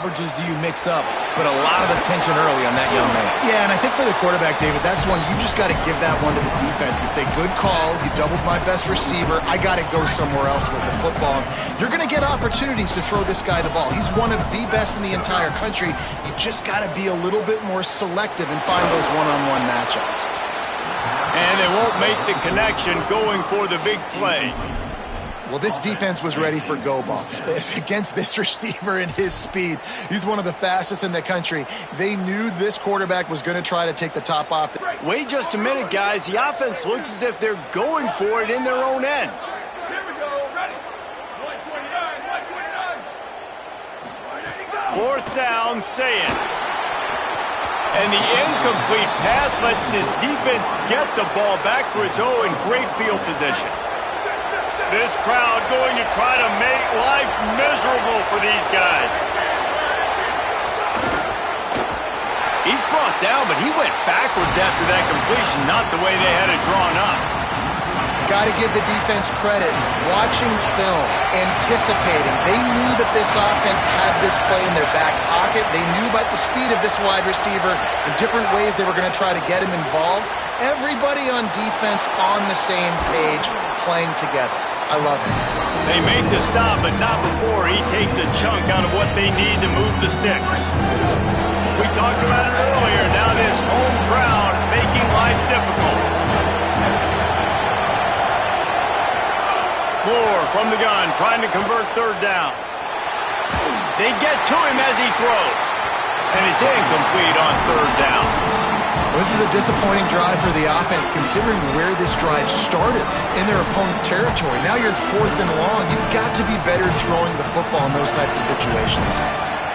Coverages do you mix up, but a lot of attention early on that young man. Yeah, and I think for the quarterback, David, that's one you just got to give that one to the defense and say, good call, you doubled my best receiver, I got to go somewhere else with the football. You're going to get opportunities to throw this guy the ball. He's one of the best in the entire country. You just got to be a little bit more selective and find those one-on-one matchups. And they won't make the connection going for the big play. Well, this defense was ready for go balls against this receiver and his speed. He's one of the fastest in the country. They knew this quarterback was going to try to take the top off. Wait just a minute, guys. The offense looks as if they're going for it in their own end. Here we go. Ready. 129. Fourth down, say it. And the incomplete pass lets this defense get the ball back for its own great field position. This crowd going to try to make life miserable for these guys. He's brought down, but he went backwards after that completion, not the way they had it drawn up. Got to give the defense credit. Watching film, anticipating. They knew that this offense had this play in their back pocket. They knew about the speed of this wide receiver and different ways they were going to try to get him involved. Everybody on defense on the same page, playing together. I love it. They make the stop, but not before he takes a chunk out of what they need to move the sticks. We talked about it earlier. Now this home crowd making life difficult. Moore from the gun, trying to convert third down. They get to him as he throws. And it's incomplete on third down. This is a disappointing drive for the offense, considering where this drive started in their opponent territory. Now you're 4th and long. You've got to be better throwing the football in those types of situations.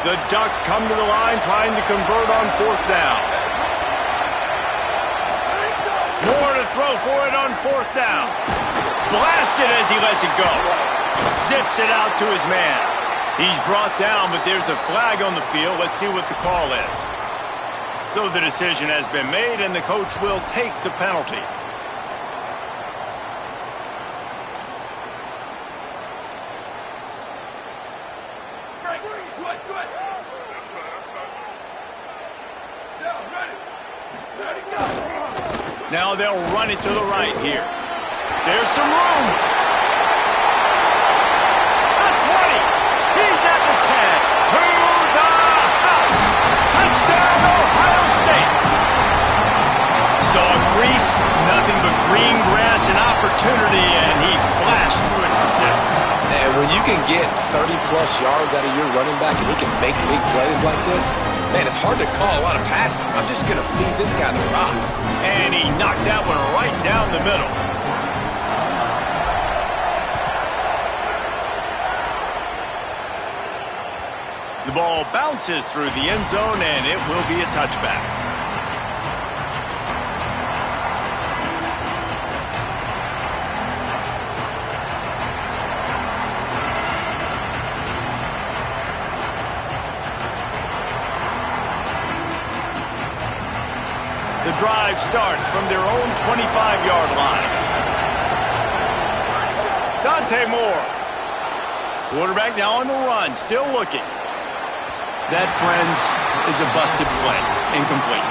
The Ducks come to the line trying to convert on 4th down. More to throw for it on 4th down. Blasted as he lets it go. Zips it out to his man. He's brought down, but there's a flag on the field. Let's see what the call is. So the decision has been made, and the coach will take the penalty. Now they'll run it to the right here. There's some room. The 20. He's at the 10. To the house. Touchdown, Ohio State. Saw a crease, nothing but green grass and opportunity, and he flashed through it for 6. And when you can get 30-plus yards out of your running back and he can make big plays like this, man, it's hard to call a lot of passes. I'm just going to feed this guy the rock. And he knocked that one right down the middle. The ball bounces through the end zone, and it will be a touchback. The drive starts from their own 25-yard line. Dante Moore. Quarterback now on the run, still looking. That, friends, is a busted play. Incomplete.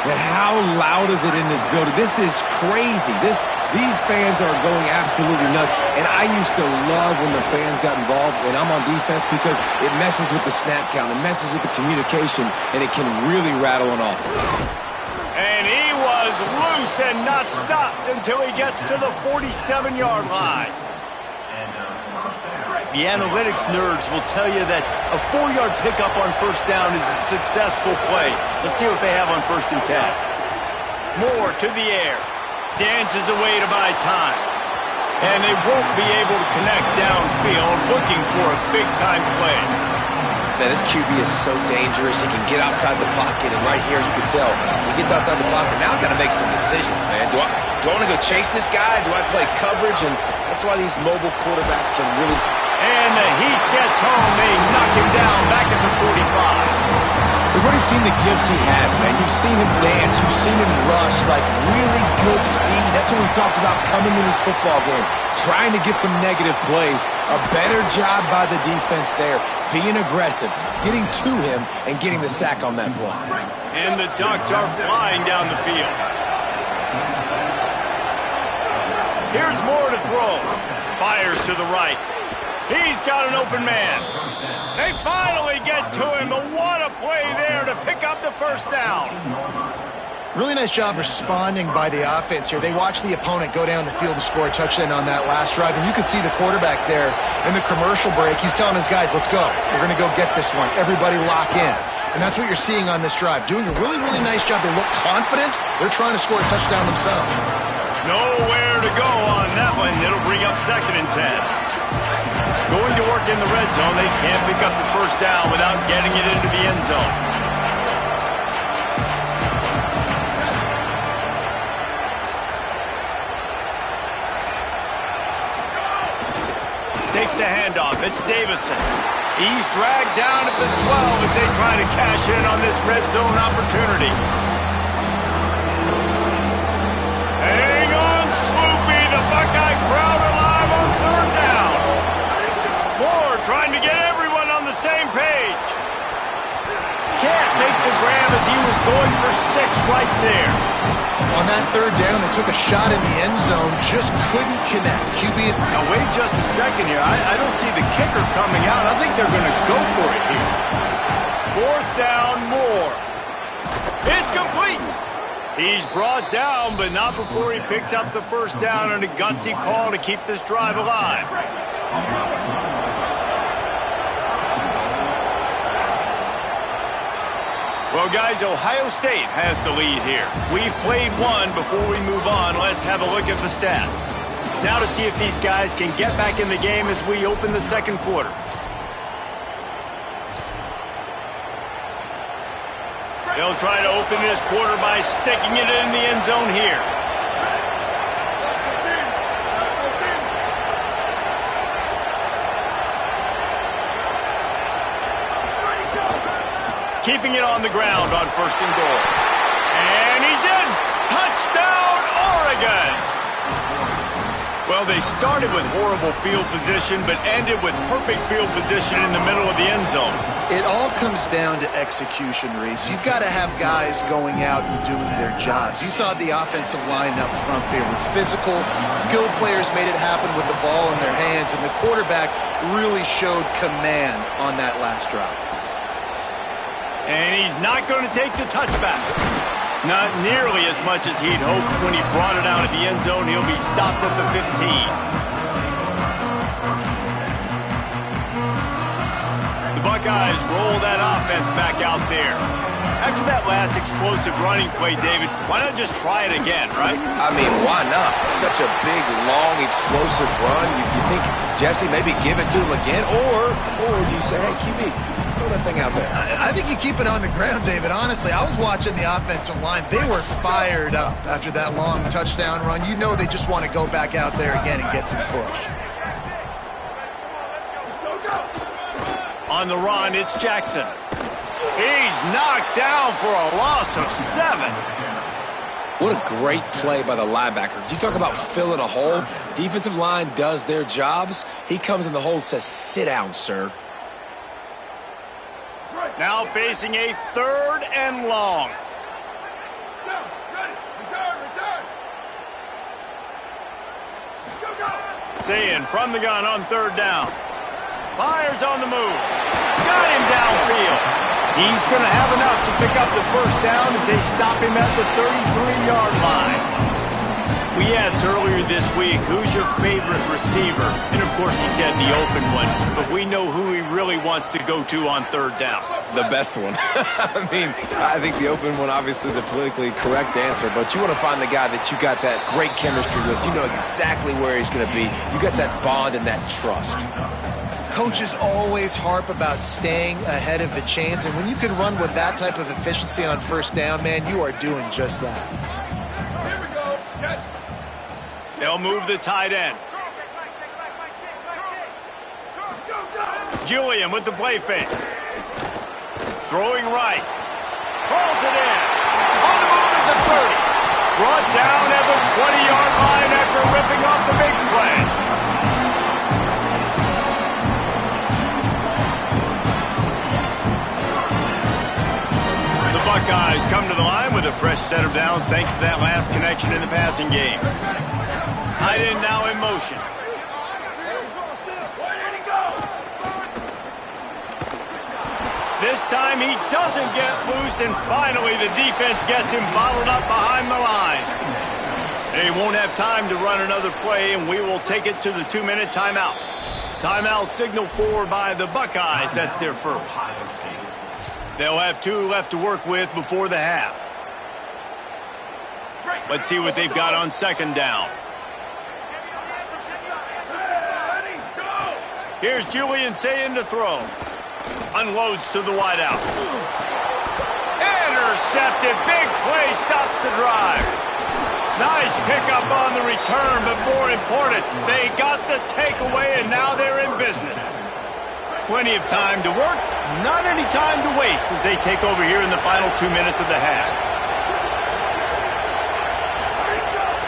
And how loud is it in this building? This is crazy. These fans are going absolutely nuts. And I used to love when the fans got involved, and I'm on defense, because it messes with the snap count. It messes with the communication, and it can really rattle an offense. And he was loose and not stopped until he gets to the 47-yard line. The analytics nerds will tell you that a 4-yard pickup on first down is a successful play. Let's see what they have on 1st and 10. Moore to the air. Dances away to buy time. And they won't be able to connect downfield, looking for a big-time play. Man, this QB is so dangerous. He can get outside the pocket, and right here you can tell he gets outside the pocket. Now I've got to make some decisions, man. Do I want to go chase this guy? Do I play coverage? And that's why these mobile quarterbacks can really... And the heat gets home. They knock him down back at the 45. We've already You've seen the gifts he has, man. You've seen him dance. You've seen him rush, like really good speed. That's what we talked about coming to this football game, trying to get some negative plays. A better job by the defense there, being aggressive, getting to him, and getting the sack on that play. And the Ducks are flying down the field. Here's Moore to throw. Fires to the right. He's got an open man. They finally get to him, but what a play there to pick up the first down. Really nice job responding by the offense here. They watched the opponent go down the field and score a touchdown on that last drive, and you could see the quarterback there in the commercial break. He's telling his guys, let's go. We're going to go get this one. Everybody lock in. And that's what you're seeing on this drive. Doing a really, really nice job. They look confident. They're trying to score a touchdown themselves. Nowhere to go on that one. It'll bring up 2nd and 10. Going to work in the red zone. They can't pick up the first down without getting it into the end zone. Takes the handoff. It's Davison. He's dragged down at the 12 as they try to cash in on this red zone opportunity. Hang on, Swoopy. The Buckeye crowd alive on 3rd down. Moore trying to get everyone on the same page. Can't make the grab as he was going for 6 right there. On that 3rd down, they took a shot in the end zone, just couldn't connect. QB. Now wait just a second here. I don't see the kicker coming out. I think they're going to go for it here. 4th down, Moore. It's complete. He's brought down, but not before he picks up the first down on a gutsy call to keep this drive alive. Well, guys, Ohio State has the lead here. We've played one. Before we move on, let's have a look at the stats. Now to see if these guys can get back in the game as we open the 2nd quarter. They'll try to open this quarter by sticking it in the end zone here. Keeping it on the ground on 1st and goal. And he's in! Touchdown, Oregon! Well, they started with horrible field position, but ended with perfect field position in the middle of the end zone. It all comes down to execution, Reese. You've got to have guys going out and doing their jobs. You saw the offensive line up front. They were physical. Skilled players made it happen with the ball in their hands, and the quarterback really showed command on that last drive. And he's not going to take the touchback. Not nearly as much as he'd hoped when he brought it out of the end zone. He'll be stopped at the 15. The Buckeyes roll that offense back out there. After that last explosive running play, David, why not just try it again, right? I mean, why not? Such a big, long, explosive run. You think, Jesse, maybe give it to him again? Or do you say, hey, QB, throw that thing out there? I think you keep it on the ground, David. Honestly, I was watching the offensive line. They were fired up after that long touchdown run. You know they just want to go back out there again and get some push. On the run, it's Jackson. He's knocked down for a loss of 7. What a great play by the linebacker. You talk about filling a hole. Defensive line does their jobs. He comes in the hole and says, sit down, sir. Now facing a 3rd and long. Sayin from the gun on 3rd down. Fires on the move. Got him downfield. He's going to have enough to pick up the first down as they stop him at the 33-yard line. We asked earlier this week, who's your favorite receiver? And, of course, he said the open one. But we know who he really wants to go to on 3rd down. The best one. I mean, I think the open one, obviously the politically correct answer. But you want to find the guy that you got that great chemistry with. You know exactly where he's going to be. You got that bond and that trust. Coaches always harp about staying ahead of the chains, and when you can run with that type of efficiency on 1st down, man, you are doing just that. They'll move the tight end. Julian with the play fake. Throwing right. Pulls it in. On the move at the 30. Brought down at the 20-yard line after ripping off the big play. The Buckeyes come to the line with a fresh set of downs thanks to that last connection in the passing game. Tight end now in motion. This time he doesn't get loose, and finally the defense gets him bottled up behind the line. They won't have time to run another play, and we will take it to the 2-minute timeout. Timeout signal for by the Buckeyes. That's their first. They'll have 2 left to work with before the half. Let's see what they've got on second down. Here's Julian saying to throw. Unloads to the wideout. Intercepted. Big play stops the drive. Nice pickup on the return, but more important, they got the takeaway, and now they're in business. Plenty of time to work, not any time to waste as they take over here in the final 2 minutes of the half.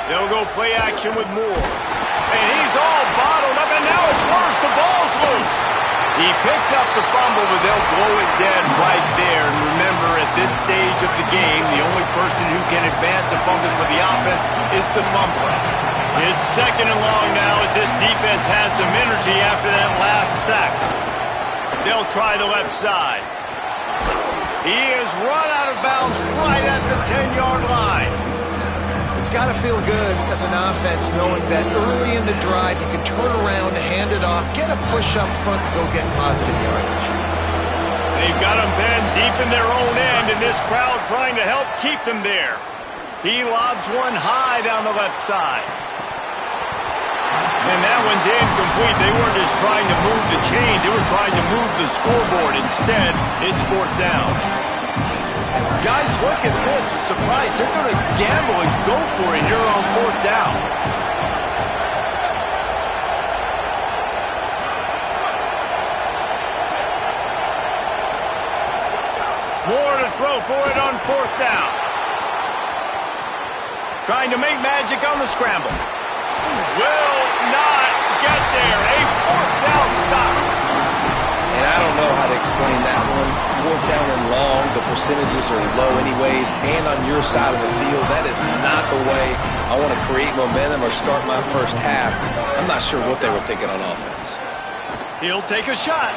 They'll go play action with Moore. And he's all bottled up, and now it's worse. The ball's loose. He picks up the fumble, but they'll blow it dead right there. And remember, at this stage of the game, the only person who can advance a fumble for the offense is the fumbler. It's second and long now as this defense has some energy after that last sack. They'll try the left side. He is run out of bounds right at the 10-yard line. It's got to feel good as an offense knowing that early in the drive you can turn around, hand it off, get a push up front, and go get positive yardage. They've got them pinned deep in their own end, and this crowd trying to help keep them there. He lobs one high down the left side. And that one's incomplete. They weren't just trying to move the chains, they were trying to move the scoreboard. Instead, it's fourth down. Guys, look at this. I'm surprised. They're going to gamble and go for it here on fourth down. More to throw for it on fourth down. Trying to make magic on the scramble. Will not get there. A fourth down stop. And I don't know how to explain that one. Fourth down and long, the percentages are low anyways, and on your side of the field, that is not the way I want to create momentum or start my first half. I'm not sure what they were thinking on offense. He'll take a shot.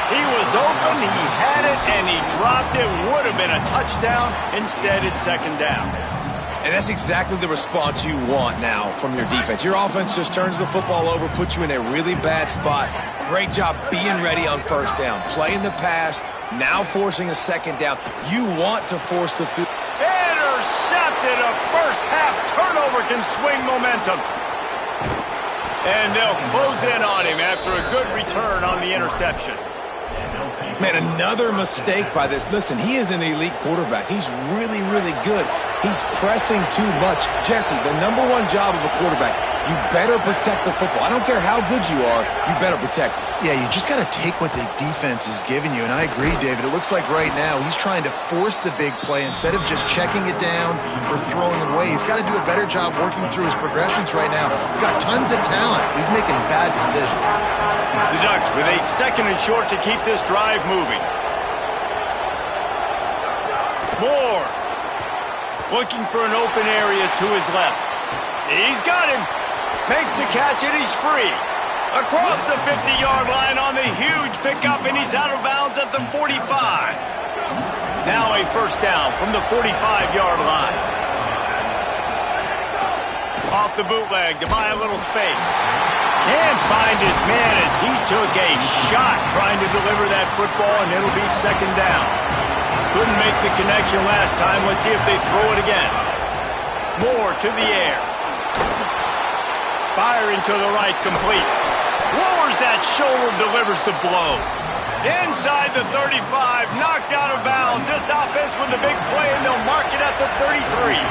He was open, he had it, and he dropped it. Would have been a touchdown. Instead, it's second down. And that's exactly the response you want now from your defense. Your offense just turns the football over, puts you in a really bad spot. Great job being ready on first down. Playing the pass, now forcing a second down. You want to force the field. Intercepted. A first half turnover can swing momentum. And they'll close in on him after a good return on the interception. Man, another mistake by this. Listen, he is an elite quarterback. He's really, really good. He's pressing too much. Jesse, the #1 job of a quarterback, you better protect the football. I don't care how good you are, you better protect it. Yeah, you just got to take what the defense is giving you. And I agree, David. It looks like right now he's trying to force the big play instead of just checking it down or throwing it away. He's got to do a better job working through his progressions right now. He's got tons of talent. He's making bad decisions. The Ducks with a second and short to keep this drive moving. Moore looking for an open area to his left. He's got him. Makes the catch, and he's free. Across the 50-yard line on the huge pickup, and he's out of bounds at the 45. Now a first down from the 45-yard line. Off the bootleg to buy a little space. Can't find his man as he took a shot trying to deliver that football, and it'll be second down. Couldn't make the connection last time. Let's see if they throw it again. Moore to the air. Firing to the right, complete. Lowers that shoulder, delivers the blow. Inside the 35, knocked out of bounds. This offense with the big play, and they'll mark it at the 33.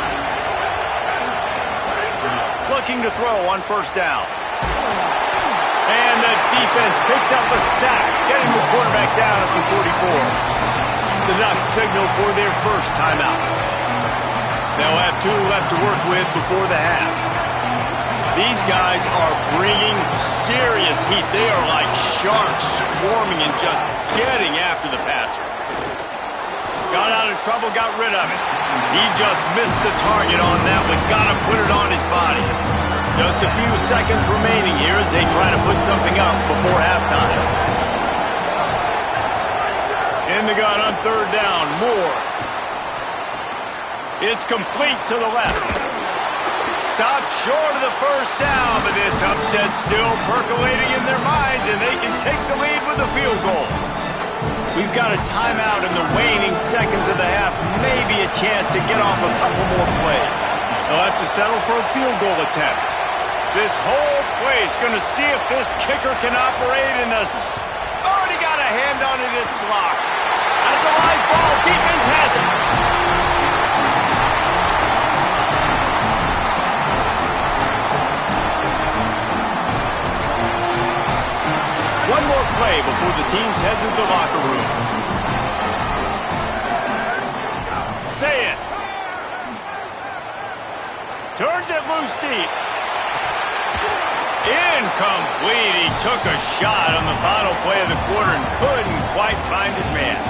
Looking to throw on first down. And the defense picks up a sack, getting the quarterback down at the 44. The The Ducks signal for their first timeout. They'll have 2 left to work with before the half. These guys are bringing serious heat. They are like sharks swarming and just getting after the passer. Got out of trouble, got rid of it. He just missed the target on that one. Got to put it on his body. Just a few seconds remaining here as they try to put something up before halftime. In the gun on 3rd down, Moore. It's complete to the left. Stops short of the first down, but this upset's still percolating in their minds, and they can take the lead with a field goal. We've got a timeout in the waning seconds of the half, maybe a chance to get off a couple more plays. They'll have to settle for a field goal attempt. This whole play is going to see if this kicker can operate in the... Already got a hand on it, it's blocked. That's a live ball, defense has it. One more play before the teams head to the locker rooms. Say it. Turns it loose deep. Incomplete. He took a shot on the final play of the quarter and couldn't quite find his man.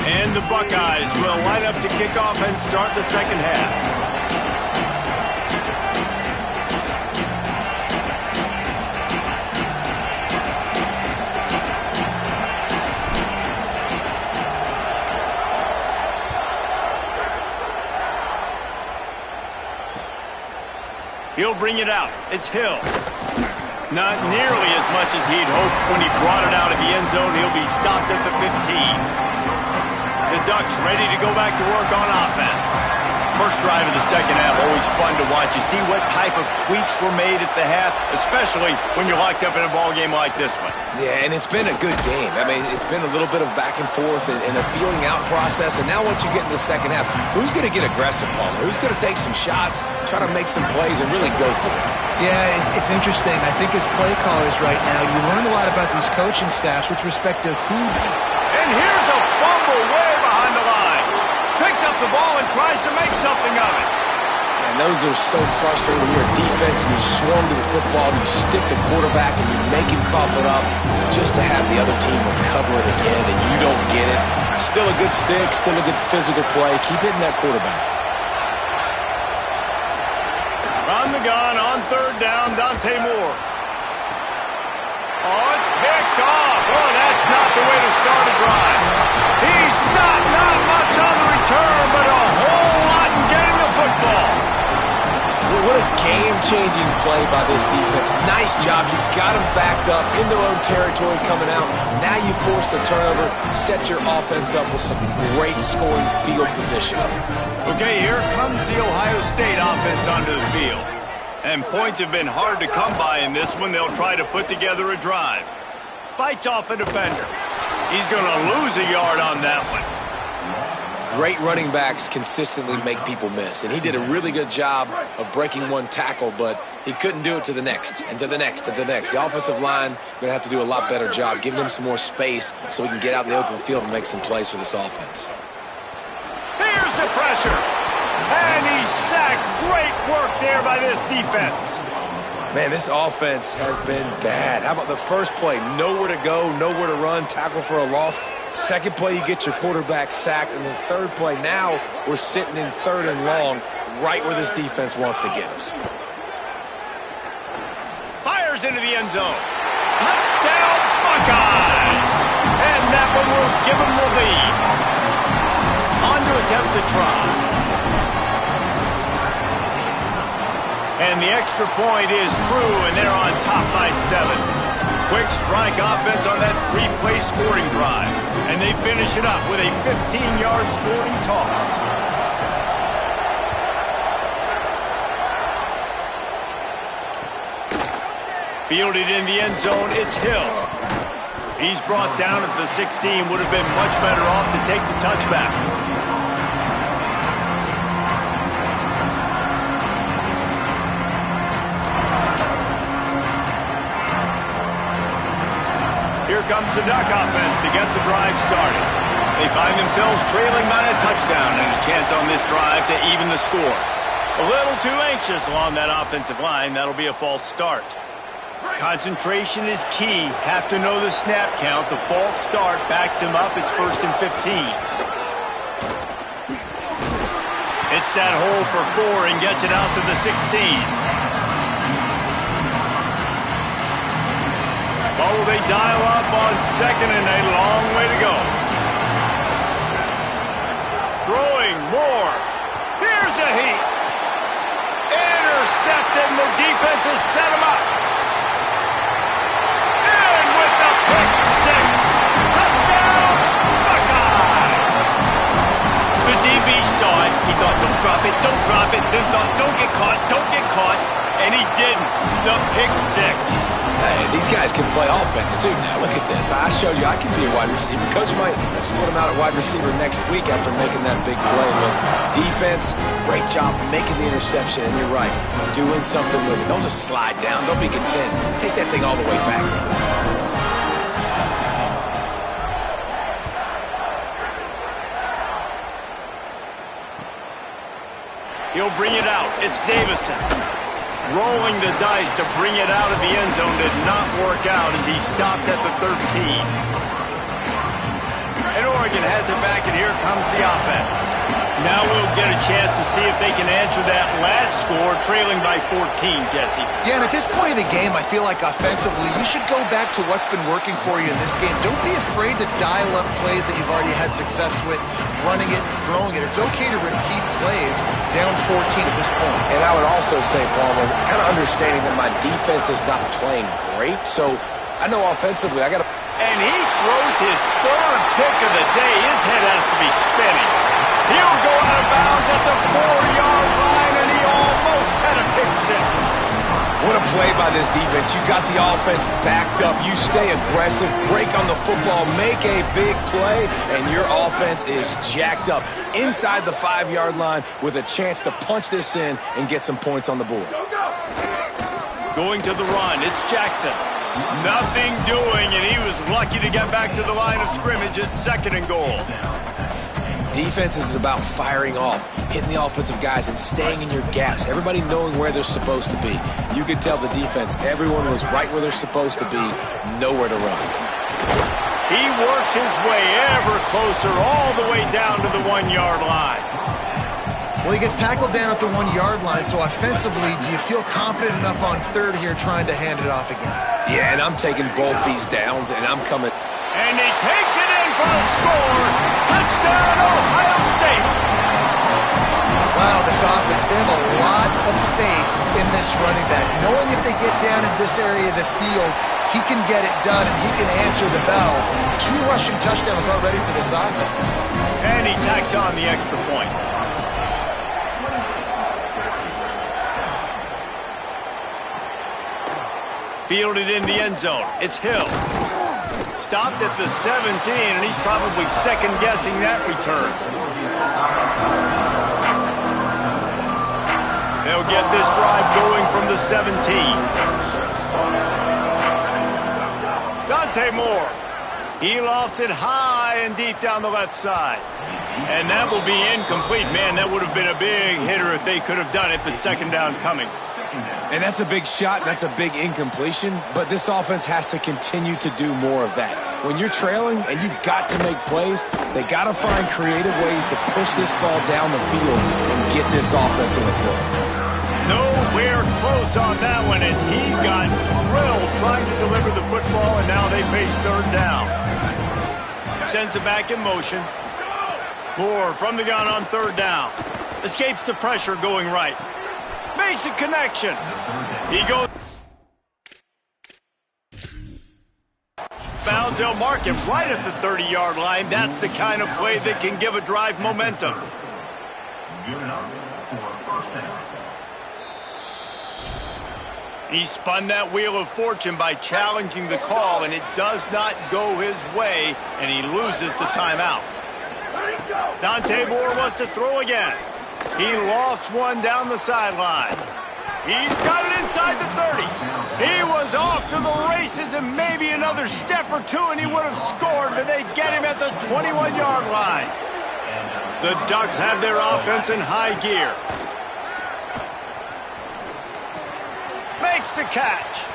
And the Buckeyes will line up to kick off and start the second half. He'll bring it out. It's Hill. Not nearly as much as he'd hoped when he brought it out of the end zone. He'll be stopped at the 15. The Ducks ready to go back to work on offense. First drive of the second half, always fun to watch. You see what type of tweaks were made at the half, especially when you're locked up in a ball game like this one. Yeah, and it's been a good game. I mean, it's been a little bit of back and forth and a feeling out process. And now once you get in the second half, who's going to get aggressive, Palmer? Who's going to take some shots, try to make some plays, and really go for it? Yeah, it's interesting. I think as play callers right now, you learn a lot about these coaching staffs with respect to who... And here's a fumble way behind the line. Picks up the ball and tries to make something of it. And those are so frustrating when you're a defense and you swarm to the football and you stick the quarterback and you make him cough it up just to have the other team recover it again and you don't get it. Still a good stick, still a good physical play. Keep hitting that quarterback. Run the gun on 3rd down, Dante Moore. Oh, it's picked off. Oh, that's not the way to start a drive. He stopped, not much on the return, but a whole lot in getting the football. Well, what a game-changing play by this defense. Nice job. You got them backed up in their own territory coming out. Now you force the turnover, set your offense up with some great scoring field position. Okay, here comes the Ohio State offense onto the field. And points have been hard to come by in this one. They'll try to put together a drive. Fights off a defender. He's going to lose a yard on that one. Great running backs consistently make people miss. And he did a really good job of breaking one tackle, but he couldn't do it to the next, and to the next, and to the next. The offensive line going to have to do a lot better job, giving him some more space so he can get out in the open field and make some plays for this offense. Here's the pressure. And he's sacked. Great work there by this defense. Man, this offense has been bad. How about the first play? Nowhere to go, nowhere to run, tackle for a loss. Second play, you get your quarterback sacked. And the third play, now we're sitting in 3rd and long, right where this defense wants to get us. Fires into the end zone. Touchdown, Buckeyes! And that one will give them the lead. On to attempt to try. And the extra point is true, and they're on top by 7. Quick strike offense on that 3-play scoring drive. And they finish it up with a 15-yard scoring toss. Fielded in the end zone, it's Hill. He's brought down at the 16, would have been much better off to take the touchback. Here comes the Duck offense to get the drive started. They find themselves trailing by a touchdown and a chance on this drive to even the score. A little too anxious along that offensive line. That'll be a false start. Concentration is key. Have to know the snap count. The false start backs him up. It's 1st and 15. It's that hole for 4 and gets it out to the 16. Oh, they dial up on 2nd and a long way to go. Throwing more. Here's a heat. Intercepted, and the defense has set him up. And with the pick 6. Touchdown, Buckeye. The DB saw it. He thought, don't drop it, don't drop it. Then thought, don't get caught, don't get caught. And he didn't. The pick 6. Hey, these guys can play offense, too. Now, look at this. I showed you I can be a wide receiver. Coach might split him out at wide receiver next week after making that big play. But defense, great job making the interception. And you're right, doing something with it. Don't just slide down. Don't be content. Take that thing all the way back. He'll bring it out. It's Davison. Rolling the dice to bring it out of the end zone did not work out as he stopped at the 13. And Oregon has it back, and here comes the offense. Now we'll get a chance to see if they can answer that last score, trailing by 14, Jesse. Yeah, and at this point in the game, I feel like offensively, you should go back to what's been working for you in this game. Don't be afraid to dial up plays that you've already had success with, running it and throwing it. It's okay to repeat plays down 14 at this point. And I would also say, Palmer, kind of understanding that my defense is not playing great, so I know offensively I got to... And he throws his 3rd pick of the day. His head has to be spinning. He'll go out of bounds at the 4-yard line, and he almost had a pick 6. What a play by this defense. You got the offense backed up. You stay aggressive, break on the football, make a big play, and your offense is jacked up inside the 5-yard line with a chance to punch this in and get some points on the board. Going to the run, it's Jackson. Nothing doing, and he was lucky to get back to the line of scrimmage. It's 2nd and goal. Defense is about firing off, hitting the offensive guys, and staying in your gaps. Everybody knowing where they're supposed to be. You could tell the defense, everyone was right where they're supposed to be, nowhere to run. He works his way ever closer all the way down to the 1-yard line. Well, he gets tackled down at the 1-yard line, so offensively, do you feel confident enough on 3rd here trying to hand it off again? Yeah, and I'm taking both these downs, and I'm coming... And he takes it in for a score. Touchdown, Ohio State. Wow, this offense, they have a lot of faith in this running back. Knowing if they get down in this area of the field, he can get it done and he can answer the bell. 2 rushing touchdowns already for this offense. And he tacks on the extra point. Fielded in the end zone. It's Hill. Stopped at the 17, and he's probably second-guessing that return. They'll get this drive going from the 17. Dante Moore. He lofts it high and deep down the left side. And that will be incomplete. Man, that would have been a big hitter if they could have done it, but 2nd down coming. And that's a big shot, and that's a big incompletion, but this offense has to continue to do more of that. When you're trailing and you've got to make plays, they got to find creative ways to push this ball down the field and get this offense in the flow. Nowhere close on that one as he got drilled trying to deliver the football, and now they face 3rd down. Sends it back in motion. Moore from the gun on 3rd down. Escapes the pressure going right. Makes a connection. He goes. Bounds, they'll mark him right at the 30-yard line. That's the kind of play that can give a drive momentum. He spun that wheel of fortune by challenging the call, and it does not go his way, and he loses the timeout. Dante Moore wants to throw again. He lofts one down the sideline. He's got it inside the 30. He was off to the races, and maybe another step or two, and he would have scored, but they get him at the 21-yard line. The Ducks have their offense in high gear. Makes the catch.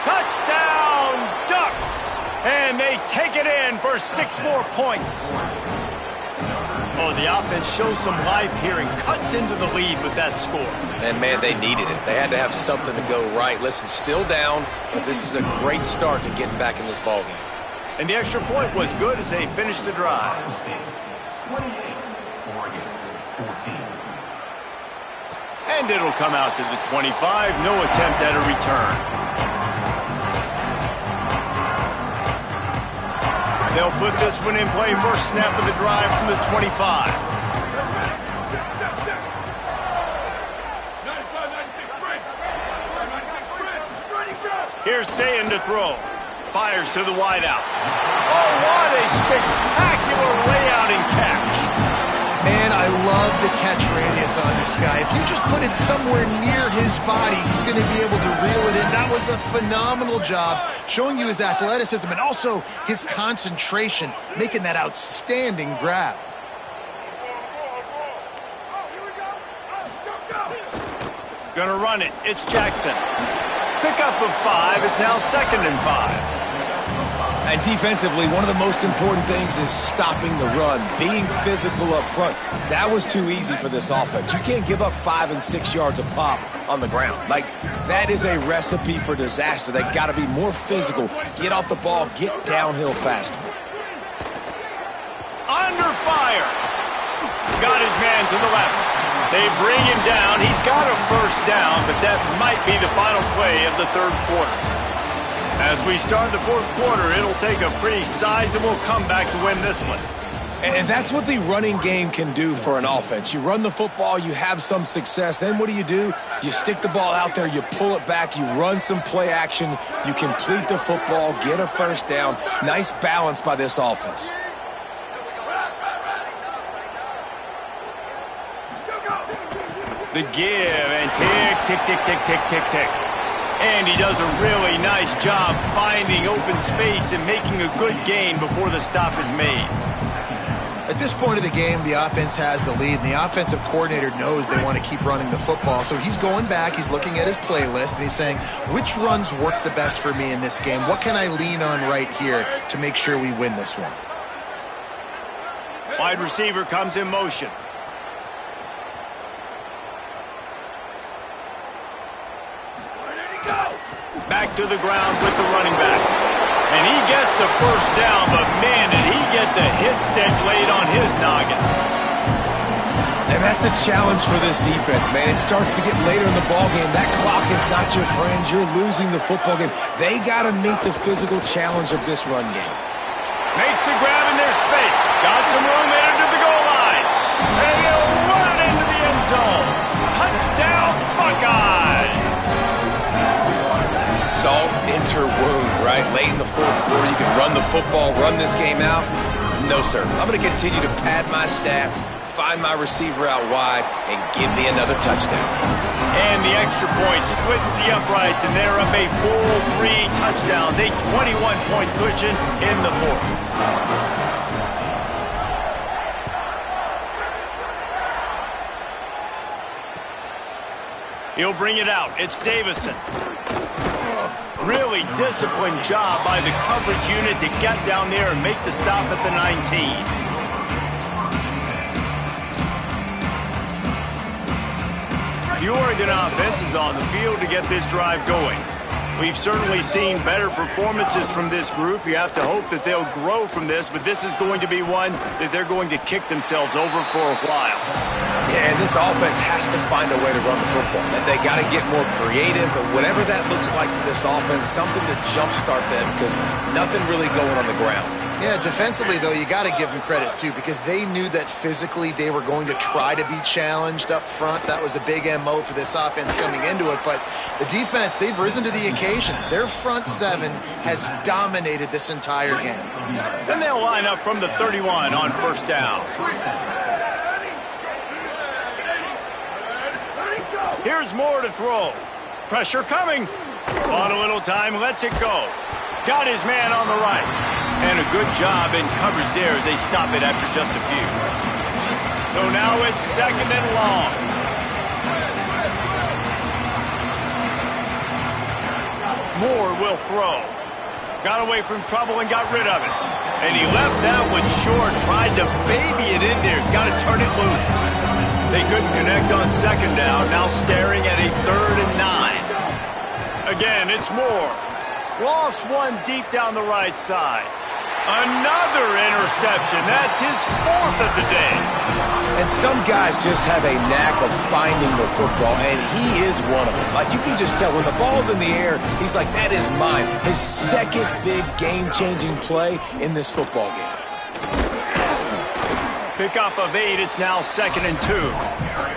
Touchdown, Ducks! And they take it in for 6 more points. Oh, the offense shows some life here and cuts into the lead with that score. And, man, they needed it. They had to have something to go right. Listen, still down, but this is a great start to getting back in this ballgame. And the extra point was good as they finished the drive. 28, Oregon, 14. And it'll come out to the 25. No attempt at a return. They'll put this one in play. First snap of the drive from the 25. Here's Sayin to throw. Fires to the wideout. Oh, what a spectacular layout and catch. Man, I love the catch radius on this guy. If you just put it somewhere near his body, he's going to be able to reel it in. That was a phenomenal job, showing you his athleticism and also his concentration, making that outstanding grab. Gonna run it. It's Jackson. Pickup of 5. It's now 2nd and 5. And defensively, one of the most important things is stopping the run, being physical up front. That was too easy for this offense. You can't give up 5 and 6 yards a pop on the ground. Like, that is a recipe for disaster. They got to be more physical, get off the ball, get downhill faster. Under fire. Got his man to the left. They bring him down. He's got a first down, but that might be the final play of the 3rd quarter. As we start the 4th quarter, it'll take a pretty sizable comeback to win this one. And that's what the running game can do for an offense. You run the football, you have some success. Then what do? You stick the ball out there, you pull it back, you run some play action, you complete the football, get a first down. Nice balance by this offense. The give and tick, tick, tick, tick, tick, tick, tick. And he does a really nice job finding open space and making a good gain before the stop is made. At this point of the game, the offense has the lead, and the offensive coordinator knows they want to keep running the football. So he's going back, he's looking at his playlist, and he's saying, which runs work the best for me in this game? What can I lean on right here to make sure we win this one? Wide receiver comes in motion. Back to the ground with the running back. And he gets the first down, but man, did he get the hit stick laid on his noggin. And that's the challenge for this defense, man. It starts to get later in the ballgame. That clock is not your friend. You're losing the football game. They got to meet the physical challenge of this run game. Makes the grab in their space. Got some room in to the goal line. And he'll run it into the end zone. Touchdown, Buckeyes. Salt enter wound, right? Late in the 4th quarter, you can run the football, run this game out. No, sir. I'm going to continue to pad my stats, find my receiver out wide, and give me another touchdown. And the extra point splits the uprights, and they're up a full 3 touchdowns, a 21-point cushion in the 4th. He'll bring it out. It's Davison. Really disciplined job by the coverage unit to get down there and make the stop at the 19. The Oregon offense is on the field to get this drive going. We've certainly seen better performances from this group. You have to hope that they'll grow from this, but this is going to be one that they're going to kick themselves over for a while. Yeah, and this offense has to find a way to run the football. And they got to get more creative, but whatever that looks like for this offense, something to jumpstart them because nothing really going on the ground. Yeah, defensively, though, you got to give them credit, too, because they knew that physically they were going to try to be challenged up front. That was a big MO for this offense coming into it. But the defense, they've risen to the occasion. Their front seven has dominated this entire game. Then they'll line up from the 31 on first down. Here's Moore to throw. Pressure coming. On a little time, lets it go. Got his man on the right. And a good job in coverage there as they stop it after just a few. So now it's second and long. Moore will throw. Got away from trouble and got rid of it. And he left that one short, tried to baby it in there. He's got to turn it loose. They couldn't connect on second down, now staring at a 3rd and 9. Again, it's Moore. Lost one deep down the right side. Another interception. That's his 4th of the day. And some guys just have a knack of finding the football, and he is one of them. Like, you can just tell when the ball's in the air, he's like, that is mine. His second big game-changing play in this football game. Pickup of 8. It's now 2nd and 2.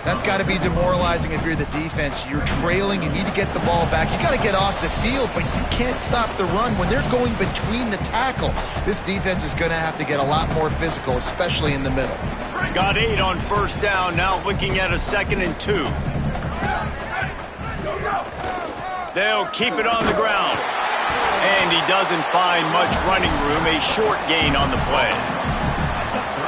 That's got to be demoralizing if you're the defense. You're trailing. You need to get the ball back. You got to get off the field, but you can't stop the run when they're going between the tackles. This defense is going to have to get a lot more physical, especially in the middle. Got 8 on first down. Now looking at a 2nd and 2. They'll keep it on the ground. And he doesn't find much running room. A short gain on the play.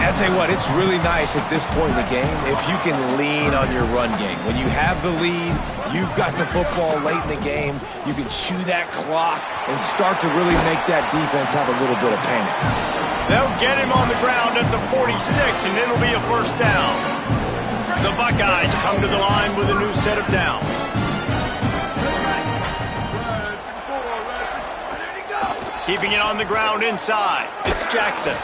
I tell you what, it's really nice at this point in the game if you can lean on your run game. When you have the lead, you've got the football late in the game, you can chew that clock and start to really make that defense have a little bit of panic. They'll get him on the ground at the 46, and it'll be a first down. The Buckeyes come to the line with a new set of downs. Keeping it on the ground inside. It's Jackson.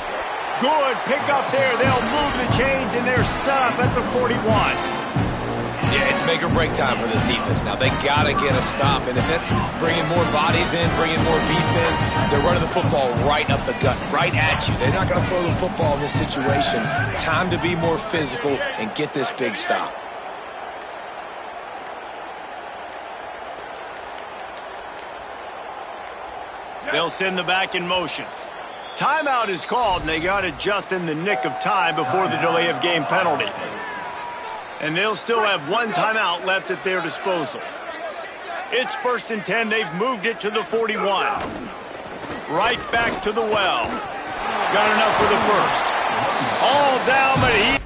Good pick up there. They'll move the chains, and they're set up at the 41. Yeah, it's make or break time for this defense. Now, they got to get a stop, and if that's bringing more bodies in, bringing more beef in, they're running the football right up the gut, right at you. They're not going to throw the football in this situation. Time to be more physical and get this big stop. They'll send the back in motion. Timeout is called, and they got it just in the nick of time before the delay of game penalty. And they'll still have one timeout left at their disposal. It's 1st and 10. They've moved it to the 41. Right back to the well. Got enough for the first. All down, but he...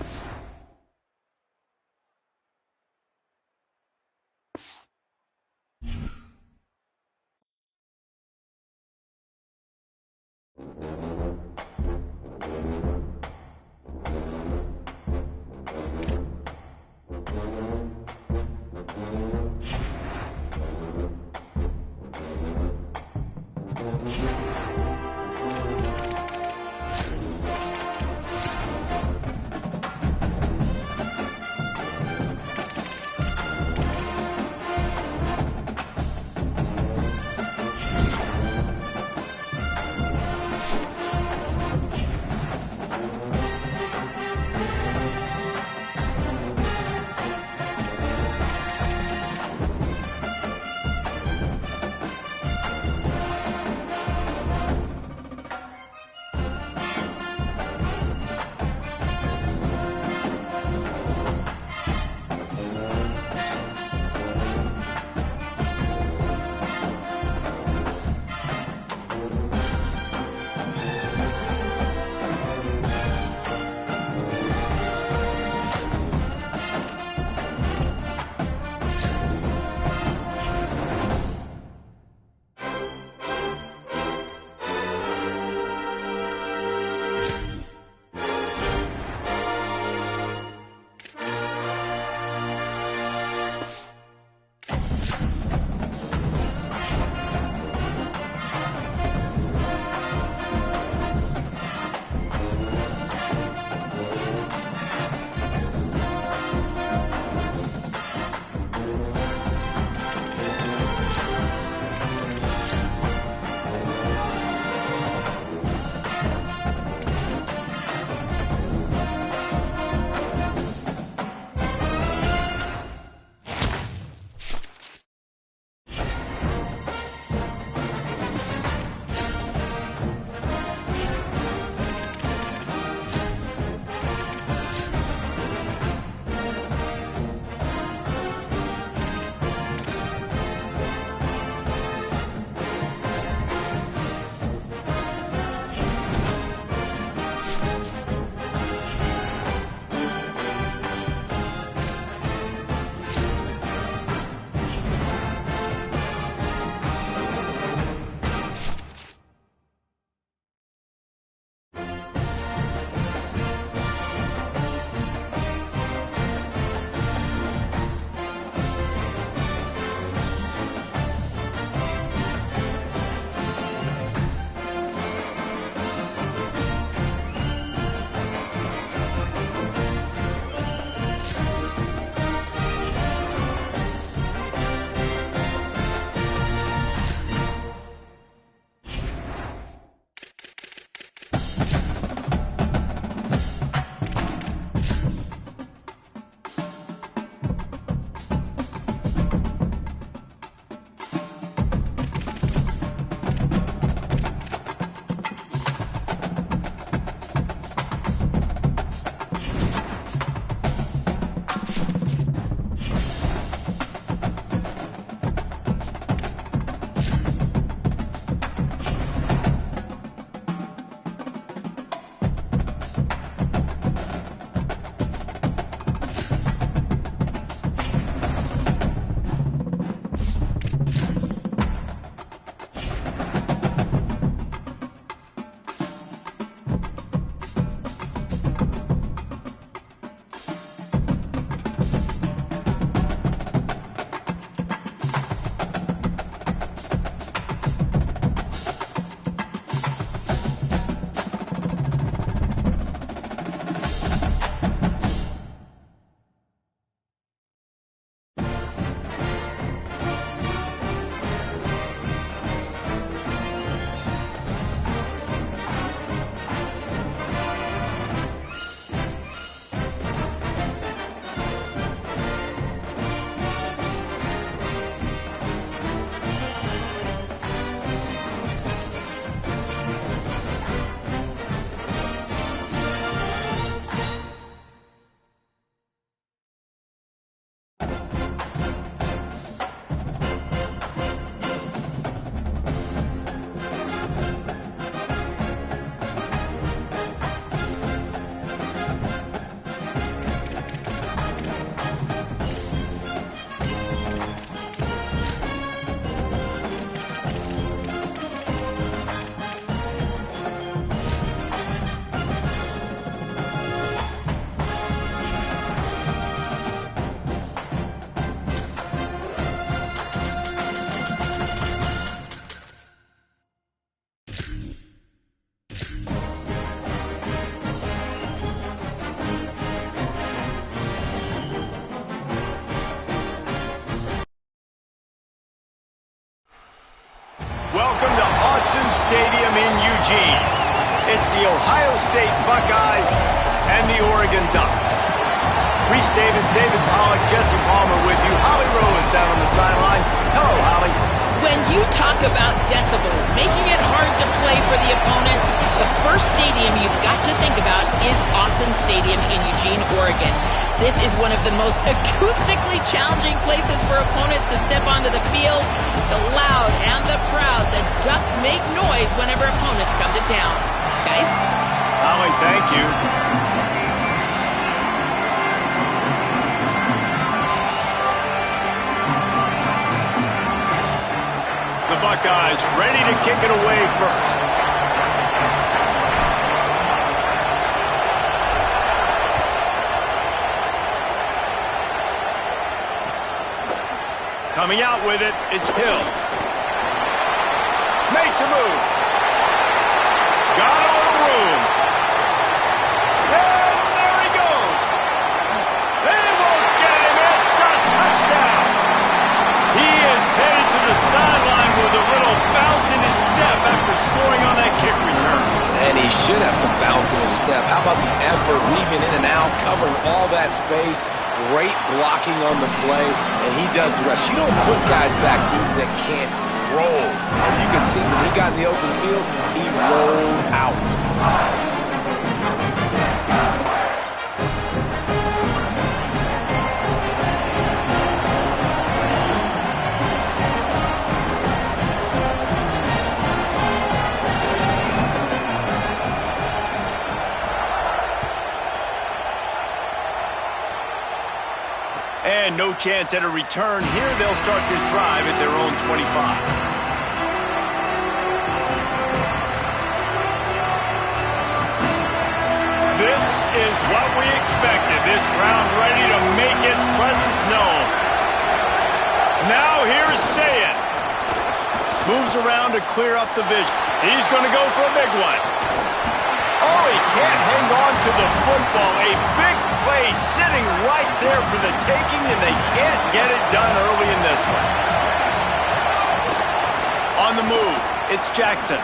welcome to Autzen Stadium in Eugene. It's the Ohio State Buckeyes and the Oregon Ducks. Reese Davis, David Pollack, Jesse Palmer with you. Holly Rowe is down on the sideline. Hello, Holly. When you talk about decibels, making it hard to play for the opponents, the first stadium you've got to think about is Autzen Stadium in Eugene, Oregon. This is one of the most acoustically challenging places for opponents to step onto the field. The loud and the proud, the Ducks make noise whenever opponents come to town. Guys? Holly, thank you. The Buckeyes ready to kick it away first. Coming out with it, it's Hill. Makes a move. Got a little room. And there he goes. They won't get him. It's a touchdown. He is headed to the sideline with a little bounce in his step after scoring on that kick return. And he should have some bounce in his step. How about the effort, weaving in and out, covering all that space. Great blocking on the play, and he does the rest. You don't put guys back deep that can't roll. And you can see when he got in the open field, he rolled out. And no chance at a return here. They'll start this drive at their own 25. This is what we expected. This crowd ready to make its presence known. Now here's Sayin. Moves around to clear up the vision. He's going to go for a big one. Oh, he can't hang on to the football. A big play sitting right there for the taking, and they can't get it done early in this one. On the move, it's Jackson.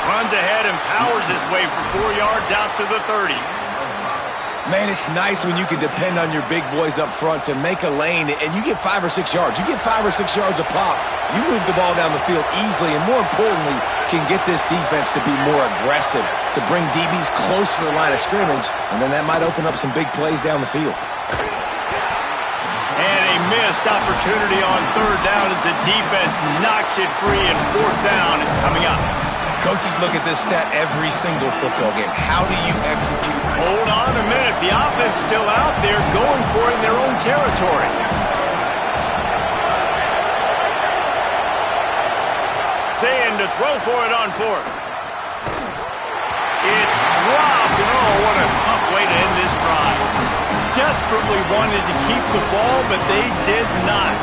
Runs ahead and powers his way for 4 yards out to the 30. Man, it's nice when you can depend on your big boys up front to make a lane, and you get 5 or 6 yards. You get 5 or 6 yards a pop. You move the ball down the field easily, and more importantly, can get this defense to be more aggressive, to bring DBs close to the line of scrimmage, and then that might open up some big plays down the field. And a missed opportunity on third down as the defense knocks it free, and fourth down is coming up. Coaches look at this stat every single football game. How do you execute? Hold on a minute. The offense still out there going for it in their own territory. Sayin to throw for it on fourth. It's dropped, and oh, what a tough way to end this drive. Desperately wanted to keep the ball, but they did not.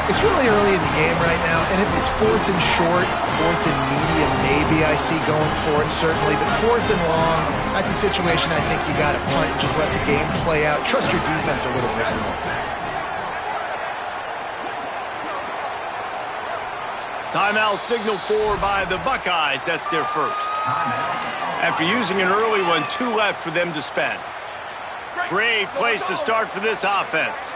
It's really early in the game right now, and if it's fourth and short, fourth and medium, maybe I see going for it, certainly. But fourth and long, that's a situation I think you got to punt and just let the game play out. Trust your defense a little bit more. Timeout signaled for by the Buckeyes. That's their first. After using an early one, 2 left for them to spend. Great place to start for this offense.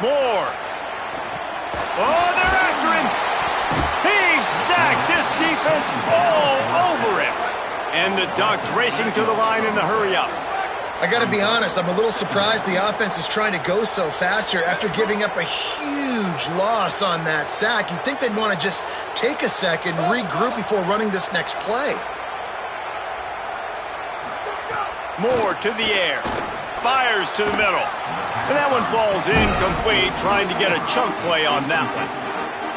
Moore. Oh, they're after him. He's sacked. This defense all over him. And the Ducks racing to the line in the hurry up. I got to be honest, I'm a little surprised the offense is trying to go so fast here after giving up a huge loss on that sack. You'd think they'd want to just take a second, regroup before running this next play. Moore to the air. Fires to the middle. And that one falls incomplete, trying to get a chunk play on that one.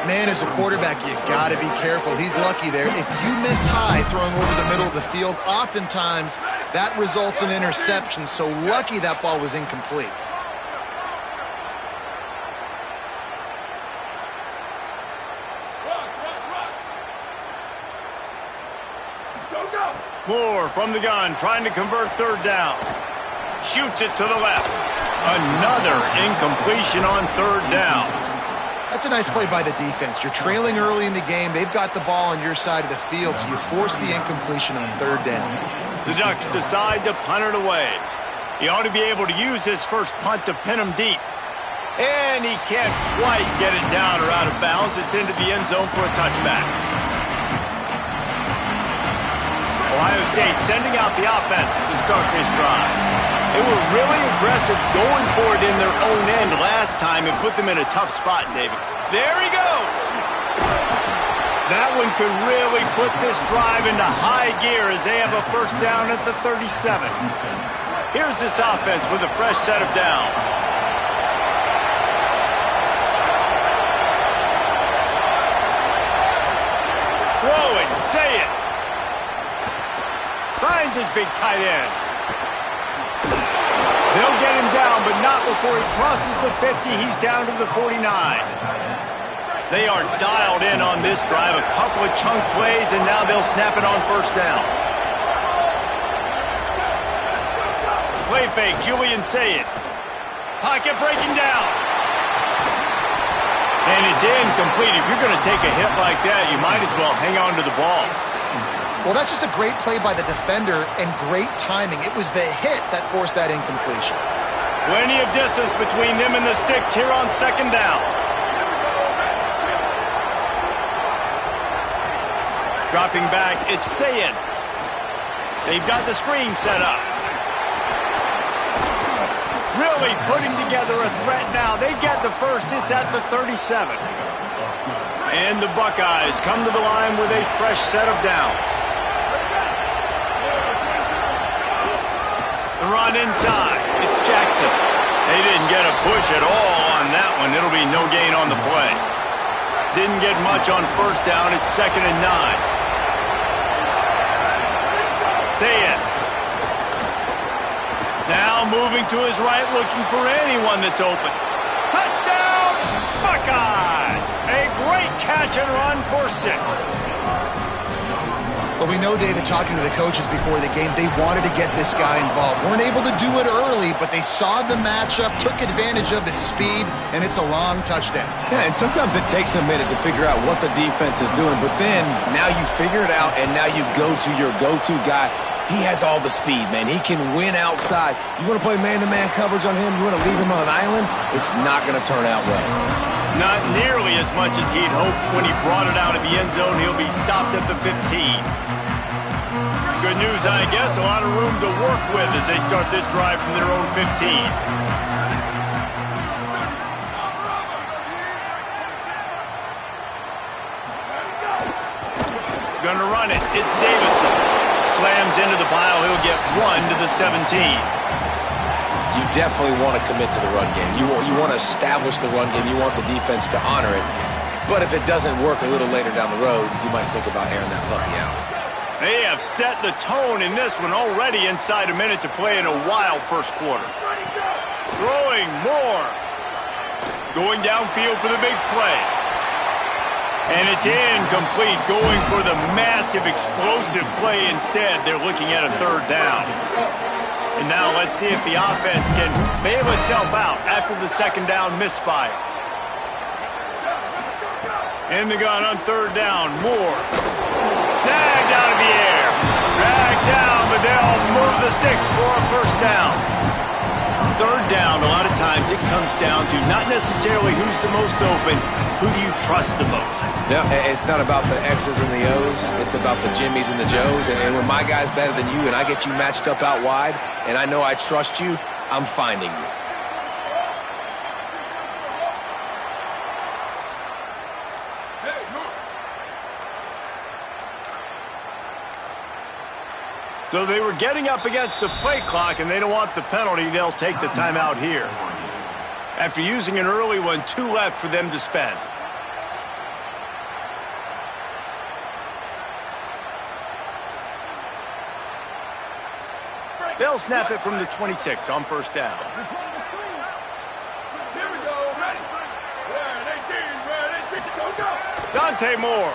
Man, as a quarterback, you got to be careful. He's lucky there. If you miss high throwing over the middle of the field, oftentimes that results in interception. So lucky that ball was incomplete. Moore from the gun, trying to convert third down. Shoots it to the left. Another incompletion on third down. That's a nice play by the defense. You're trailing early in the game. They've got the ball on your side of the field, so you force the incompletion on third down. The Ducks decide to punt it away. He ought to be able to use his first punt to pin him deep. And he can't quite get it down or out of bounds. It's into the end zone for a touchback. Ohio State sending out the offense to start this drive. They were really aggressive going for it in their own end last time and put them in a tough spot, David. There he goes. That one could really put this drive into high gear as they have a first down at the 37. Here's this offense with a fresh set of downs. Throwing, say it. Finds his big tight end. They'll get him down, but not before he crosses the 50. He's down to the 49. They are dialed in on this drive. A couple of chunk plays, and now they'll snap it on first down. Play fake, Julian Say It. Pocket breaking down. And it's incomplete. If you're going to take a hit like that, you might as well hang on to the ball. Well, that's just a great play by the defender and great timing. It was the hit that forced that incompletion. Plenty of distance between them and the sticks here on second down. Dropping back, it's Sayin. They've got the screen set up. Really putting together a threat now. They get the first. It's at the 37. And the Buckeyes come to the line with a fresh set of downs. The run inside. It's Jackson. They didn't get a push at all on that one. It'll be no gain on the play. Didn't get much on first down. It's 2nd and 9. Say it. Now moving to his right, looking for anyone that's open. Touchdown, Buckeye! A great catch and run for 6. Well, we know, David, talking to the coaches before the game, they wanted to get this guy involved. Weren't able to do it early, but they saw the matchup, took advantage of his speed, and it's a long touchdown. Yeah, and sometimes it takes a minute to figure out what the defense is doing, but then now you figure it out, and now you go to your go-to guy. He has all the speed, man. He can win outside. You want to play man-to-man coverage on him? You want to leave him on an island? It's not going to turn out well. Not nearly as much as he'd hoped when he brought it out of the end zone. He'll be stopped at the 15. Good news, I guess. A lot of room to work with as they start this drive from their own 15. Gonna run it. It's Davison. Slams into the pile. He'll get 1 to the 17. You definitely want to commit to the run game. You want to establish the run game. You want the defense to honor it. But if it doesn't work a little later down the road, you might think about airing that puppy out. They have set the tone in this one already inside a minute to play in a wild first quarter. Throwing more. Going downfield for the big play. And it's incomplete, going for the massive explosive play instead. They're looking at a third down. And now let's see if the offense can bail itself out after the second down misfire. In the gun on third down, Moore. Snagged out of the air. Dragged down, but they'll move the sticks for a first down. Third down, a lot of times it comes down to not necessarily who's the most open, who do you trust the most? Yeah, it's not about the X's and the O's. It's about the Jimmies and the Joes. And when my guy's better than you and I get you matched up out wide and I know I trust you, I'm finding you. So they were getting up against the play clock, and they don't want the penalty. They'll take the timeout here. After using an early one, 2 left for them to spend. They'll snap it from the 26 on first down. Here we go, ready. Dante Moore.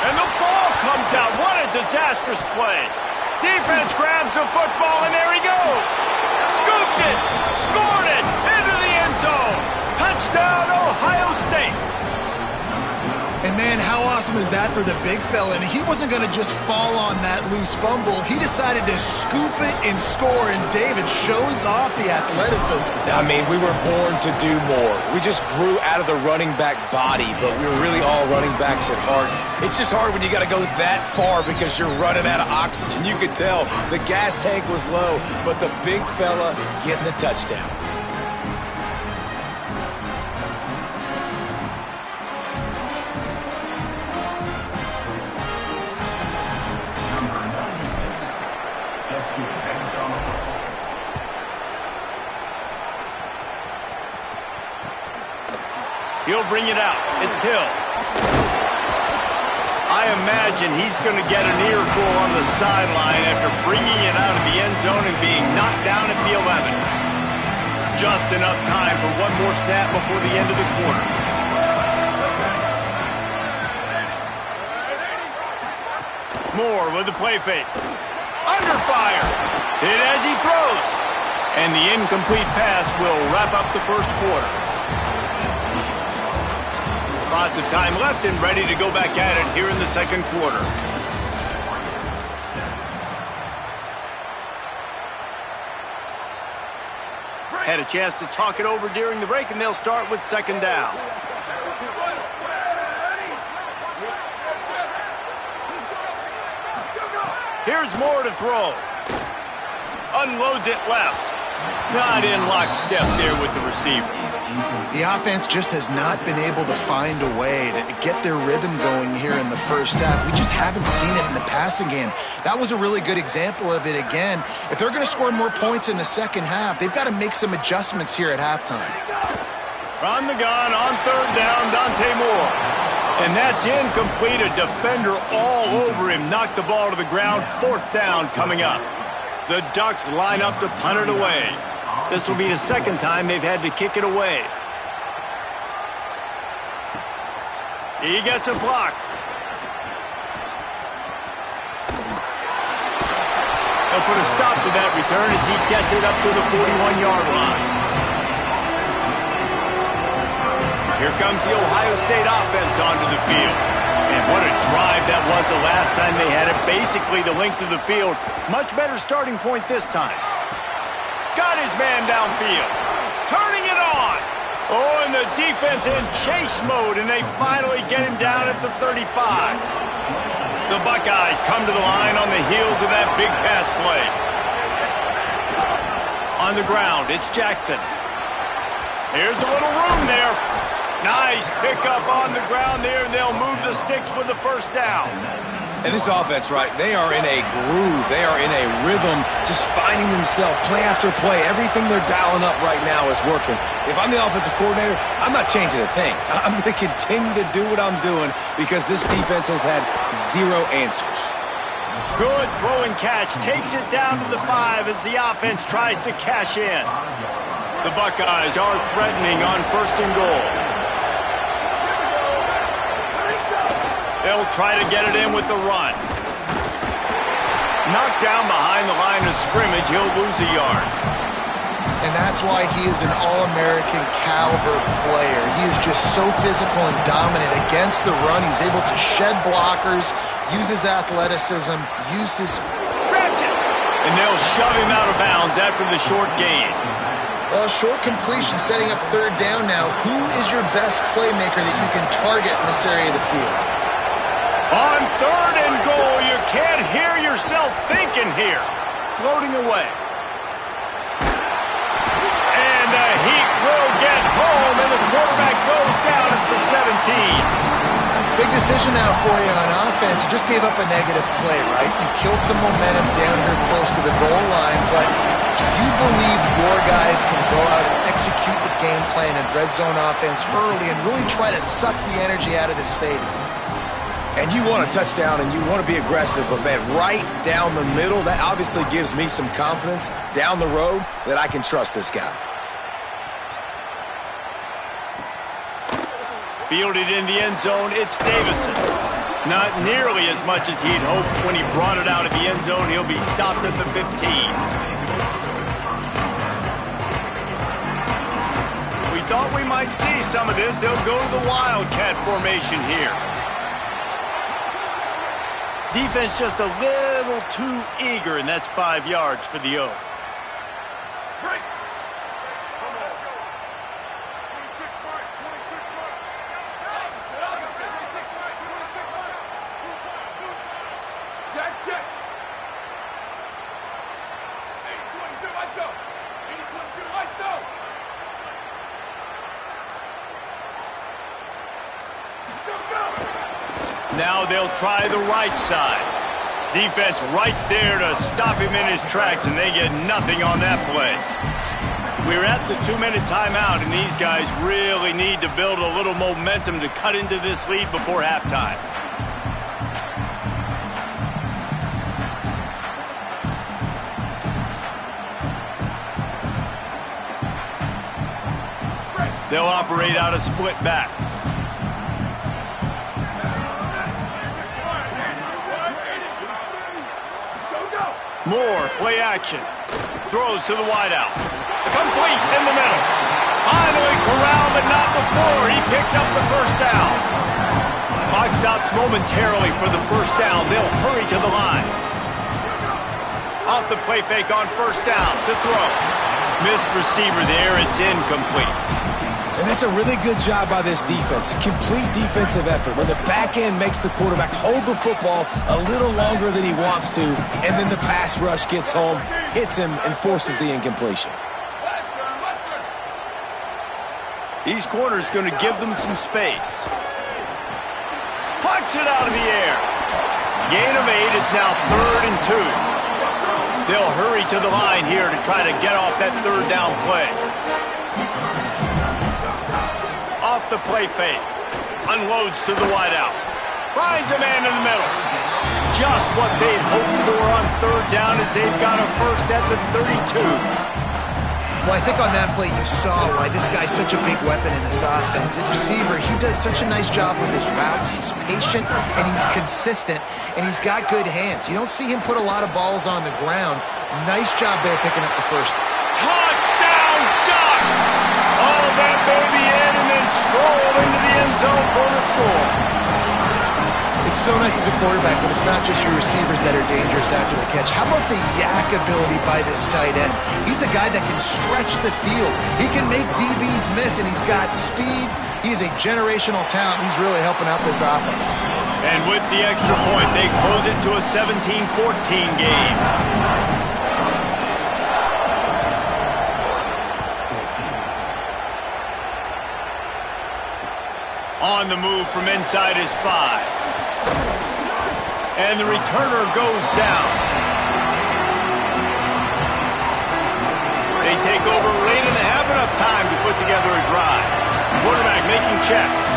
And the ball comes out. What a disastrous play. Defense grabs the football, and there he goes. Scooped it, scored it, into the end zone. Touchdown, Ohio State. And man, how awesome is that for the big fella? And he wasn't going to just fall on that loose fumble. He decided to scoop it and score, and David shows off the athleticism. I mean, we were born to do more. We just grew out of the running back body, but we were really all running backs at heart. It's just hard when you got to go that far because you're running out of oxygen. You could tell the gas tank was low, but the big fella getting the touchdown. He'll bring it out. It's Hill. I imagine he's going to get an earful on the sideline after bringing it out of the end zone and being knocked down at the 11. Just enough time for one more snap before the end of the quarter. Moore with the play fake. Under fire. Hit as he throws. And the incomplete pass will wrap up the first quarter. Lots of time left and ready to go back at it here in the second quarter. Had a chance to talk it over during the break, and they'll start with second down. Here's Moore to throw. Unloads it left. Not in lockstep there with the receiver. The offense just has not been able to find a way to get their rhythm going here in the first half. We just haven't seen it in the passing game. That was a really good example of it again. If they're going to score more points in the second half, they've got to make some adjustments here at halftime. From the gun on third down, Dante Moore. And that's incomplete. A defender all over him. Knocked the ball to the ground. Fourth down coming up. The Ducks line up to punt it away. This will be the second time they've had to kick it away. He gets a block. They'll put a stop to that return as he gets it up to the 41-yard line. Here comes the Ohio State offense onto the field. And what a drive that was the last time they had it. Basically the length of the field. Much better starting point this time. Got his man downfield. Turning it on. Oh, and the defense in chase mode, and they finally get him down at the 35. The Buckeyes come to the line on the heels of that big pass play. On the ground, it's Jackson. Here's a little room there. Nice pickup on the ground there, and they'll move the sticks with the first down. And this offense, right, they are in a groove. They are in a rhythm, just finding themselves play after play. Everything they're dialing up right now is working. If I'm the offensive coordinator, I'm not changing a thing. I'm going to continue to do what I'm doing because this defense has had zero answers. Good throw and catch. Takes it down to the 5 as the offense tries to cash in. The Buckeyes are threatening on first and goal. They'll try to get it in with the run. Knocked down behind the line of scrimmage. He'll lose a yard. And that's why he is an All-American caliber player. He is just so physical and dominant against the run. He's able to shed blockers, use his athleticism, use his... Grabs it! And they'll shove him out of bounds after the short gain. Well, short completion setting up third down now. Who is your best playmaker that you can target in this area of the field? On third and goal, you can't hear yourself thinking here. Floating away. And the Heat will get home, and the quarterback goes down at the 17. Big decision now for you on offense. You just gave up a negative play, right? You killed some momentum down here close to the goal line, but do you believe your guys can go out and execute the game plan and red zone offense early and really try to suck the energy out of the stadium? And you want a touchdown and you want to be aggressive, but man, right down the middle, that obviously gives me some confidence down the road that I can trust this guy. Fielded in the end zone, it's Davison. Not nearly as much as he'd hoped when he brought it out of the end zone. He'll be stopped at the 15. We thought we might see some of this. They'll go to the Wildcat formation here. Defense just a little too eager, and that's 5 yards for the O. Break. Check. 80-22, ISO. 80-22, ISO. Go. Now they'll try the right side. Defense right there to stop him in his tracks, and they get nothing on that play. We're at the 2-minute timeout, and these guys really need to build a little momentum to cut into this lead before halftime. They'll operate out of split backs. Moore, play action. Throws to the wideout. Complete in the middle. Finally corralled, but not before. He picks up the first down. Clock stops momentarily for the first down. They'll hurry to the line. Off the play fake on first down to throw. Missed receiver there. It's incomplete. And that's a really good job by this defense. Complete defensive effort. When the back end makes the quarterback hold the football a little longer than he wants to, and then the pass rush gets home, hits him, and forces the incompletion. These corners going to give them some space. Plucks it out of the air. Gain of 8. It's now 3rd and 2. They'll hurry to the line here to try to get off that third down play. Off the play fake. Unloads to the wideout. Finds a man in the middle. Just what they'd hoped for on third down as they've got a first at the 32. Well, I think on that play you saw why this guy's such a big weapon in this offense. At receiver, he does such a nice job with his routes. He's patient, and he's consistent, and he's got good hands. You don't see him put a lot of balls on the ground. Nice job there picking up the first. Touchdown, Ducks! All that baby in and then strolled into the end zone for the score. It's so nice as a quarterback when it's not just your receivers that are dangerous after the catch. How about the yak ability by this tight end? He's a guy that can stretch the field. He can make DBs miss, and he's got speed. He's a generational talent. He's really helping out this offense. And with the extra point, they close it to a 17-14 game. On the move from inside his 5. And the returner goes down. They take over late and have enough time to put together a drive. Quarterback making checks.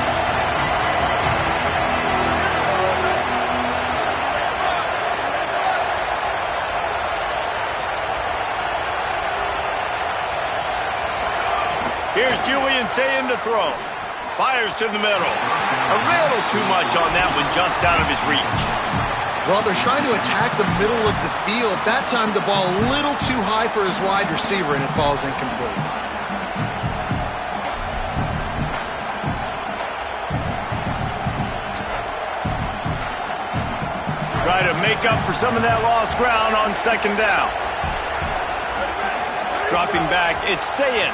Here's Julian saying to throw. Fires to the middle. A little too much on that one, just out of his reach. Well, they're trying to attack the middle of the field. That time, the ball a little too high for his wide receiver, and it falls incomplete. Try to make up for some of that lost ground on second down. Dropping back, it's Sayin.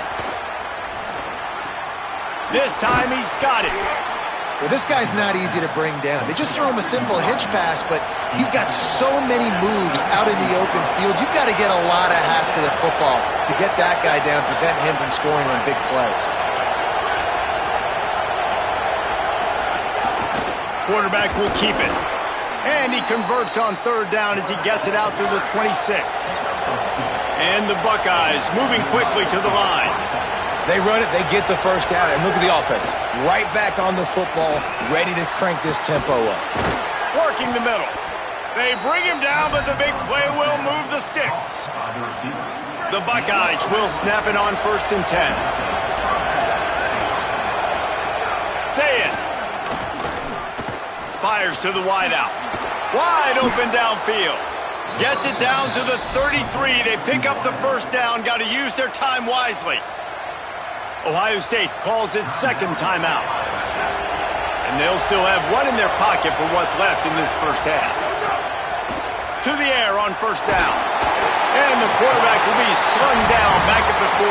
This time he's got it. Well, this guy's not easy to bring down. They just throw him a simple hitch pass, but he's got so many moves out in the open field. You've got to get a lot of hats to the football to get that guy down, prevent him from scoring on big plays. Quarterback will keep it. And he converts on third down as he gets it out to the 26. And the Buckeyes moving quickly to the line. They run it, they get the first down, and look at the offense. Right back on the football, ready to crank this tempo up. Working the middle. They bring him down, but the big play will move the sticks. The Buckeyes will snap it on 1st and 10. Say it. Fires to the wideout. Wide open downfield. Gets it down to the 33. They pick up the first down. Got to use their time wisely. Ohio State calls its second timeout. And they'll still have one in their pocket for what's left in this first half. To the air on first down. And the quarterback will be slung down back at the 43.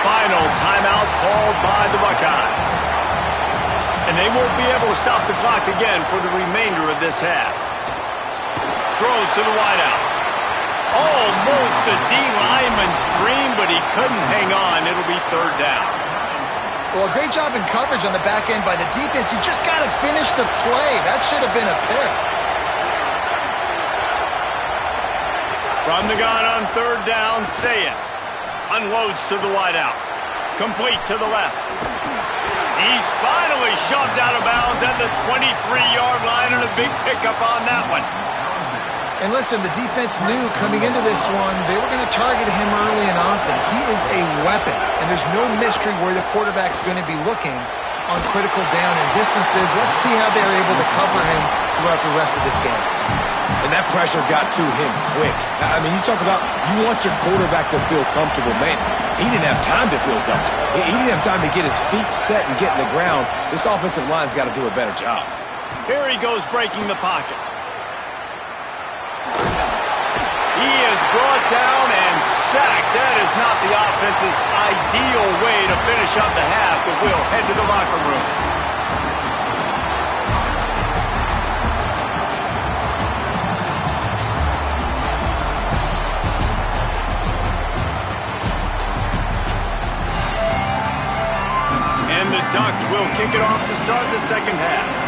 Final timeout called by the Buckeyes. And they won't be able to stop the clock again for the remainder of this half. Throws to the wideout. Almost a D-lineman's dream, but he couldn't hang on. It'll be third down. Well, great job in coverage on the back end by the defense. You just got to finish the play. That should have been a pick. From the gun on third down, Sayin unloads to the wideout. Complete to the left. He's finally shoved out of bounds at the 23-yard line, and a big pickup on that one. And listen, the defense knew coming into this one, they were going to target him early and often. He is a weapon, and there's no mystery where the quarterback's going to be looking on critical down and distances. Let's see how they're able to cover him throughout the rest of this game. And that pressure got to him quick. I mean, you talk about you want your quarterback to feel comfortable. Man, he didn't have time to feel comfortable. He didn't have time to get his feet set and get in the ground. This offensive line's got to do a better job. Here he goes breaking the pocket. He is brought down and sacked. That is not the offense's ideal way to finish up the half, but we'll head to the locker room. And the Ducks will kick it off to start the second half.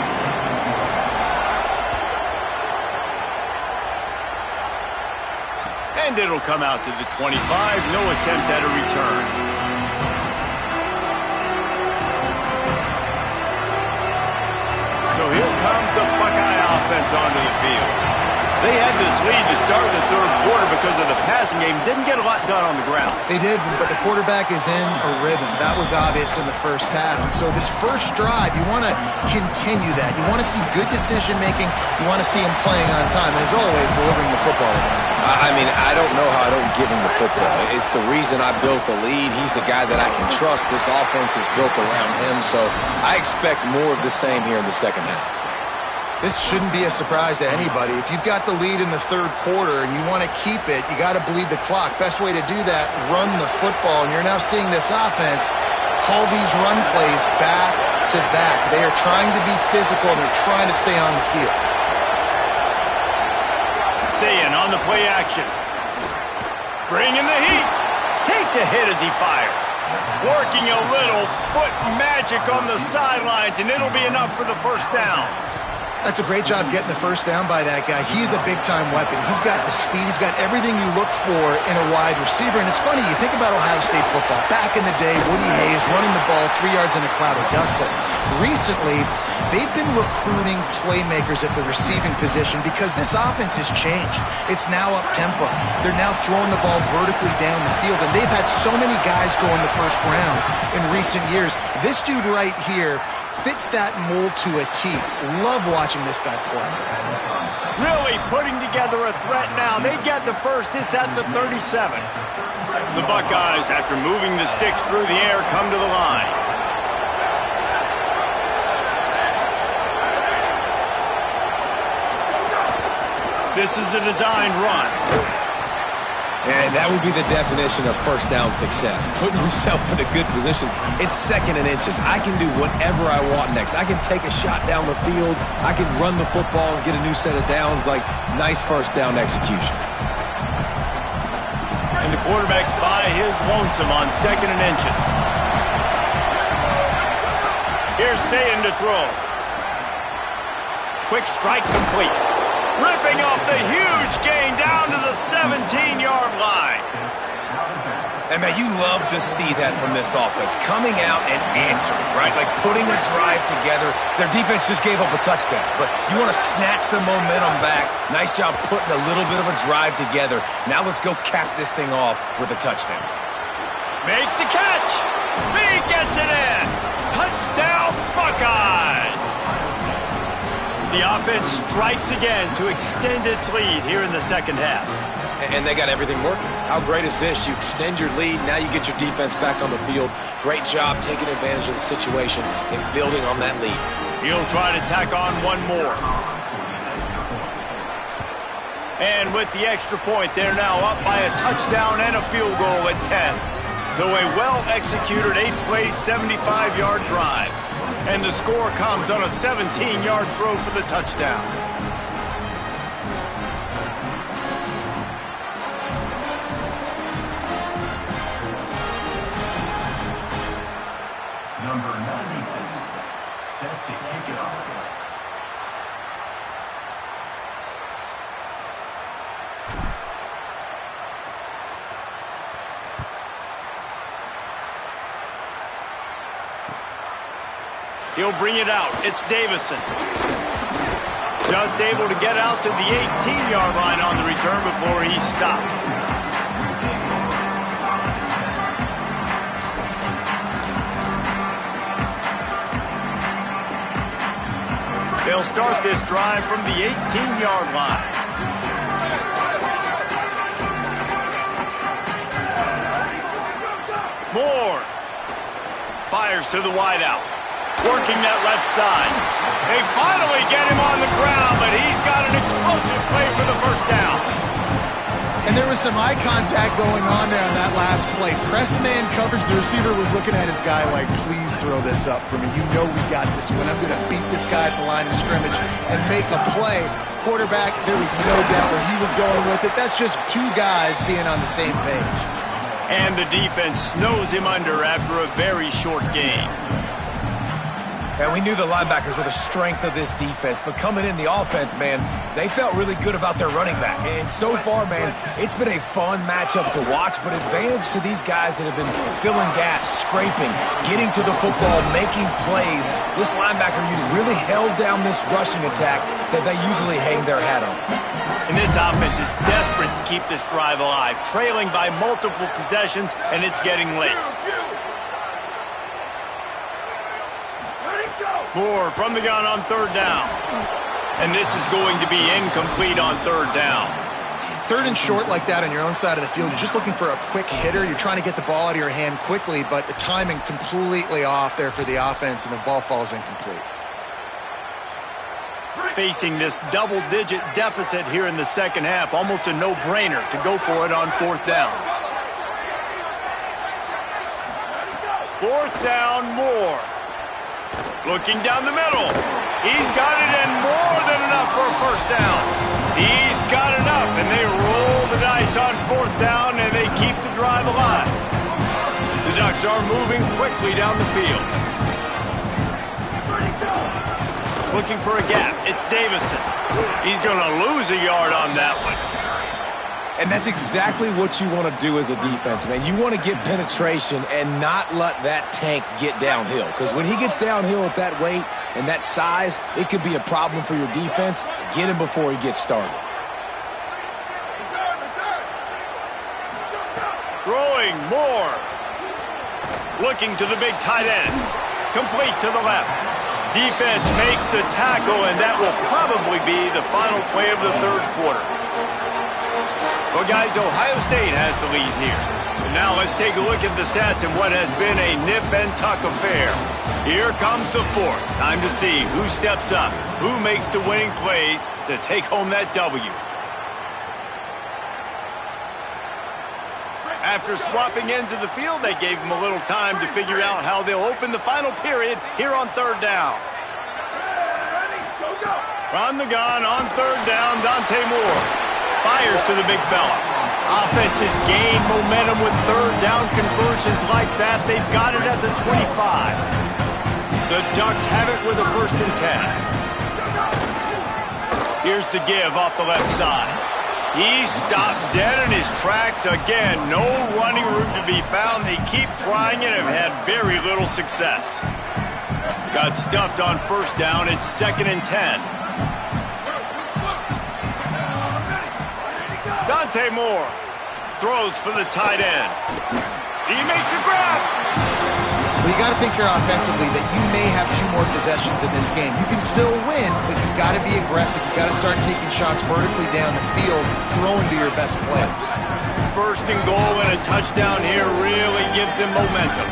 And it'll come out to the 25. No attempt at a return. So here comes the Buckeye offense onto the field. They had this lead to start the third quarter because of the passing game. Didn't get a lot done on the ground. They did, but the quarterback is in a rhythm. That was obvious in the first half. And so this first drive, you want to continue that. You want to see good decision-making. You want to see him playing on time. And as always, delivering the football. I mean, I don't know how I don't give him the football. It's the reason I built the lead. He's the guy that I can trust. This offense is built around him. So I expect more of the same here in the second half. This shouldn't be a surprise to anybody. If you've got the lead in the third quarter and you want to keep it, you got to bleed the clock. Best way to do that, run the football. And you're now seeing this offense call these run plays back to back. They are trying to be physical and they're trying to stay on the field. Sayin on the play action. Bringing the heat. Takes a hit as he fires. Working a little foot magic on the sidelines, and it'll be enough for the first down. That's a great job getting the first down by that guy. He's a big-time weapon. He's got the speed. He's got everything you look for in a wide receiver. And it's funny, you think about Ohio State football. Back in the day, Woody Hayes running the ball 3 yards in a cloud of dust. But recently, they've been recruiting playmakers at the receiving position because this offense has changed. It's now up-tempo. They're now throwing the ball vertically down the field. And they've had so many guys go in the first round in recent years. This dude right here fits that mold to a T. Love watching this guy play. Really putting together a threat now. They get the first. It's at the 37. The Buckeyes, after moving the sticks through the air, come to the line. This is a designed run. And that would be the definition of first down success. Putting yourself in a good position. It's second and inches. I can do whatever I want next. I can take a shot down the field. I can run the football and get a new set of downs. Like, nice first down execution. And the quarterback's by his lonesome on second and inches. Here's Sayin to throw. Quick strike complete. Ripping off the huge gain down to the 17-yard line. And, man, you love to see that from this offense. Coming out and answering, right? Like putting a drive together. Their defense just gave up a touchdown. But you want to snatch the momentum back. Nice job putting a little bit of a drive together. Now let's go cap this thing off with a touchdown. Makes the catch. He gets it in. Touchdown, Buckeyes. The offense strikes again to extend its lead here in the second half. And they got everything working. How great is this? You extend your lead, now you get your defense back on the field. Great job taking advantage of the situation and building on that lead. He'll try to tack on one more. And with the extra point, they're now up by a touchdown and a field goal at 10. So a well-executed 8-play, 75-yard drive. And the score comes on a 17-yard throw for the touchdown. Number 96, set to kick it off. He'll bring it out. It's Davison. Just able to get out to the 18-yard line on the return before he stopped. They'll start this drive from the 18-yard line. Moore fires to the wideout. Working that left side. They finally get him on the ground, but he's got an explosive play for the first down. And there was some eye contact going on there on that last play. Press man coverage. The receiver was looking at his guy like, please throw this up for me. You know we got this one. I'm going to beat this guy at the line of scrimmage and make a play. Quarterback, there was no doubt where he was going with it. That's just two guys being on the same page. And the defense snows him under after a very short game. And we knew the linebackers were the strength of this defense, but coming in the offense, man, they felt really good about their running back. And so far, man, it's been a fun matchup to watch, but advantage to these guys that have been filling gaps, scraping, getting to the football, making plays. This linebacker unit really held down this rushing attack that they usually hang their hat on. And this offense is desperate to keep this drive alive, trailing by multiple possessions, and it's getting late. Moore from the gun on third down. And this is going to be incomplete on third down. Third and short like that on your own side of the field, you're just looking for a quick hitter. You're trying to get the ball out of your hand quickly, but the timing completely off there for the offense, and the ball falls incomplete. Facing this double-digit deficit here in the second half, almost a no-brainer to go for it on fourth down. Fourth down, Moore. Looking down the middle. He's got it, and more than enough for a first down. He's got enough, and they roll the dice on fourth down, and they keep the drive alive. The Ducks are moving quickly down the field. Looking for a gap. It's Davison. He's going to lose a yard on that one. And that's exactly what you want to do as a defense, man. You want to get penetration and not let that tank get downhill. Because when he gets downhill at that weight and that size, it could be a problem for your defense. Get him before he gets started. Throwing Moore. Looking to the big tight end. Complete to the left. Defense makes the tackle, and that will probably be the final play of the third quarter. Well, guys, Ohio State has the lead here. And now let's take a look at the stats in what has been a nip-and-tuck affair. Here comes the fourth. Time to see who steps up, who makes the winning plays to take home that W. After swapping ends of the field, they gave them a little time to figure out how they'll open the final period here on third down. On the gun, on third down, Dante Moore. Fires to the big fella. Offense has gained momentum with third down conversions like that. They've got it at the 25. The Ducks have it with a 1st and 10. Here's the give off the left side. He's stopped dead in his tracks again. No running room to be found. They keep trying it and have had very little success. Got stuffed on first down. It's 2nd and 10. Dante Moore throws for the tight end. He makes a grab. Well, you got to think here offensively that you may have 2 more possessions in this game. You can still win, but you've got to be aggressive. You've got to start taking shots vertically down the field, throwing to your best players. First and goal and a touchdown here really gives him momentum.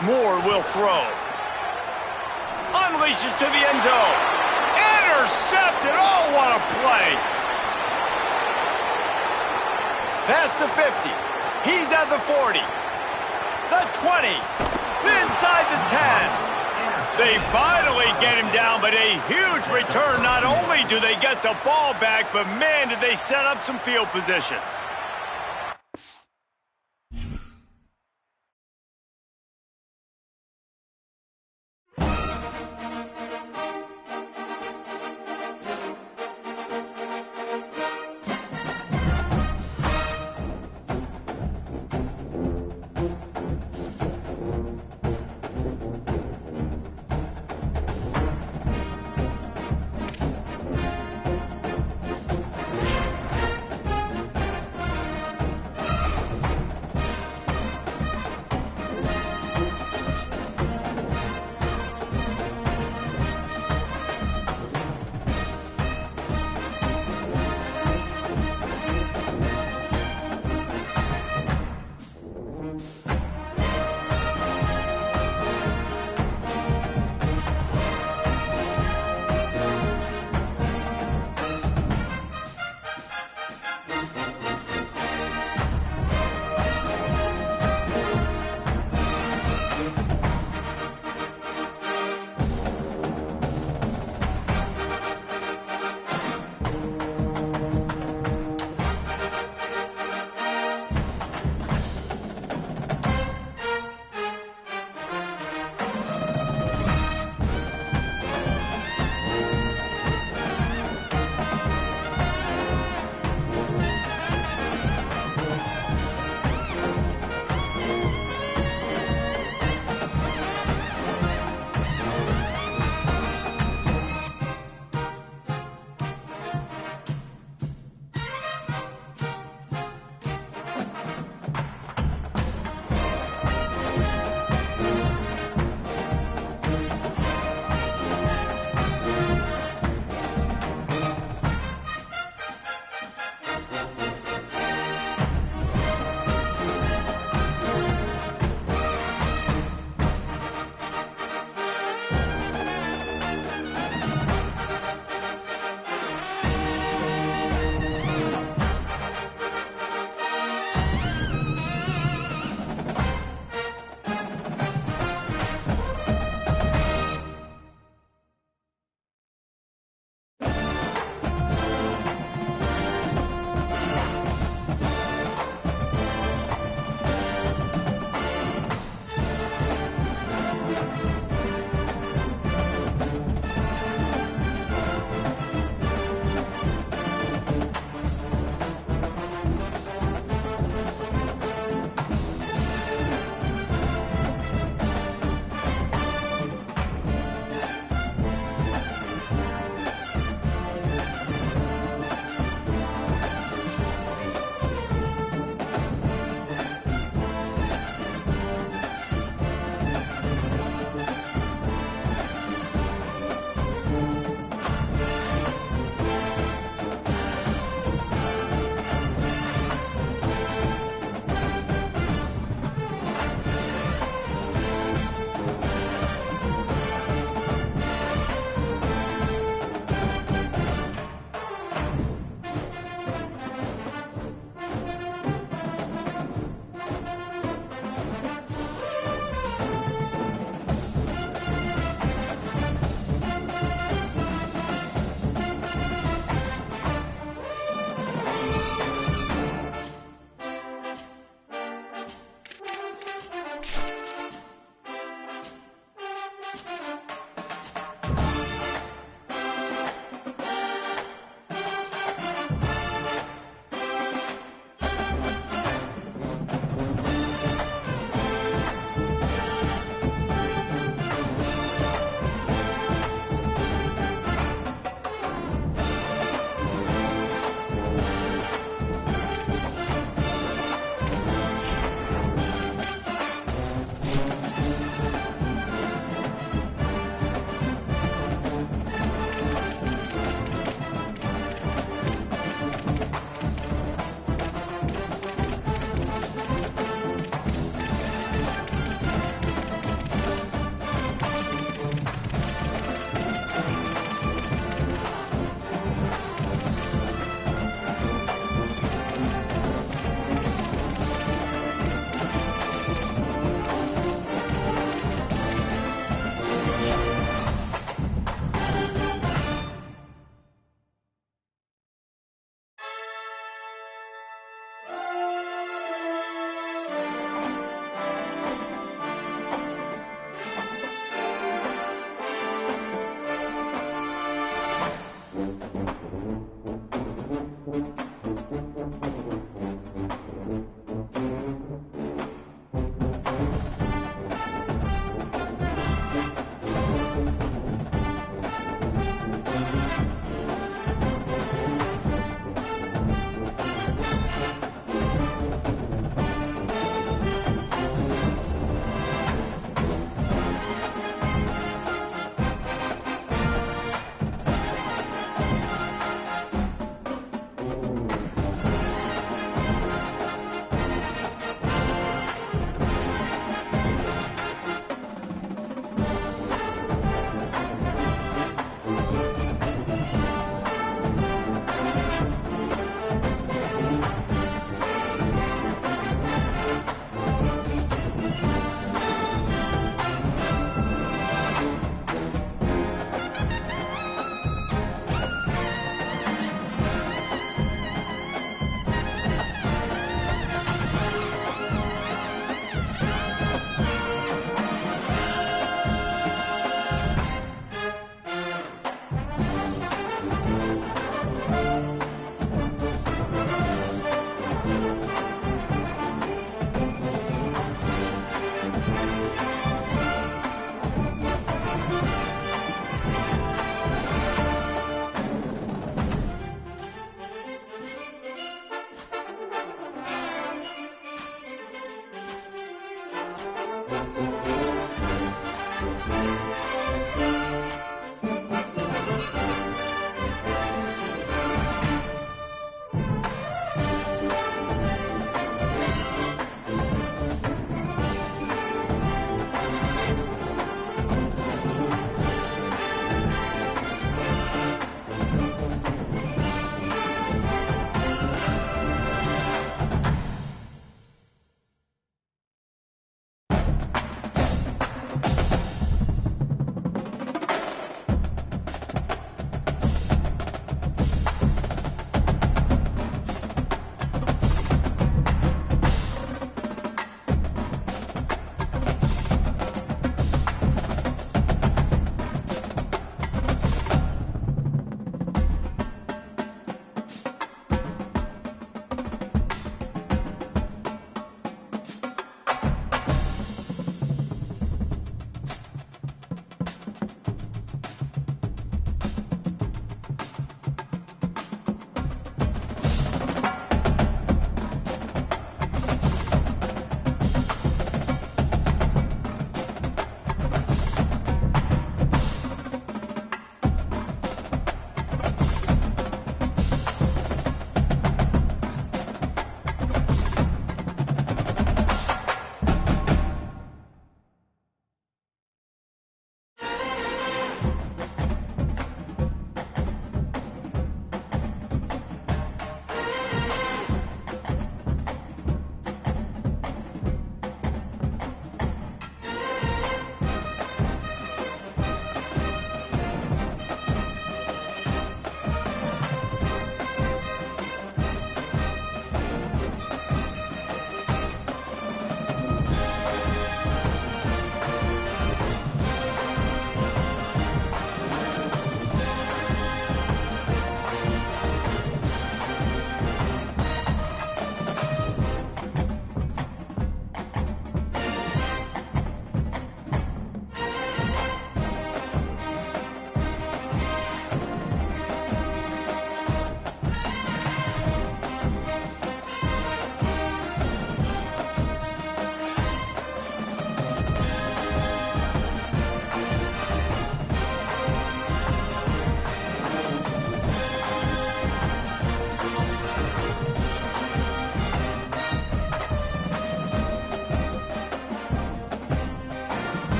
Moore will throw. Unleashes to the end zone. Intercepted. Oh, what a play. Past the 50. He's at the 40. The 20. Inside the 10. They finally get him down, but a huge return. Not only do they get the ball back, but man, did they set up some field position.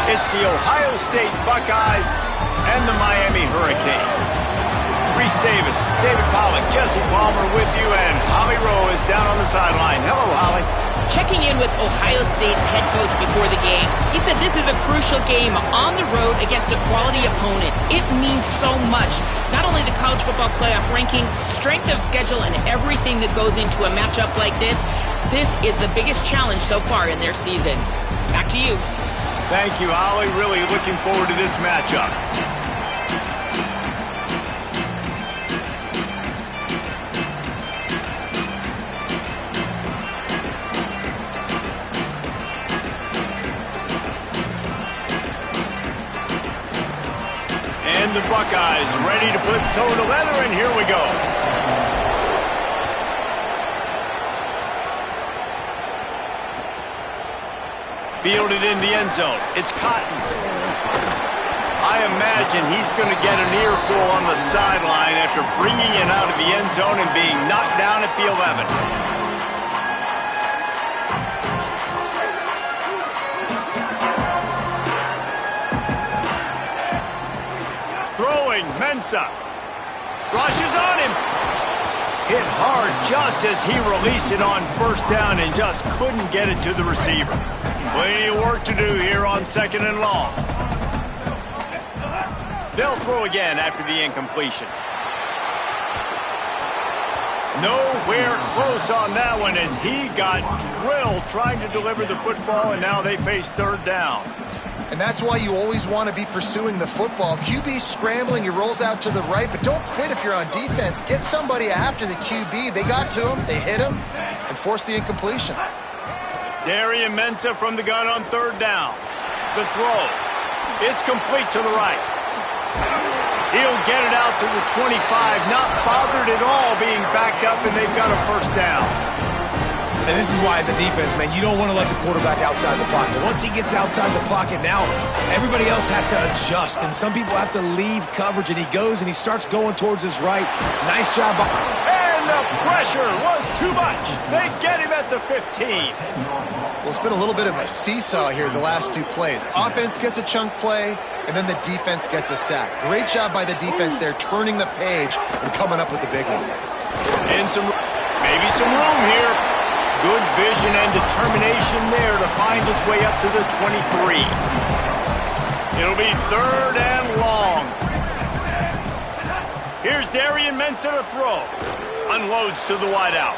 It's the Ohio State Buckeyes and the Miami Hurricanes. Reese Davis, David Pollack, Jesse Palmer with you, and Holly Rowe is down on the sideline. Hello, Holly. Checking in with Ohio State's head coach before the game, he said this is a crucial game on the road against a quality opponent. It means so much. Not only the college football playoff rankings, strength of schedule, and everything that goes into a matchup like this, this is the biggest challenge so far in their season. Back to you. Thank you, Holly. Really looking forward to this matchup. The Buckeyes ready to put toe to leather, and here we go. Fielded in the end zone. It's Cotton. I imagine he's going to get an earful on the sideline after bringing it out of the end zone and being knocked down at the 11. Mensa rushes on him. Hit hard just as he released it on first down and just couldn't get it to the receiver. Plenty of work to do here on 2nd and long. They'll throw again after the incompletion. Nowhere close on that one as he got drilled trying to deliver the football, and now they face 3rd down. And that's why you always want to be pursuing the football. QB scrambling, he rolls out to the right, but don't quit if you're on defense. Get somebody after the QB. They got to him, they hit him, and forced the incompletion. Darian Mensah from the gun on 3rd down. The throw. It's complete to the right. He'll get it out to the 25, not bothered at all being backed up, and they've got a 1st down. And this is why, as a defense, man, you don't want to let the quarterback outside the pocket. Once he gets outside the pocket, now everybody else has to adjust, and some people have to leave coverage, and he goes and he starts going towards his right. Nice job. And the pressure was too much. They get him at the 15. Well, it's been a little bit of a seesaw here the last 2 plays. Offense gets a chunk play, and then the defense gets a sack. Great job by the defense there, turning the page and coming up with the big one. And maybe some room here. Good vision and determination there to find his way up to the 23. It'll be 3rd and long. Here's Darian Mensah to throw. Unloads to the wideout.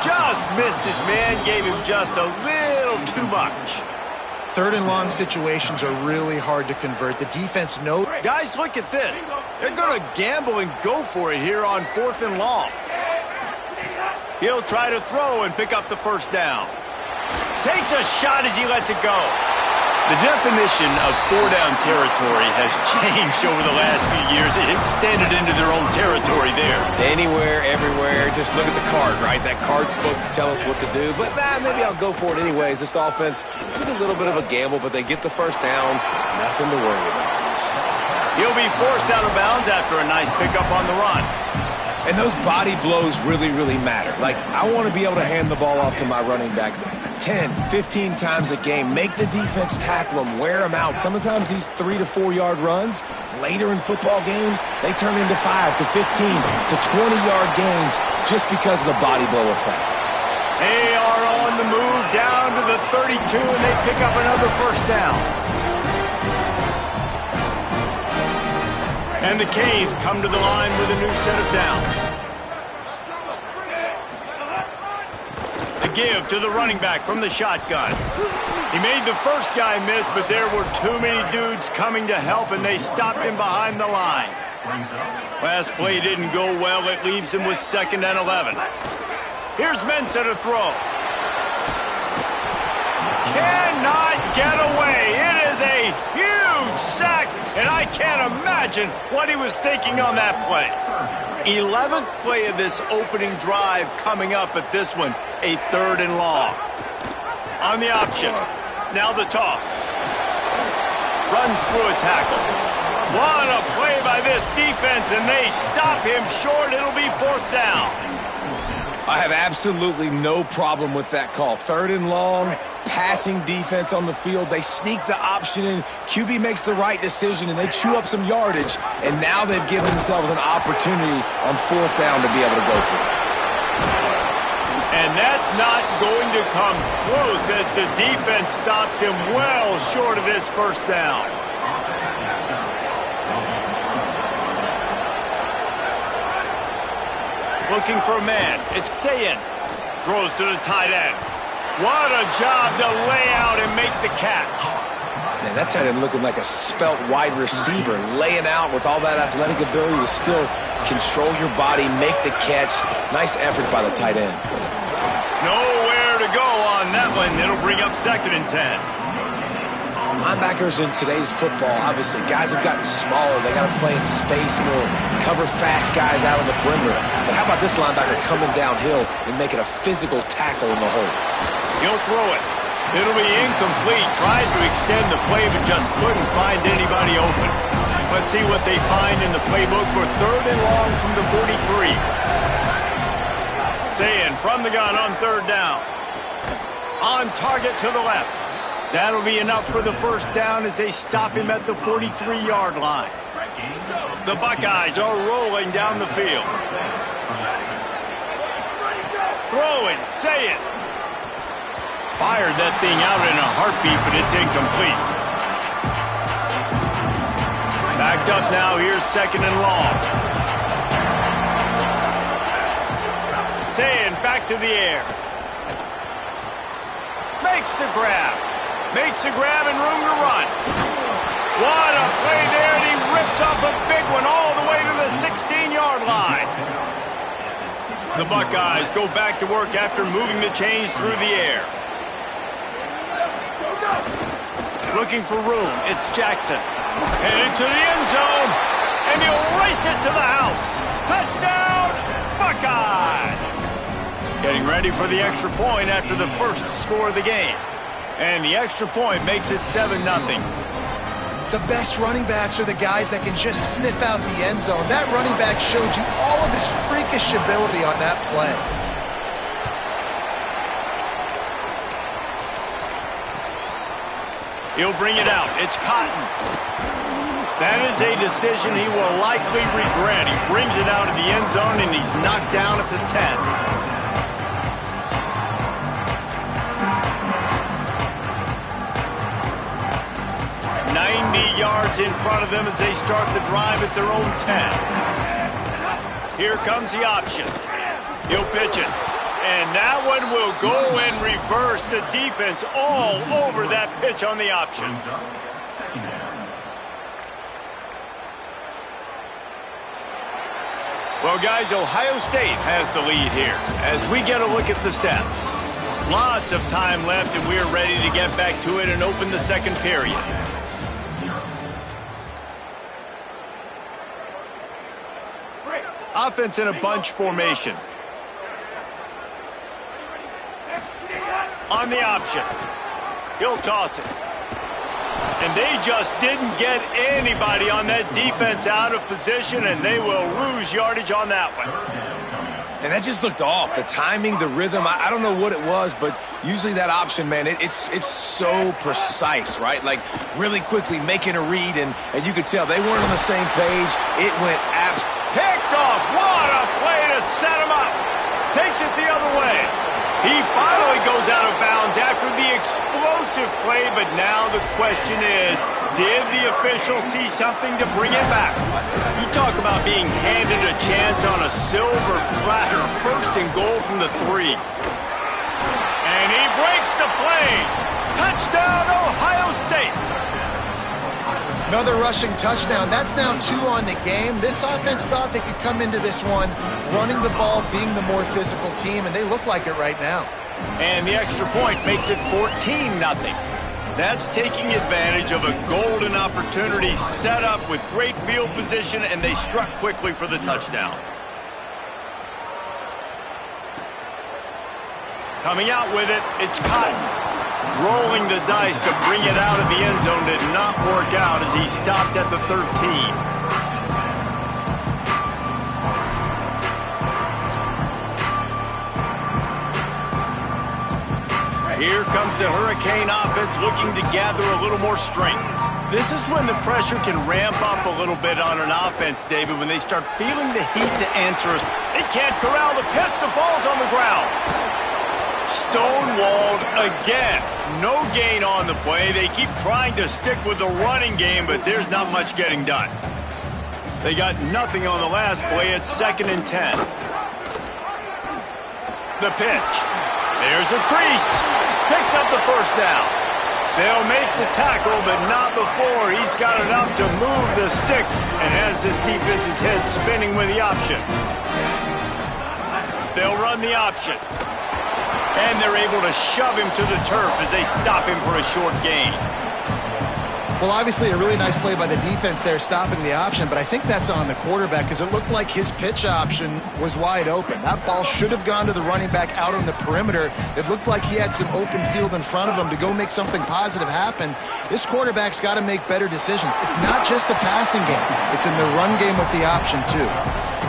Just missed his man, gave him just a little too much. 3rd and long situations are really hard to convert. The defense knows. Guys, look at this. They're going to gamble and go for it here on 4th and long. He'll try to throw and pick up the 1st down. Takes a shot as he lets it go. The definition of 4-down territory has changed over the last few years. It extended into their own territory there. Anywhere, everywhere. Just look at the card, right? That card's supposed to tell us what to do. But maybe I'll go for it anyways. This offense took a little bit of a gamble, but they get the 1st down. Nothing to worry about. He'll be forced out of bounds after a nice pickup on the run. And those body blows really, really matter. Like, I want to be able to hand the ball off to my running back 10, 15 times a game. Make the defense tackle them, wear them out. Sometimes these 3 to 4 yard runs, later in football games, they turn into 5 to 15 to 20-yard gains just because of the body blow effect. They are on the move down to the 32, and they pick up another 1st down. And the Canes come to the line with a new set of downs. The give to the running back from the shotgun. He made the first guy miss, but there were too many dudes coming to help, and they stopped him behind the line. Last play didn't go well. It leaves him with 2nd and 11. Here's Mensah to throw. Cannot get away. It is a huge sack, and I can't imagine what he was thinking on that play. 11th play of this opening drive coming up at this one, a 3rd and long. On the option, now the toss. Runs through a tackle. What a play by this defense, and they stop him short. It'll be 4th down. I have absolutely no problem with that call. 3rd and long, passing defense on the field. They sneak the option in. QB makes the right decision, and they chew up some yardage. And now they've given themselves an opportunity on 4th down to be able to go for it. And that's not going to come close as the defense stops him well short of this 1st down. Looking for a man. It's Sayin. Throws to the tight end. What a job to lay out and make the catch. Man, that tight end looking like a svelte wide receiver, laying out with all that athletic ability to still control your body, make the catch. Nice effort by the tight end. Nowhere to go on that one. It'll bring up 2nd and 10. Linebackers in today's football, obviously, guys have gotten smaller. They got to play in space more, cover fast guys out on the perimeter. But how about this linebacker coming downhill and making a physical tackle in the hole? He'll throw it. It'll be incomplete. Tried to extend the play, but just couldn't find anybody open. Let's see what they find in the playbook for 3rd and long from the 43. Sayin from the gun on 3rd down. On target to the left. That'll be enough for the 1st down as they stop him at the 43-yard line. The Buckeyes are rolling down the field. Throwing, Sayin. Fired that thing out in a heartbeat, but it's incomplete. Backed up now, here's 2nd and long. Sayin back to the air. Makes the grab. Makes a grab and room to run. What a play there, and he rips off a big one all the way to the 16-yard line. The Buckeyes go back to work after moving the chains through the air. Looking for room, it's Jackson. Headed to the end zone, and he'll race it to the house. Touchdown, Buckeye! Getting ready for the extra point after the 1st score of the game. And the extra point makes it 7-0. The best running backs are the guys that can just sniff out the end zone. That running back showed you all of his freakish ability on that play. He'll bring it out. It's Cotton. That is a decision he will likely regret. He brings it out of the end zone, and he's knocked down at the 10. 90 yards in front of them as they start the drive at their own 10. Here comes the option. He'll pitch it. And that one will go and reverse. The defense all over that pitch on the option. Well, guys, Ohio State has the lead here as we get a look at the stats. Lots of time left, and we're ready to get back to it and open the 2nd period. Offense in a bunch formation. On the option. He'll toss it. And they just didn't get anybody on that defense out of position, and they will lose yardage on that one. And that just looked off. The timing, the rhythm, I don't know what it was, but usually that option, man, it's so precise, right? Like really quickly making a read, and you could tell they weren't on the same page. It went picked off. What a play to set him up. Takes it the other way. He finally goes out of bounds after the explosive play, but now the question is, did the official see something to bring it back? You talk about being handed a chance on a silver platter, 1st and goal from the 3. And he breaks the play. Touchdown, Ohio State. Another rushing touchdown. That's now 2 on the game. This offense thought they could come into this one running the ball, being the more physical team, and they look like it right now. And the extra point makes it 14-0. That's taking advantage of a golden opportunity set up with great field position, and they struck quickly for the touchdown. Coming out with it, it's Cotton. Rolling the dice to bring it out of the end zone did not work out as he stopped at the 13. Here comes the Hurricane offense looking to gather a little more strength. This is when the pressure can ramp up a little bit on an offense, David, when they start feeling the heat to answer us. They can't corral the pitch. The ball's on the ground. Stonewalled again. No gain on the play. They keep trying to stick with the running game, but there's not much getting done. They got nothing on the last play. It's 2nd and 10. The pitch. There's a crease. Picks up the first down. They'll make the tackle, but not before he's got enough to move the sticks and has his defense's head spinning with the option. They'll run the option. And they're able to shove him to the turf as they stop him for a short gain. Well, obviously a really nice play by the defense there, stopping the option, but I think that's on the quarterback because it looked like his pitch option was wide open. That ball should have gone to the running back out on the perimeter. It looked like he had some open field in front of him to go make something positive happen. This quarterback's got to make better decisions. It's not just the passing game. It's in the run game with the option, too.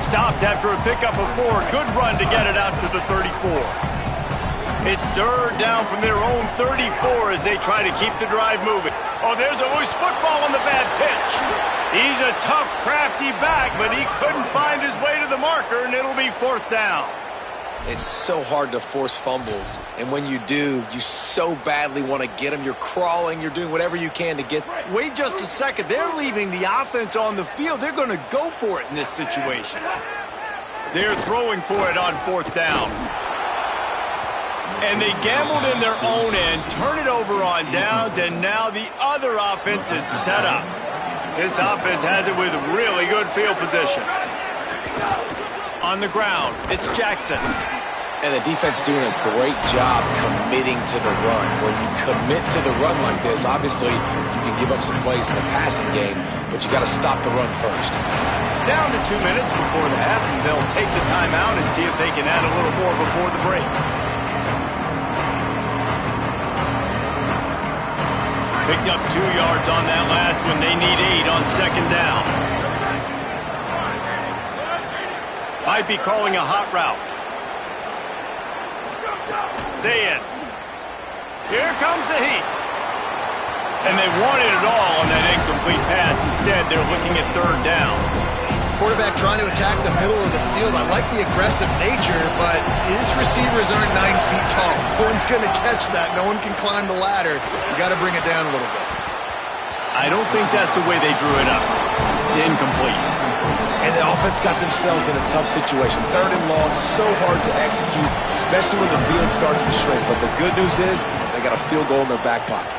Stopped after a pickup of 4. Good run to get it out to the 34. It's 3rd down from their own 34 as they try to keep the drive moving. Oh, there's a loose football on the bad pitch. He's a tough, crafty back, but he couldn't find his way to the marker, and it'll be 4th down. It's so hard to force fumbles, and when you do, you so badly want to get them. You're crawling, you're doing whatever you can to get. Wait just a second. They're leaving the offense on the field. They're going to go for it in this situation. They're throwing for it on 4th down. And they gambled in their own end, turn it over on downs, and now the other offense is set up. This offense has it with really good field position. On the ground, it's Jackson. And the defense doing a great job committing to the run. When you commit to the run like this, obviously you can give up some plays in the passing game, but you got to stop the run first. Down to 2 minutes before the half, and they'll take the timeout and see if they can add a little more before the break. Picked up 2 yards on that last one. They need 8 on 2nd down. Might be calling a hot route. Zayn. Here comes the heat. And they wanted it all on that incomplete pass. Instead, they're looking at 3rd down. Quarterback trying to attack the middle of the field. I like the aggressive nature, but his receivers aren't 9 feet tall. No one's going to catch that. No one can climb the ladder. You got to bring it down a little bit. I don't think that's the way they drew it up. Incomplete. And the offense got themselves in a tough situation. 3rd and long, so hard to execute, especially when the field starts to shrink. But the good news is they got a field goal in their back pocket.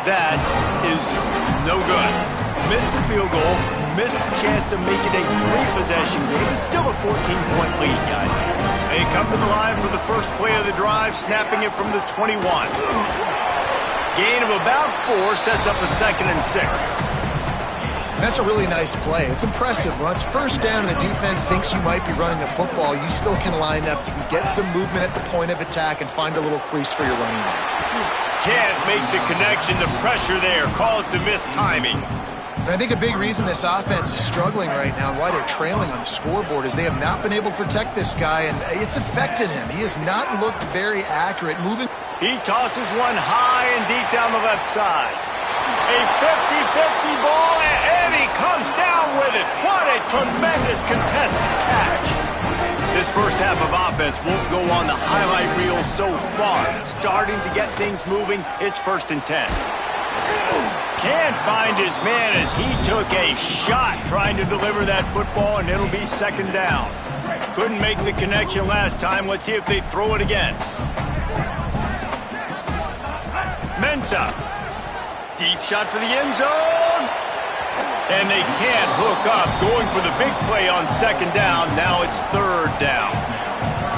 That is no good. Missed the field goal. Missed the chance to make it a 3-possession game. It's still a 14-point lead, guys. They come to the line for the first play of the drive, snapping it from the 21. Gain of about 4 sets up a 2nd and 6. That's a really nice play. It's impressive. Once 1st down and the defense thinks you might be running the football, you still can line up. You can get some movement at the point of attack and find a little crease for your running back. Can't make the connection. The pressure there caused the missed timing. And I think a big reason this offense is struggling right now and why they're trailing on the scoreboard is they have not been able to protect this guy, and it's affected him. He has not looked very accurate moving. He tosses one high and deep down the left side. A 50-50 ball, and he comes down with it. What a tremendous contested catch. This first half of offense won't go on the highlight reel so far. Starting to get things moving. It's 1st and 10. Can't find his man as he took a shot trying to deliver that football, and it'll be 2nd down. Couldn't make the connection last time. Let's see if they throw it again. Mensah. Deep shot for the end zone. And they can't hook up. Going for the big play on 2nd down. Now it's 3rd down.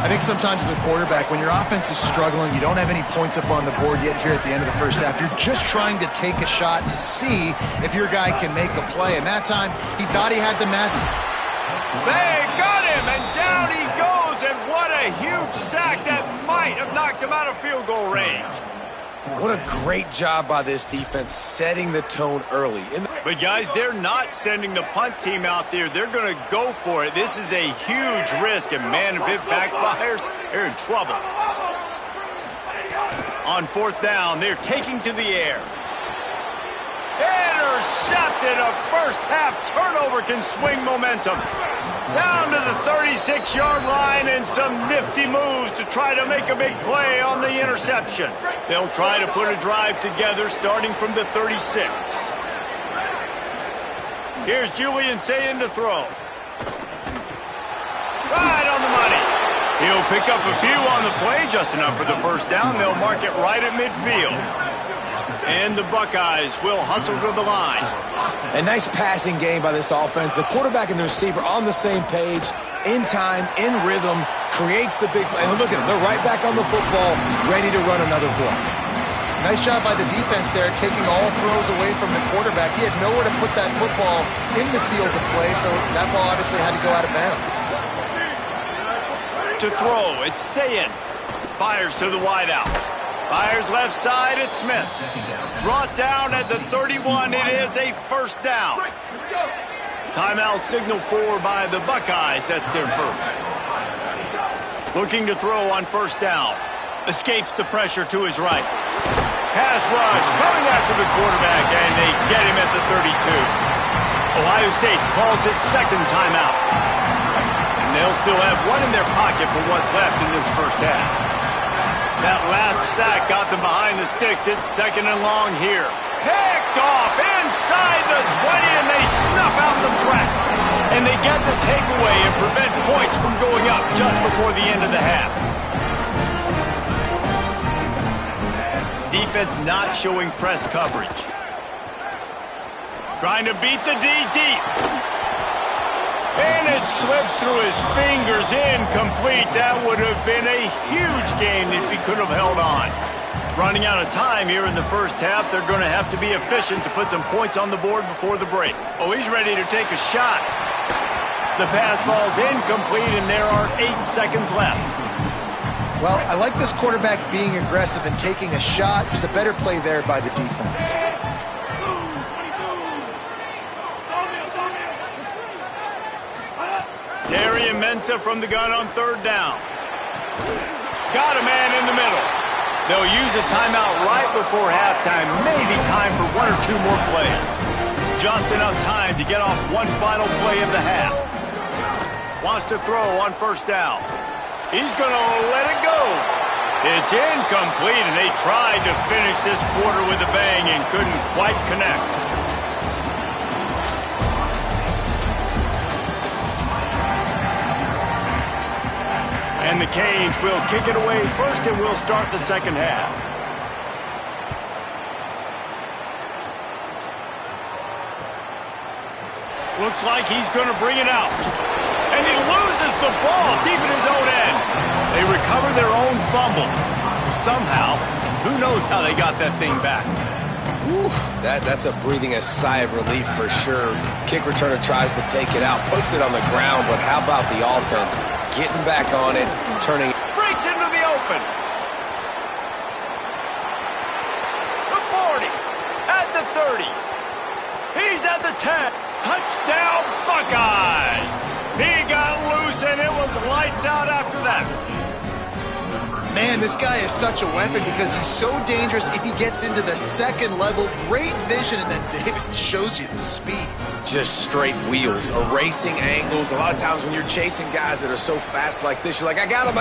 I think sometimes as a quarterback, when your offense is struggling, you don't have any points up on the board yet here at the end of the first half. You're just trying to take a shot to see if your guy can make a play. And that time, he thought he had the method. They got him, and down he goes. And what a huge sack that might have knocked him out of field goal range. What a great job by this defense setting the tone early. But, guys, they're not sending the punt team out there. They're going to go for it. This is a huge risk, and, man, if it backfires, they're in trouble. On fourth down, they're taking to the air. Intercepted. A first-half turnover can swing momentum. Down to the 36-yard line and some nifty moves to try to make a big play on the interception. They'll try to put a drive together starting from the 36. Here's Julian saying to throw. Right on the money. He'll pick up a few on the play, just enough for the first down. They'll mark it right at midfield. And the Buckeyes will hustle to the line. A nice passing game by this offense. The quarterback and the receiver on the same page, in time, in rhythm, creates the big play. And look at them, they're right back on the football, ready to run another play. Nice job by the defense there, taking all throws away from the quarterback. He had nowhere to put that football in the field to play, so that ball obviously had to go out of bounds. To throw, it's Sayin. Fires to the wideout. Fires left side, it's Smith. Brought down at the 31, it is a first down. Timeout signal for by the Buckeyes, that's their first. Looking to throw on first down. Escapes the pressure to his right. Pass rush coming after the quarterback, and they get him at the 32. Ohio State calls it second timeout. And they'll still have one in their pocket for what's left in this first half. That last sack got them behind the sticks. It's second and long here. Picked off inside the 20, and they snuff out the threat. And they get the takeaway and prevent points from going up just before the end of the half. Defense not showing press coverage. Trying to beat the D deep. And it slips through his fingers, incomplete. That would have been a huge gain if he could have held on. Running out of time here in the first half. They're going to have to be efficient to put some points on the board before the break. Oh, he's ready to take a shot. The pass falls incomplete, and there are 8 seconds left. Well, I like this quarterback being aggressive and taking a shot. Just a better play there by the defense. Darian Mensah from the gun on third down. Got a man in the middle. They'll use a timeout right before halftime. Maybe time for 1 or 2 more plays. Just enough time to get off one final play of the half. Wants to throw on first down. He's going to let it go. It's incomplete, and they tried to finish this quarter with a bang and couldn't quite connect. And the Canes will kick it away first, and we'll start the second half. Looks like he's going to bring it out. And he loses the ball deep in his own end. They recover their own fumble. Somehow, who knows how they got that thing back. Oof, that's a breathing a sigh of relief for sure. Kick returner tries to take it out, puts it on the ground, but how about the offense? Getting back on it, turning. Breaks into the open. The 40. At the 30. He's at the 10. Touchdown, Buckeyes. He got loose, and it was lights out after that. Man, this guy is such a weapon because he's so dangerous if he gets into the second level. Great vision, and then David shows you the speed. Just straight wheels, erasing angles. A lot of times when you're chasing guys that are so fast like this, you're like, I got him.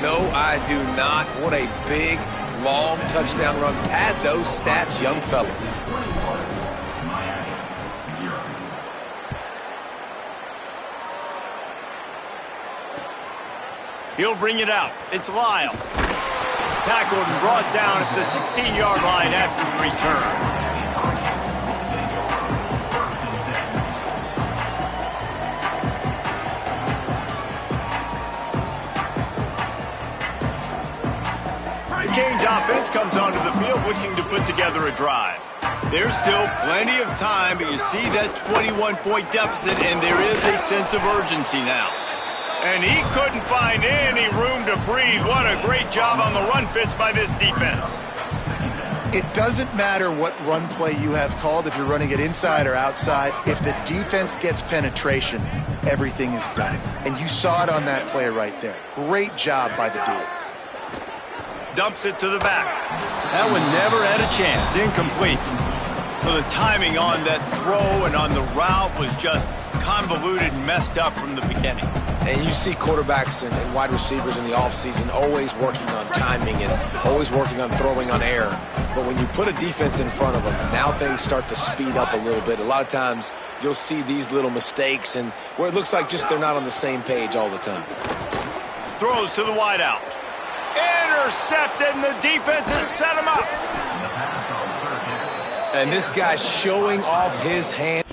No, I do not. What a big, long touchdown run. Pad those stats, young fella. He'll bring it out. It's Lyle. Tackled and brought down at the 16-yard line after the return. The Canes offense comes onto the field looking to put together a drive. There's still plenty of time, but you see that 21-point deficit, and there is a sense of urgency now. And he couldn't find any room to breathe. What a great job on the run fits by this defense. It doesn't matter what run play you have called, if you're running it inside or outside. If the defense gets penetration, everything is done. And you saw it on that play right there. Great job by the D. Dumps it to the back. That one never had a chance. Incomplete. Well, the timing on that throw and on the route was just convoluted and messed up from the beginning. And you see quarterbacks and wide receivers in the offseason always working on timing and always working on throwing on air. But when you put a defense in front of them, now things start to speed up a little bit. A lot of times you'll see these little mistakes and where it looks like just they're not on the same page all the time. Throws to the wideout. Intercepted, and the defense has set him up. And this guy's showing off his hand.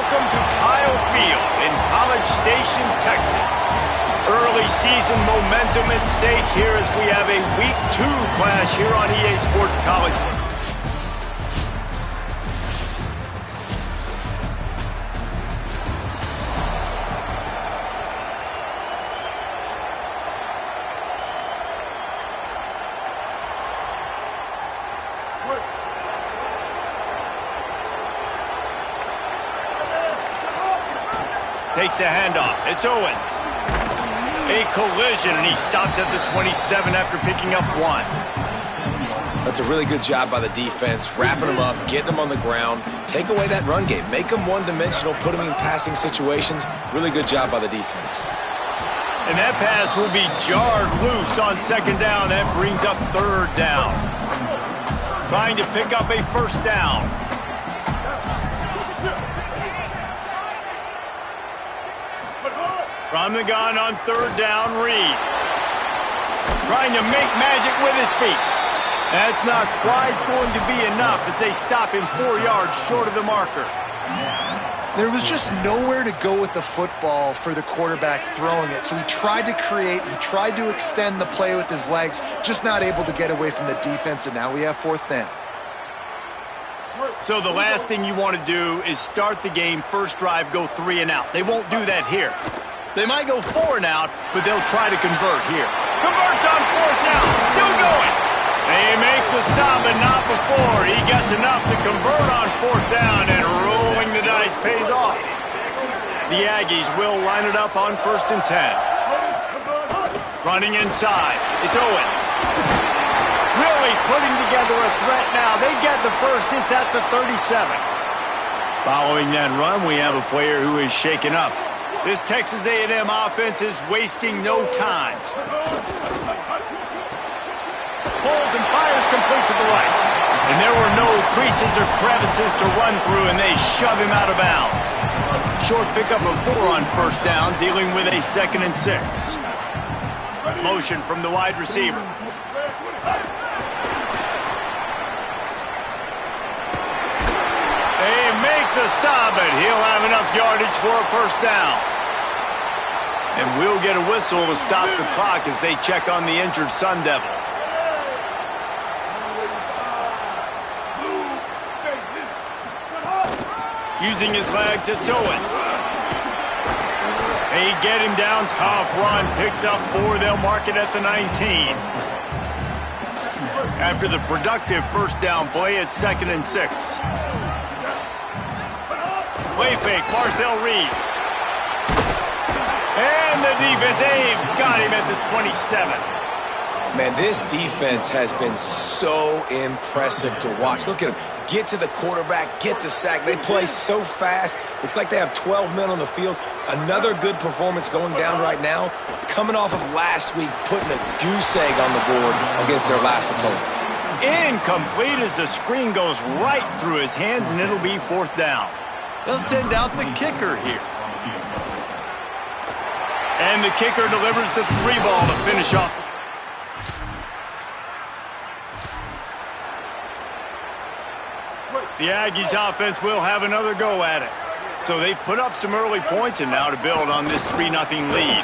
Welcome to Kyle Field in College Station, Texas. Early season momentum at stake here as we have a Week 2 clash here on EA Sports College. Takes a handoff. It's Owens. A collision, and he stopped at the 27 after picking up 1. That's a really good job by the defense, wrapping them up, getting them on the ground, take away that run game, make them one-dimensional, put them in passing situations. Really good job by the defense. And that pass will be jarred loose on 2nd down. That brings up 3rd down. Trying to pick up a 1st down. From the gun on 3rd down, Reed. Trying to make magic with his feet. That's not quite going to be enough as they stop him 4 yards short of the marker. There was just nowhere to go with the football for the quarterback throwing it. So he tried to create, he tried to extend the play with his legs, just not able to get away from the defense, and now we have 4th down. So the last thing you want to do is start the game, first drive, go 3 and out. They won't do that here. They might go 4 and out, but they'll try to convert here. Converts on 4th down, still going. They make the stop, but not before. He gets enough to convert on 4th down, and rolling the dice pays off. The Aggies will line it up on 1st and 10. Running inside, it's Owens. Really putting together a threat now. They get the first, it's at the 37. Following that run, we have a player who is shaken up. This Texas A&M offense is wasting no time. Pulls and fires complete to the right. And there were no creases or crevices to run through, and they shove him out of bounds. Short pickup of 4 on 1st down, dealing with a 2nd and 6. Motion from the wide receiver. They make the stop, but he'll have enough yardage for a 1st down. And we'll get a whistle to stop the clock as they check on the injured Sun Devil. Using his legs, it's Owens. They get him down, tough run, picks up 4, they'll mark it at the 19. After the productive 1st down play, it's 2nd and 6. Play fake, Marcel Reed. And the defense, they've got him at the 27. Man, this defense has been so impressive to watch. Look at them. Get to the quarterback, get the sack. They play so fast. It's like they have 12 men on the field. Another good performance going down right now. Coming off of last week, putting a goose egg on the board against their last opponent. Incomplete as the screen goes right through his hands, and it'll be 4th down. They'll send out the kicker here. And the kicker delivers the 3 ball to finish off. The Aggies offense will have another go at it. So they've put up some early points, and now to build on this 3-0 lead.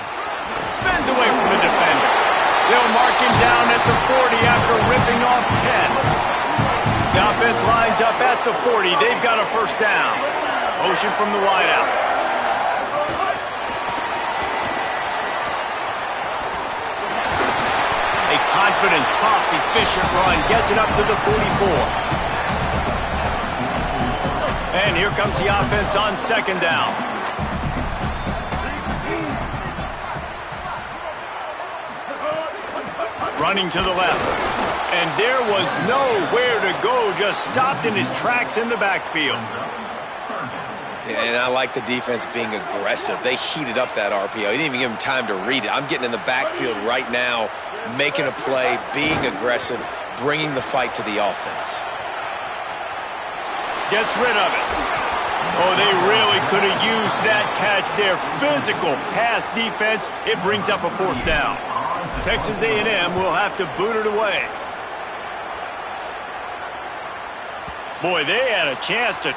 Spins away from the defender. They'll mark him down at the 40 after ripping off 10. The offense lines up at the 40. They've got a 1st down. Motion from the wideout. A confident, tough, efficient run gets it up to the 44. And here comes the offense on 2nd down. Running to the left. And there was nowhere to go, just stopped in his tracks in the backfield. Yeah, and I like the defense being aggressive. They heated up that RPO. He didn't even give him time to read it. I'm getting in the backfield right now, making a play, being aggressive, bringing the fight to the offense. Gets rid of it. Oh, they really could have used that catch there. Physical pass defense. It brings up a 4th down. Texas A&M will have to boot it away. Boy, they had a chance to...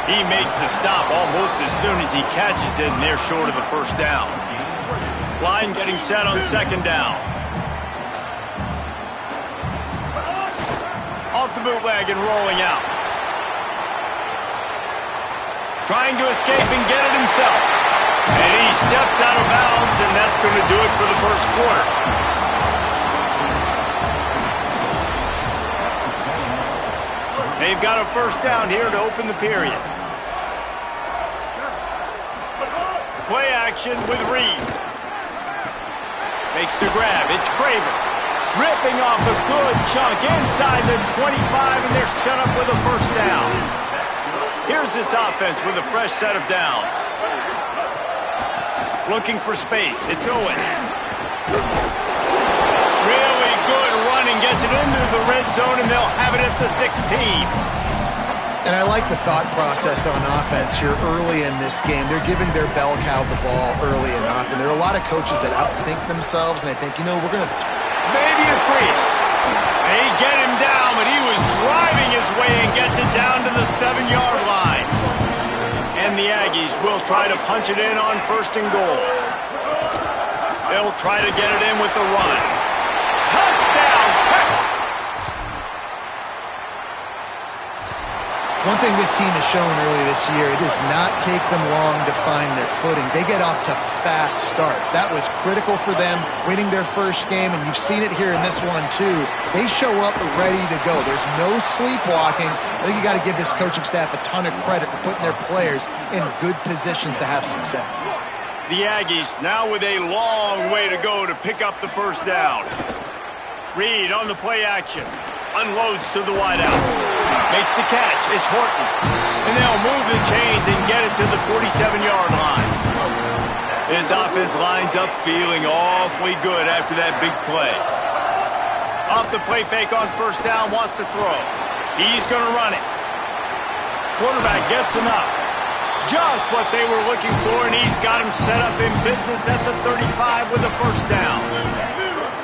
He makes the stop almost as soon as he catches it, and they're short of the first down. Line getting set on second down. Off the bootleg and rolling out. Trying to escape and get it himself. And he steps out of bounds, and that's going to do it for the first quarter. They've got a first down here to open the period. Play action with Reed. Makes the grab. It's Craver. Ripping off a good chunk inside the 25, and they're set up with a first down. Here's this offense with a fresh set of downs. Looking for space. It's Owens. Really good running. Gets it into the red zone, and they'll have it at the 16. And I like the thought process on offense here early in this game. They're giving their bell cow the ball early and often. There are a lot of coaches that outthink themselves, and they think, you know, we're going to... Maybe a crease. They get him down, but he was driving his way and gets it down to the 7-yard line. And the Aggies will try to punch it in on first and goal. They'll try to get it in with the run. Touchdown, Texas! One thing this team has shown early this year, it does not take them long to find their footing. They get off to fast starts. That was critical for them, winning their first game, and you've seen it here in this one too. They show up ready to go. There's no sleepwalking. I think you got to give this coaching staff a ton of credit for putting their players in good positions to have success. The Aggies now with a long way to go to pick up the first down. Reed on the play action. Unloads to the wideout. Makes the catch. It's Horton. And they'll move the chains and get it to the 47-yard line. This offense lines up feeling awfully good after that big play. Off the play fake on first down, wants to throw. He's going to run it. Quarterback gets enough. Just what they were looking for, and he's got him set up in business at the 35 with a first down.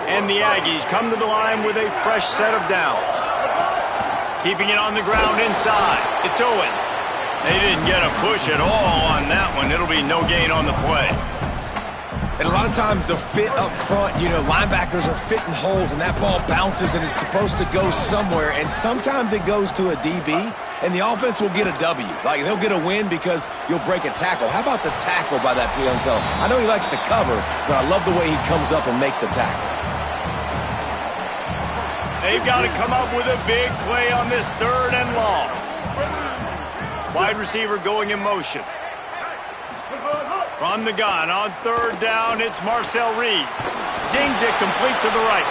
And the Aggies come to the line with a fresh set of downs. Keeping it on the ground inside. It's Owens. They didn't get a push at all on that one. It'll be no gain on the play. And a lot of times the fit up front, you know, linebackers are fitting holes and that ball bounces and it's supposed to go somewhere. And sometimes it goes to a DB and the offense will get a W. Like they'll get a win because you'll break a tackle. How about the tackle by that young fella? I know he likes to cover, but I love the way he comes up and makes the tackle. They've got to come up with a big play on this third and long. Wide receiver going in motion. From the gun on third down, it's Marcel Reed. Zings it complete to the right.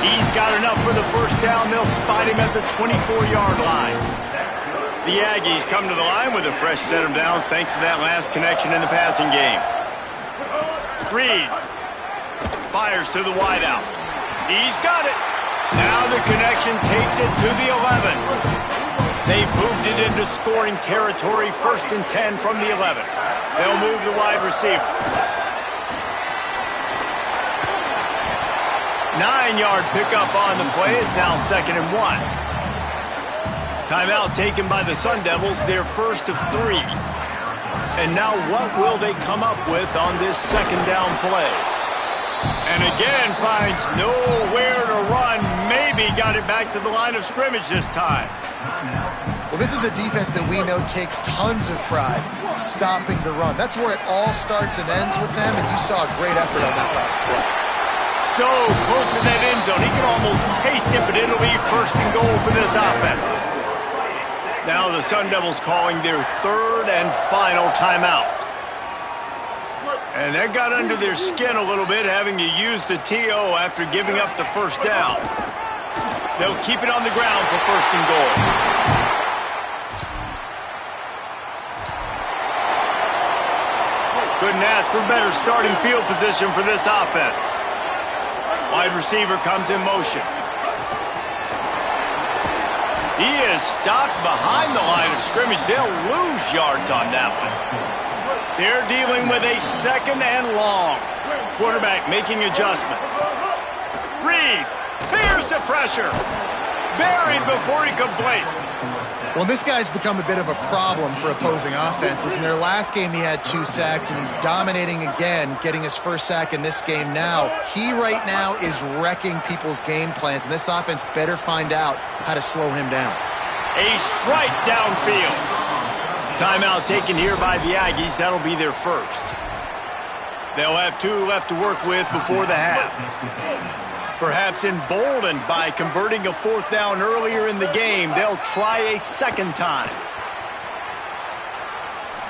He's got enough for the first down. They'll spot him at the 24-yard line. The Aggies come to the line with a fresh set of downs thanks to that last connection in the passing game. Reed fires to the wideout. He's got it. Now the connection takes it to the 11. They've moved it into scoring territory, 1st and 10 from the 11. They'll move the wide receiver. 9-yard pickup on the play. It's now 2nd and 1. Timeout taken by the Sun Devils, their first of 3. And now what will they come up with on this 2nd down play? And again finds nowhere to run. Maybe got it back to the line of scrimmage this time. Well, this is a defense that we know takes tons of pride stopping the run. That's where it all starts and ends with them, and you saw a great effort on that last play. So close to that end zone. He can almost taste it, but it'll be 1st and goal for this offense. Now the Sun Devils calling their 3rd and final timeout. And that got under their skin a little bit, having to use the TO after giving up the first down. They'll keep it on the ground for 1st and goal. Couldn't ask for better starting field position for this offense. Wide receiver comes in motion. He is stopped behind the line of scrimmage. They'll lose yards on that one. They're dealing with a 2nd and long. Quarterback making adjustments. Reed, here's the pressure. Buried before he could blink. Well, this guy's become a bit of a problem for opposing offenses. In their last game, he had 2 sacks, and he's dominating again, getting his first sack in this game now. He right now is wrecking people's game plans, and this offense better find out how to slow him down. A strike downfield. Timeout taken here by the Aggies. That'll be their first. They'll have 2 left to work with before the half. Perhaps emboldened by converting a 4th down earlier in the game, they'll try a second time.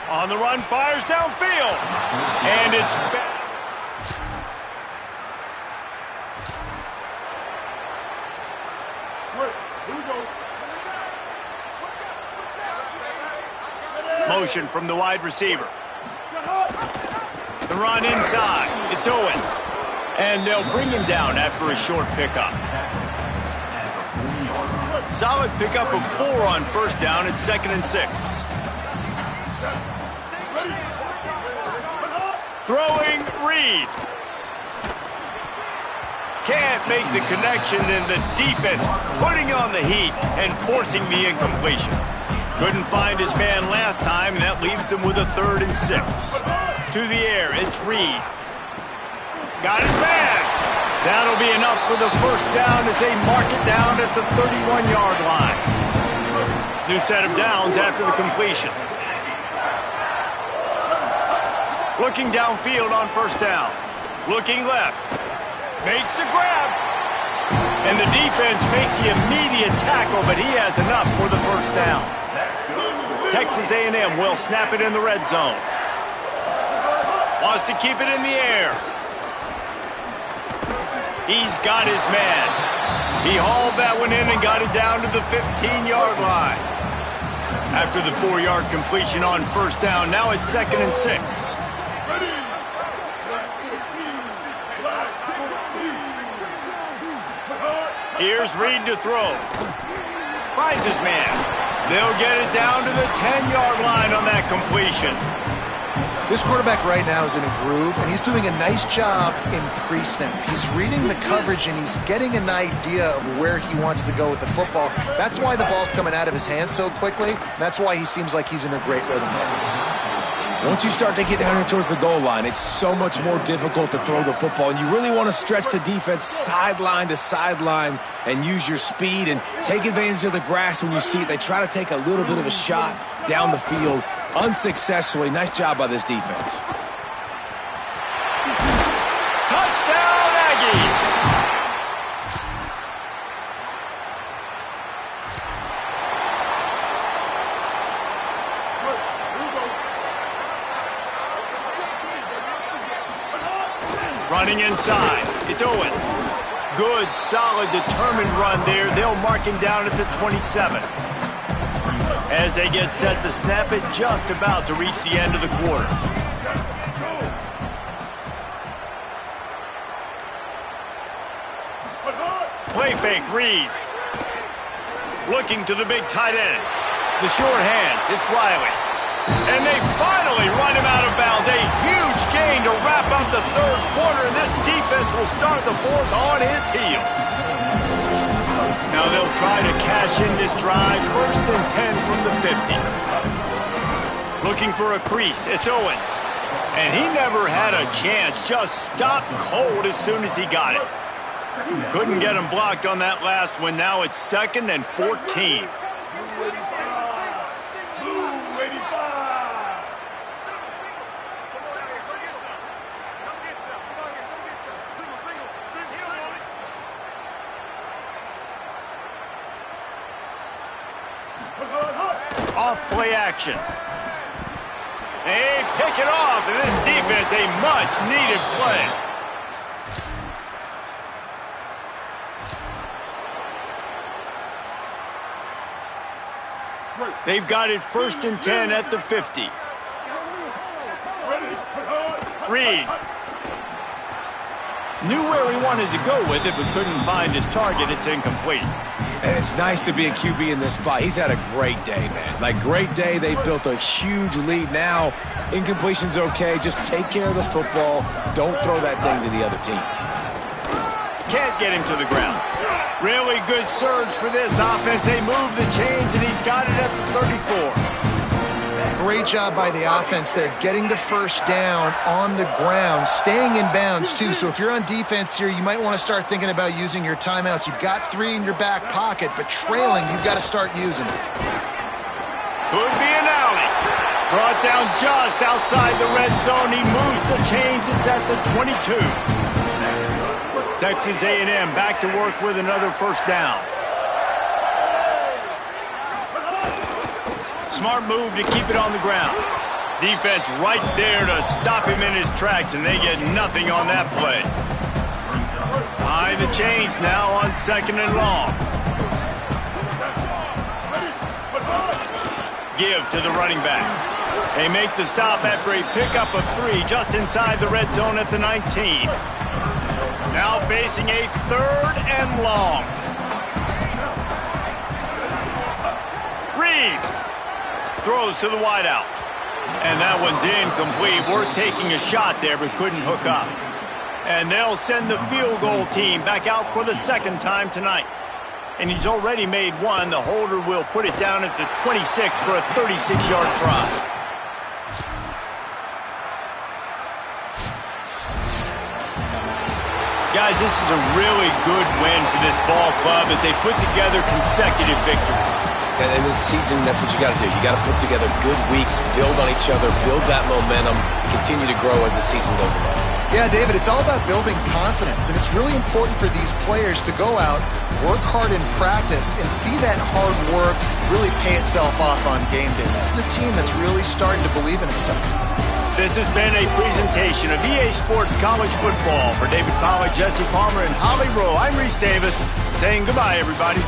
On the run, fires downfield. And it's back. Motion from the wide receiver. The run inside. It's Owens. And they'll bring him down after a short pickup. Solid pickup of 4 on first down. It's 2nd and 6. Throwing Reed. Can't make the connection, and the defense putting on the heat and forcing the incompletion. Couldn't find his man last time, and that leaves him with a 3rd and 6. To the air, it's Reed. Got his man. That'll be enough for the first down as they mark it down at the 31-yard line. New set of downs after the completion. Looking downfield on first down. Looking left. Makes the grab. And the defense makes the immediate tackle, but he has enough for the first down. Texas A&M will snap it in the red zone. Wants to keep it in the air. He's got his man. He hauled that one in and got it down to the 15-yard line. After the 4-yard completion on first down, now it's 2nd and 6. Here's Reed to throw. Finds his man. They'll get it down to the 10-yard line on that completion. This quarterback right now is in a groove, and he's doing a nice job in pre-snap. He's reading the coverage, and he's getting an idea of where he wants to go with the football. That's why the ball's coming out of his hands so quickly. That's why he seems like he's in a great rhythm. Once you start to get down here towards the goal line, it's so much more difficult to throw the football, and you really want to stretch the defense sideline to sideline and use your speed and take advantage of the grass when you see it. They try to take a little bit of a shot down the field unsuccessfully. Nice job by this defense. Touchdown, Aggies! Running inside, it's Owens. Good, solid, determined run there. They'll mark him down at the 27. As they get set to snap it, just about to reach the end of the quarter. Play fake, Reed. Looking to the big tight end. The short hands, it's Riley. And they finally run him out of bounds. A huge gain to wrap up the 3rd quarter, and this defense will start the 4th on its heels. Now they'll try to cash in this drive. 1st and 10 from the 50. Looking for a crease. It's Owens. And he never had a chance. Just stopped cold as soon as he got it. Couldn't get him blocked on that last one. Now it's 2nd and 14. Off play action. They pick it off, and this defense, a much-needed play. They've got it 1st and 10 at the 50. Reed. Knew where he wanted to go with it, but couldn't find his target. It's incomplete. And it's nice to be a QB in this spot. He's had a great day, man. Like, great day. They've built a huge lead now. Incompletion's okay. Just take care of the football. Don't throw that thing to the other team. Can't get him to the ground. Really good surge for this offense. They move the chains, and he's got it at the 34. Great job by the offense there, getting the first down on the ground, staying in bounds too. So if you're on defense here, you might want to start thinking about using your timeouts. You've got 3 in your back pocket, but trailing, you've got to start using them. Could be an alley. Brought down just outside the red zone. He moves the chains. It's at the 22. Texas A&M back to work with another first down. Smart move to keep it on the ground. Defense right there to stop him in his tracks, and they get nothing on that play. Behind the chains now on 2nd and long. Give to the running back. They make the stop after a pickup of 3 just inside the red zone at the 19. Now facing a 3rd and long. Reed throws to the wideout. And that one's incomplete. Worth taking a shot there, but couldn't hook up. And they'll send the field goal team back out for the 2nd time tonight. And he's already made 1. The holder will put it down at the 26 for a 36-yard try. Guys, this is a really good win for this ball club as they put together consecutive victories. And in this season, that's what you got to do. You got to put together good weeks, build on each other, build that momentum, continue to grow as the season goes along. Yeah, David, it's all about building confidence, and it's really important for these players to go out, work hard in practice, and see that hard work really pay itself off on game day. This is a team that's really starting to believe in itself. This has been a presentation of EA Sports College Football. For David Pollack, Jesse Palmer, and Holly Rowe, I'm Reese Davis, saying goodbye, everybody.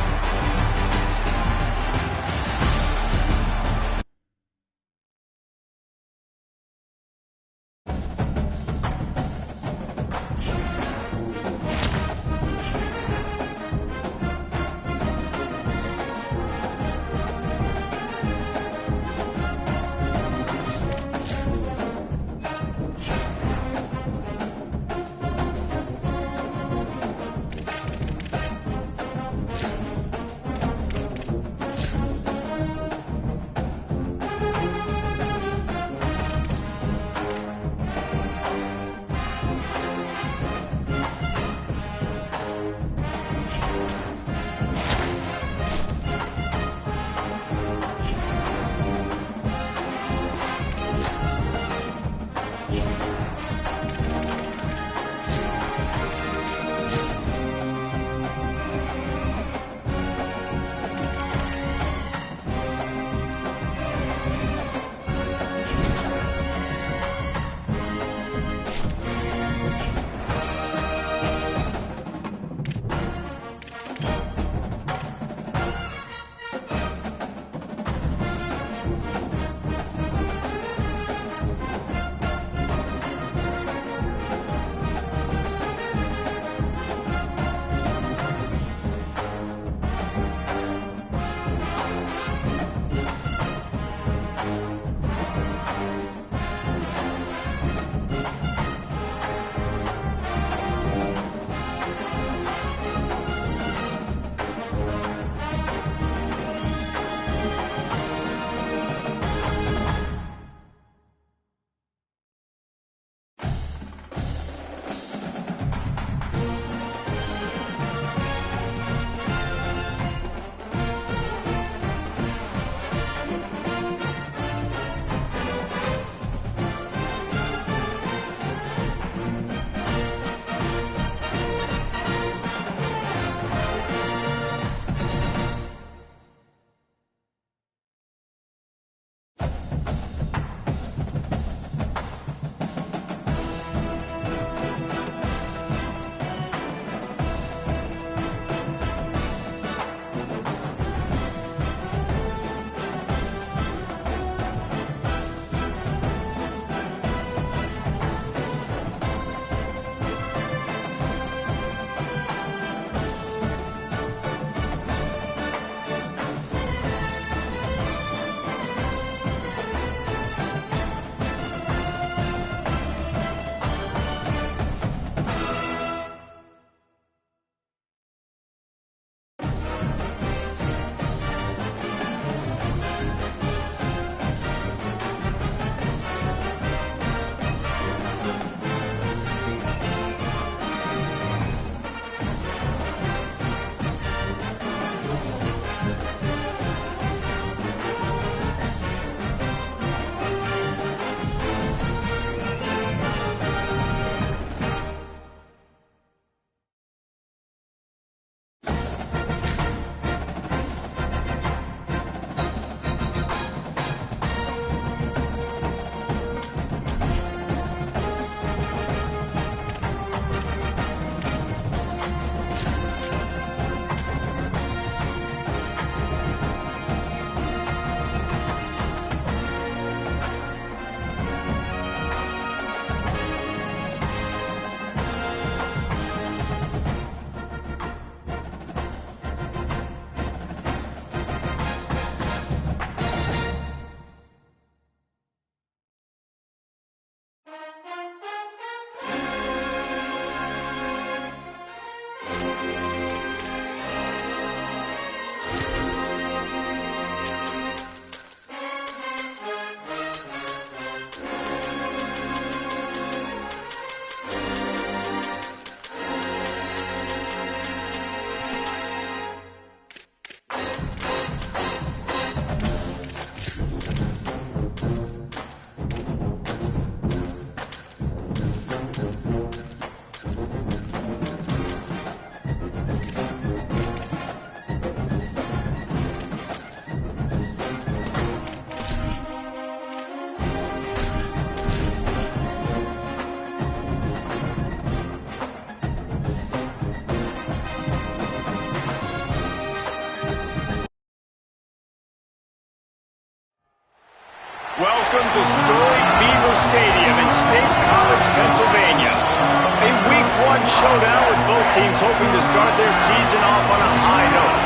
Welcome to storied Beaver Stadium in State College, Pennsylvania. A Week 1 showdown with both teams hoping to start their season off on a high note.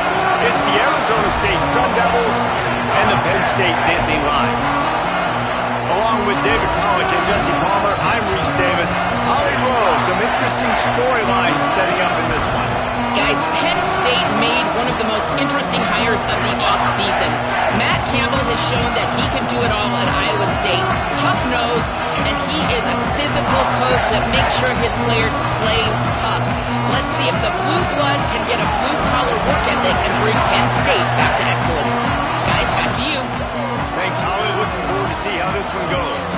It's the Arizona State Sun Devils and the Penn State Nittany Lions. Along with David Pollack and Jesse Palmer, I'm Reese Davis. Holly Rowe, some interesting storylines setting up in this one. Guys, Penn State made one of the most interesting hires of the offseason. Matt Campbell has shown that he can do it all at Iowa State. Tough nose, and he is a physical coach that makes sure his players play tough. Let's see if the Blue Bloods can get a blue-collar work ethic and bring Penn State back to excellence. Guys, back to you. Thanks, Holly. Looking forward to see how this one goes.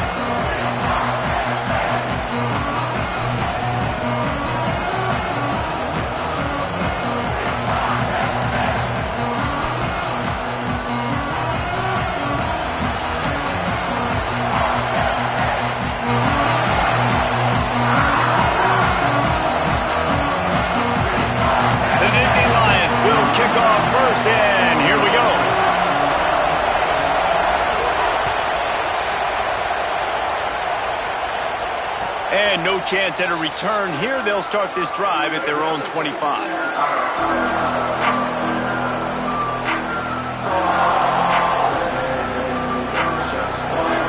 Kick off first, and here we go. And no chance at a return here. They'll start this drive at their own 25.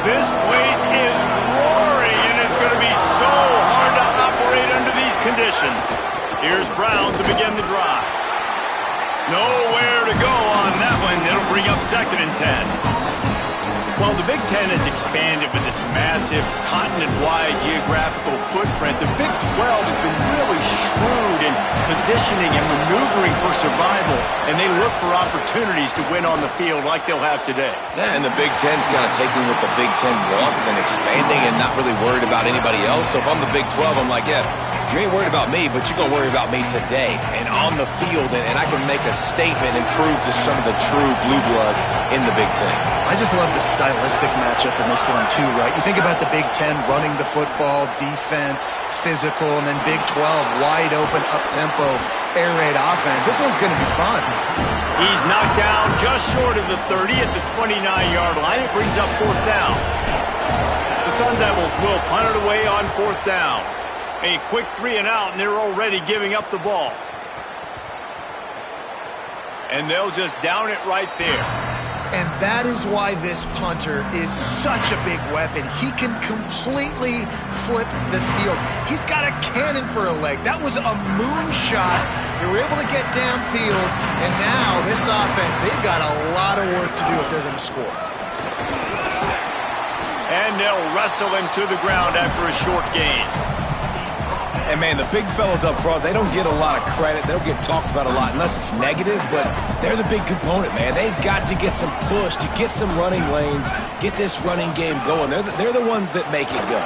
This place is roaring, and it's going to be so hard to operate under these conditions. Here's Brown to begin the drive. Nowhere to go on that one. It'll bring up 2nd and 10. Well, the Big Ten has expanded with this massive continent-wide geographical footprint. The Big 12 has been really shrewd in positioning and maneuvering for survival, and they look for opportunities to win on the field like they'll have today. Yeah, and the Big Ten's kind of taking what the Big Ten wants and expanding and not really worried about anybody else. So if I'm the Big 12, I'm like, yeah, you ain't worried about me, but you're going to worry about me today and on the field, and I can make a statement and prove to some of the true blue bloods in the Big Ten. I just love the stylistic matchup in this one, too, right? You think about the Big Ten running the football, defense, physical, and then Big 12, wide open, up-tempo, air raid offense. This one's going to be fun. He's knocked down just short of the 30 at the 29-yard line. It brings up 4th down. The Sun Devils will punt it away on 4th down. A quick 3 and out, and they're already giving up the ball. And they'll just down it right there. And that is why this punter is such a big weapon. He can completely flip the field. He's got a cannon for a leg. That was a moonshot. They were able to get downfield, and now this offense, they've got a lot of work to do if they're going to score. And they'll wrestle him to the ground after a short gain. And, man, the big fellas up front, they don't get a lot of credit. They don't get talked about a lot unless it's negative, but they're the big component, man. They've got to get some push, to get some running lanes, get this running game going. They're the ones that make it go.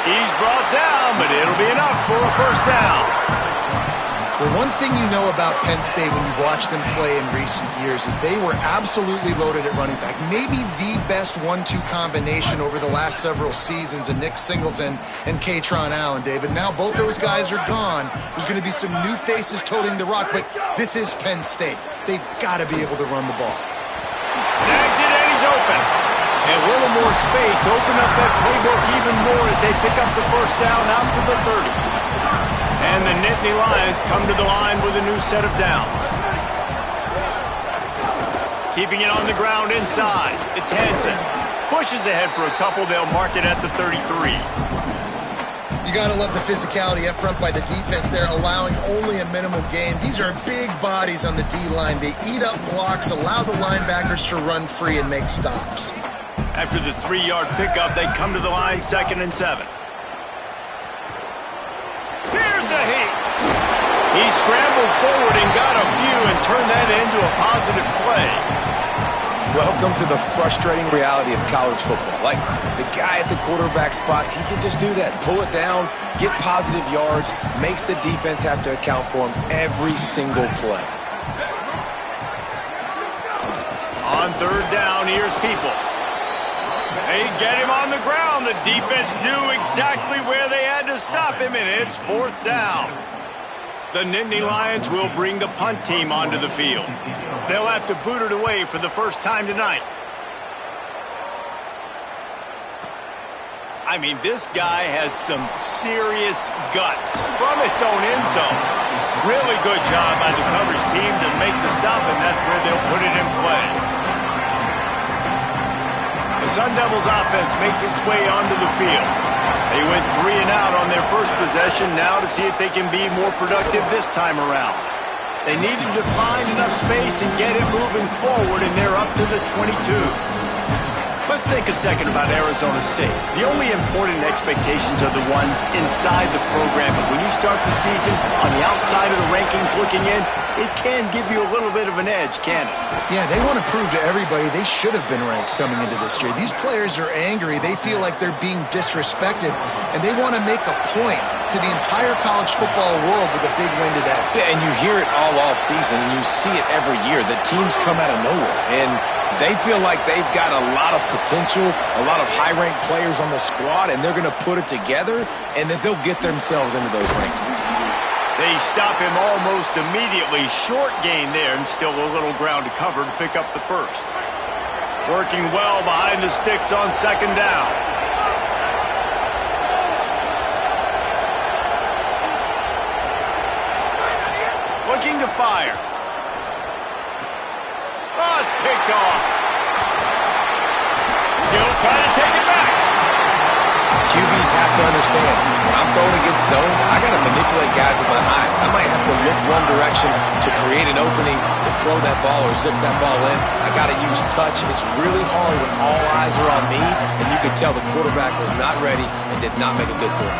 He's brought down, but it'll be enough for a 1st down. Well, one thing you know about Penn State when you've watched them play in recent years is they were absolutely loaded at running back. Maybe the best 1-2 combination over the last several seasons in Nick Singleton and Kaytron Allen, David. Now both those guys are gone. There's going to be some new faces toting the rock, but this is Penn State. They've got to be able to run the ball. Snags it, and he's open. And a little more space. Open up that playbook even more as they pick up the 1st down out to the 30. And the Nittany Lions come to the line with a new set of downs. Keeping it on the ground inside. It's Hansen. Pushes ahead for a couple. They'll mark it at the 33. You got to love the physicality up front by the defense there, allowing only a minimal gain. These are big bodies on the D-line. They eat up blocks, allow the linebackers to run free and make stops. After the 3-yard pickup, they come to the line 2nd and 7. Here's a heat. He scrambled forward and got a few and turned that into a positive play. Welcome to the frustrating reality of college football. Like, the guy at the quarterback spot, he can just do that. Pull it down, get positive yards, makes the defense have to account for him every single play. On 3rd down, here's Peoples. They get him on the ground. The defense knew exactly where they had to stop him, and it's 4th down. The Nittany Lions will bring the punt team onto the field. They'll have to boot it away for the first time tonight. I mean, this guy has some serious guts from its own end zone. Really good job by the coverage team to make the stop, and that's where they'll put it in play. The Sun Devils offense makes its way onto the field. They went 3 and out on their first possession, now to see if they can be more productive this time around. They needed to find enough space and get it moving forward, and they're up to the 22. Let's think a second about Arizona State. The only important expectations are the ones inside the program, but when you start the season on the outside of the rankings looking in, it can give you a little bit of an edge, can't it? Yeah, they want to prove to everybody they should have been ranked coming into this year. These players are angry. They feel like they're being disrespected, and they want to make a point to the entire college football world with a big win today. Yeah, and you hear it all off season, and you see it every year. The teams come out of nowhere, and they feel like they've got a lot of potential, a lot of high-ranked players on the squad, and they're going to put it together, and that they'll get themselves into those rankings. They stop him almost immediately. Short gain there, and still a little ground to cover to pick up the first. Working well behind the sticks on second down. Looking to fire. Oh, it's picked off. He'll try to take it back. QBs have to understand, when I'm throwing against zones, I got to manipulate guys with my eyes. I might have to look one direction to create an opening to throw that ball or zip that ball in. I got to use touch. It's really hard when all eyes are on me, and you can tell the quarterback was not ready and did not make a good throw.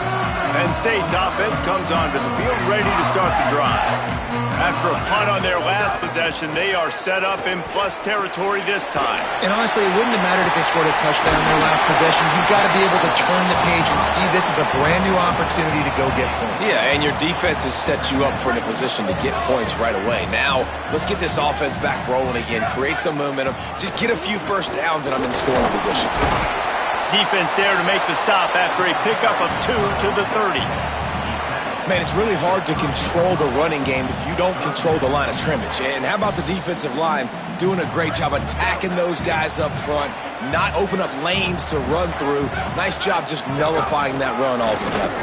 Penn State's offense comes onto the field ready to start the drive. After a punt on their last possession, they are set up in plus territory this time. And honestly, it wouldn't have mattered if they scored a touchdown in their last possession. You've got to be able to turn the page and see this as a brand new opportunity to go get points. Yeah, and your defense has set you up for in a position to get points right away. Now, let's get this offense back rolling again, create some momentum, just get a few first downs, and I'm in scoring position. Defense there to make the stop after a pickup of 2 to the 30. Man, it's really hard to control the running game if you don't control the line of scrimmage. And how about the defensive line doing a great job attacking those guys up front, not open up lanes to run through. Nice job just nullifying that run altogether.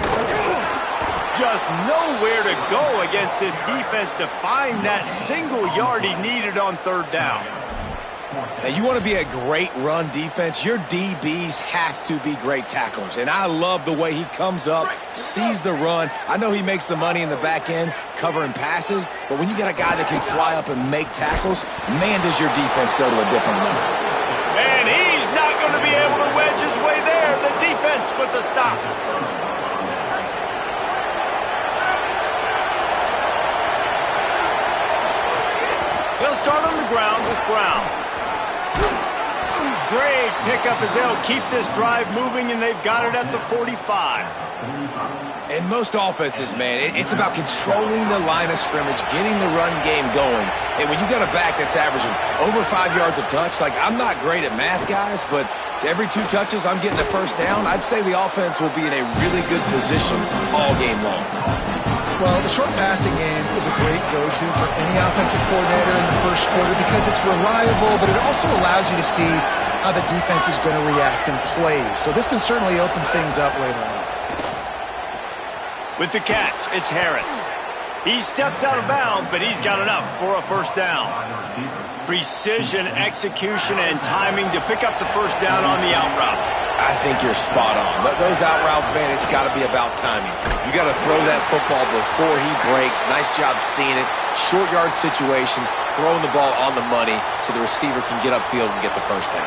Just nowhere to go against this defense to find that single yard he needed on third down. Now, you want to be a great run defense, your DBs have to be great tacklers. And I love the way he comes up, sees the run. I know he makes the money in the back end covering passes, but when you got a guy that can fly up and make tackles, man, does your defense go to a different level. And he's not going to be able to wedge his way there. The defense with the stop. They'll start on the ground with Brown. Great pickup as they'll keep this drive moving, and they've got it at the 45. And most offenses, man, it's about controlling the line of scrimmage, getting the run game going. And when you got a back that's averaging over 5 yards a touch, like I'm not great at math, guys, but every 2 touches I'm getting a first down, I'd say the offense will be in a really good position all game long. Well, the short passing game is a great go-to for any offensive coordinator in the first quarter because it's reliable, but it also allows you to see how the defense is going to react and play. So this can certainly open things up later on. With the catch, it's Harris. He steps out of bounds, but he's got enough for a first down. Precision, execution, and timing to pick up the first down on the out route. I think you're spot on. Those out routes, man, it's got to be about timing. You got to throw that football before he breaks. Nice job seeing it. Short yard situation, throwing the ball on the money so the receiver can get upfield and get the first down.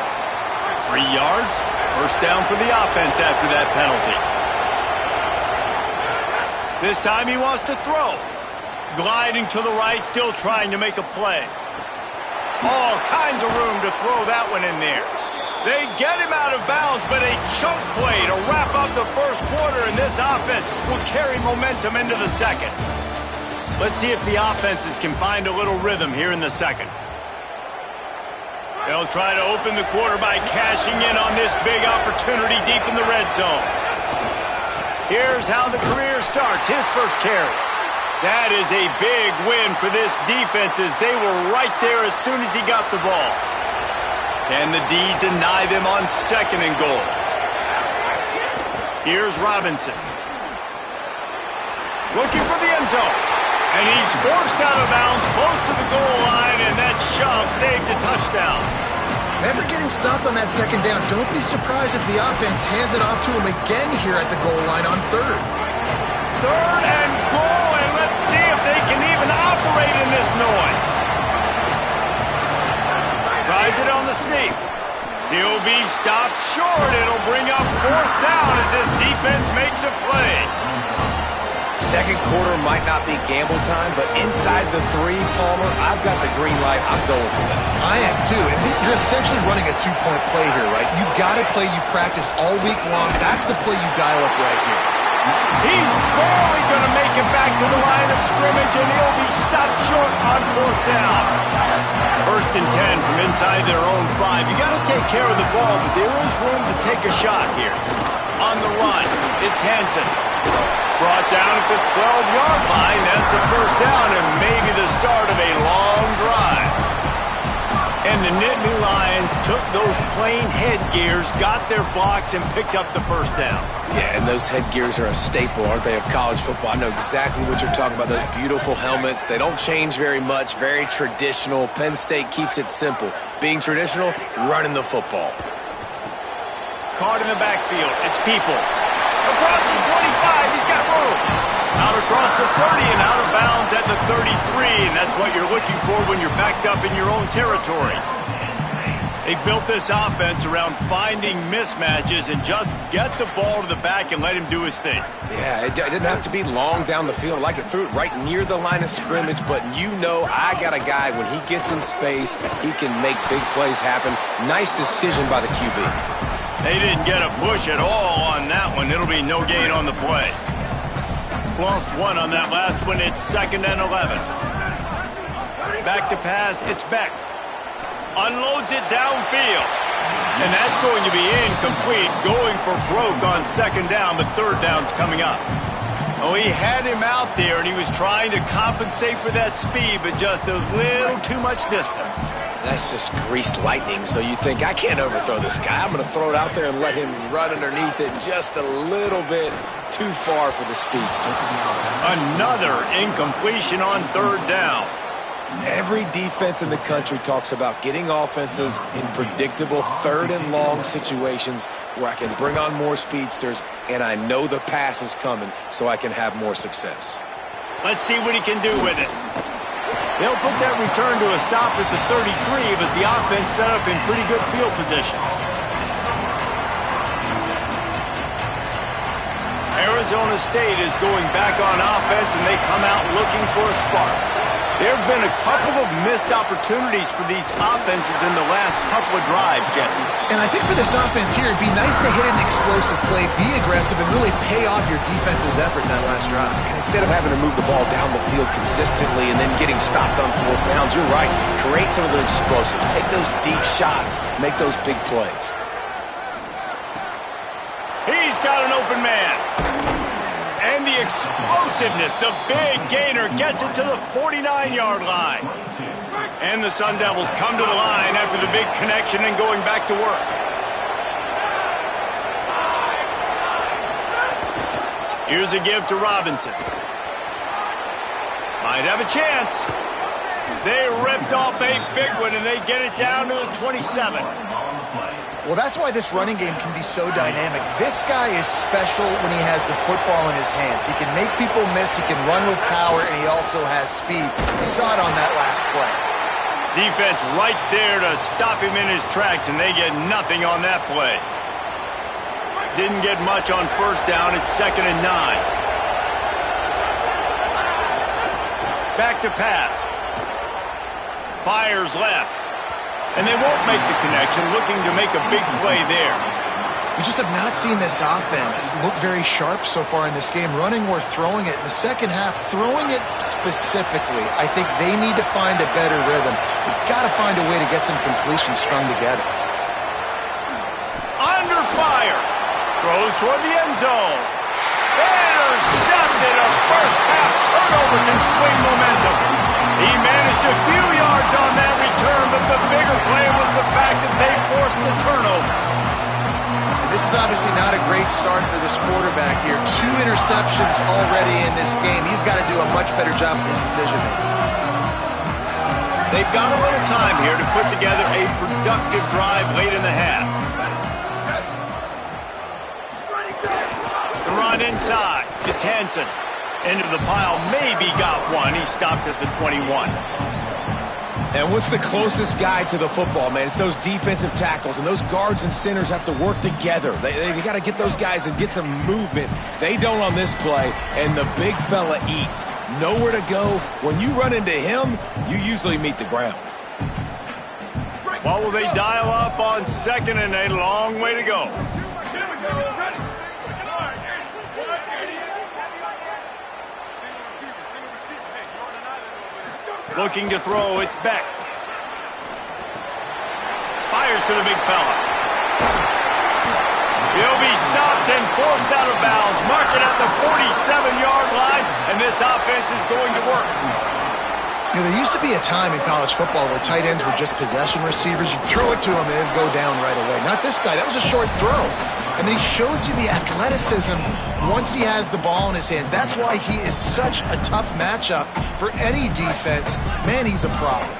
3 yards, first down for the offense after that penalty. This time he wants to throw. Gliding to the right, still trying to make a play. All kinds of room to throw that one in there. They get him out of bounds, but a choke play to wrap up the first quarter, and this offense will carry momentum into the second. Let's see if the offenses can find a little rhythm here in the second. They'll try to open the quarter by cashing in on this big opportunity deep in the red zone. Here's how the career starts. His first carry. That is a big win for this defense as they were right there as soon as he got the ball. Can the D deny them on 2nd and goal? Here's Robinson. Looking for the end zone. And he's forced out of bounds close to the goal line, and that shove saved a touchdown. Never getting stopped on that 2nd down. Don't be surprised if the offense hands it off to him again here at the goal line on 3rd. 3rd and goal, and let's see if they can even operate in this noise. Tries it on the sneak. He'll be stopped short. It'll bring up 4th down as this defense makes a play. 2nd quarter might not be gamble time, but inside the 3, Palmer, I've got the green light. I'm going for this. I am too, and you're essentially running a 2-point play here, right? You've got a play you practice all week long. That's the play you dial up right here. He's barely going to make it back to the line of scrimmage, and he'll be stopped short on 4th down. 1st and 10 from inside their own 5. You got to take care of the ball, but there is room to take a shot here. On the run, it's Hansen. Brought down at the 12-yard line. That's a 1st down and maybe the start of a long drive. And the Nittany Lions took those plain headgears, got their blocks, and picked up the 1st down. Yeah, and those headgears are a staple, aren't they, of college football? I know exactly what you're talking about, those beautiful helmets. They don't change very much, very traditional. Penn State keeps it simple. Being traditional, running the football. Caught in the backfield, it's Peoples. Across the 25, he's got room. Out across the 30 and out of bounds at the 33, and that's what you're looking for when you're backed up in your own territory. They built this offense around finding mismatches and just get the ball to the back and let him do his thing. Yeah, it didn't have to be long down the field. Like it threw it right near the line of scrimmage, but you know I got a guy, when he gets in space, he can make big plays happen. Nice decision by the QB. They didn't get a push at all on that one. It'll be no gain on the play. Lost 1 on that last one. It's 2nd and 11. Back to pass. It's Beck. Unloads it downfield. And that's going to be incomplete. Going for broke on 2nd down, but 3rd down's coming up. Oh, he had him out there, and he was trying to compensate for that speed, but just a little too much distance. That's just greased lightning, so you think, I can't overthrow this guy. I'm going to throw it out there and let him run underneath it just a little bit too far for the speedster. Another incompletion on 3rd down. Every defense in the country talks about getting offenses in predictable 3rd and long situations where I can bring on more speedsters and I know the pass is coming so I can have more success. Let's see what he can do with it. They'll put that return to a stop at the 33, but the offense set up in pretty good field position. Arizona State is going back on offense, and they come out looking for a spark. There have been a couple of missed opportunities for these offenses in the last couple of drives, Jesse. And I think for this offense here, it'd be nice to hit an explosive play, be aggressive, and really pay off your defense's effort in that last drive. And instead of having to move the ball down the field consistently and then getting stopped on 4th downs, you're right. Create some of those explosives. Take those deep shots. Make those big plays. He's got an open man. And the explosiveness, the big gainer gets it to the 49-yard line. And the Sun Devils come to the line after the big connection and going back to work. Here's a give to Robinson. Might have a chance. They ripped off a big one, and they get it down to the 27. Well, that's why this running game can be so dynamic. This guy is special when he has the football in his hands. He can make people miss, he can run with power, and he also has speed. You saw it on that last play. Defense right there to stop him in his tracks, and they get nothing on that play. Didn't get much on 1st down. It's 2nd and 9. Back to pass. Fires left. And they won't make the connection, looking to make a big play there. We just have not seen this offense look very sharp so far in this game, running or throwing it. In the second half, throwing it specifically, I think they need to find a better rhythm. We've got to find a way to get some completions strung together. Under fire. Throws toward the end zone. Intercepted. intercepted. A first-half turnover can swing momentum. He managed a few yards on that return, but the bigger play was the fact that they forced the turnover. This is obviously not a great start for this quarterback here. 2 interceptions already in this game. He's got to do a much better job with his decision-making. They've got a little time here to put together a productive drive late in the half. The run inside. It's Hansen. Into the pile. Maybe got one. He stopped at the 21. And what's the closest guy to the football, man? It's those defensive tackles, and those guards and centers have to work together. They got to get those guys and get some movement. They don't on this play, and the big fella eats. Nowhere to go. When you run into him, you usually meet the ground. What will they dial up on 2nd and a long way to go? Looking to throw, it's Beck. Fires to the big fella. He'll be stopped and forced out of bounds. Mark it at the 47-yard line, and this offense is going to work. You know, there used to be a time in college football where tight ends were just possession receivers. You throw it to him and it'd go down right away. Not this guy. That was a short throw. And then he shows you the athleticism once he has the ball in his hands. That's why he is such a tough matchup for any defense. Man, he's a problem.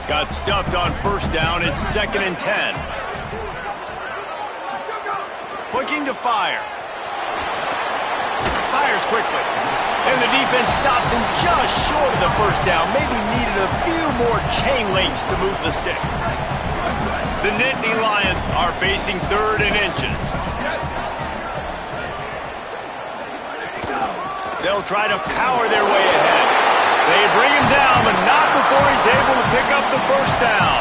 Got stuffed on 1st down. It's 2nd and 10. Looking to fire. Fires quickly. And the defense stops him just short of the 1st down. Maybe needed a few more chain links to move the sticks. The Nittany Lions are facing 3rd and inches. They'll try to power their way ahead. They bring him down, but not before he's able to pick up the 1st down.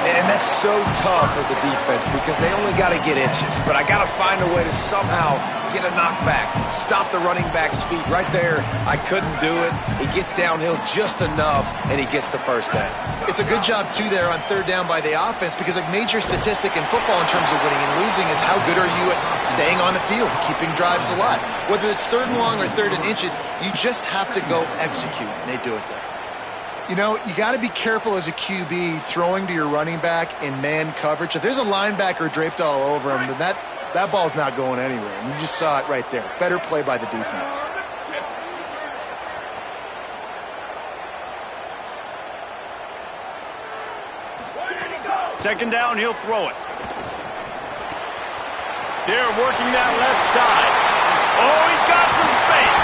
And that's so tough as a defense because they only got to get inches. But I got to find a way to somehow get a knockback, stop the running back's feet right there. I couldn't do it. He gets downhill just enough, and he gets the 1st down. It's a good job, too, there on 3rd down by the offense because a major statistic in football in terms of winning and losing is how good are you at staying on the field, keeping drives alive. Whether it's 3rd and long or 3rd and inches, you just have to go execute, and they do it there. You know, you got to be careful as a QB throwing to your running back in man coverage. If there's a linebacker draped all over him, then that ball's not going anywhere. And you just saw it right there. Better play by the defense. Second down, he'll throw it. They're working that left side. Oh, he's got some space.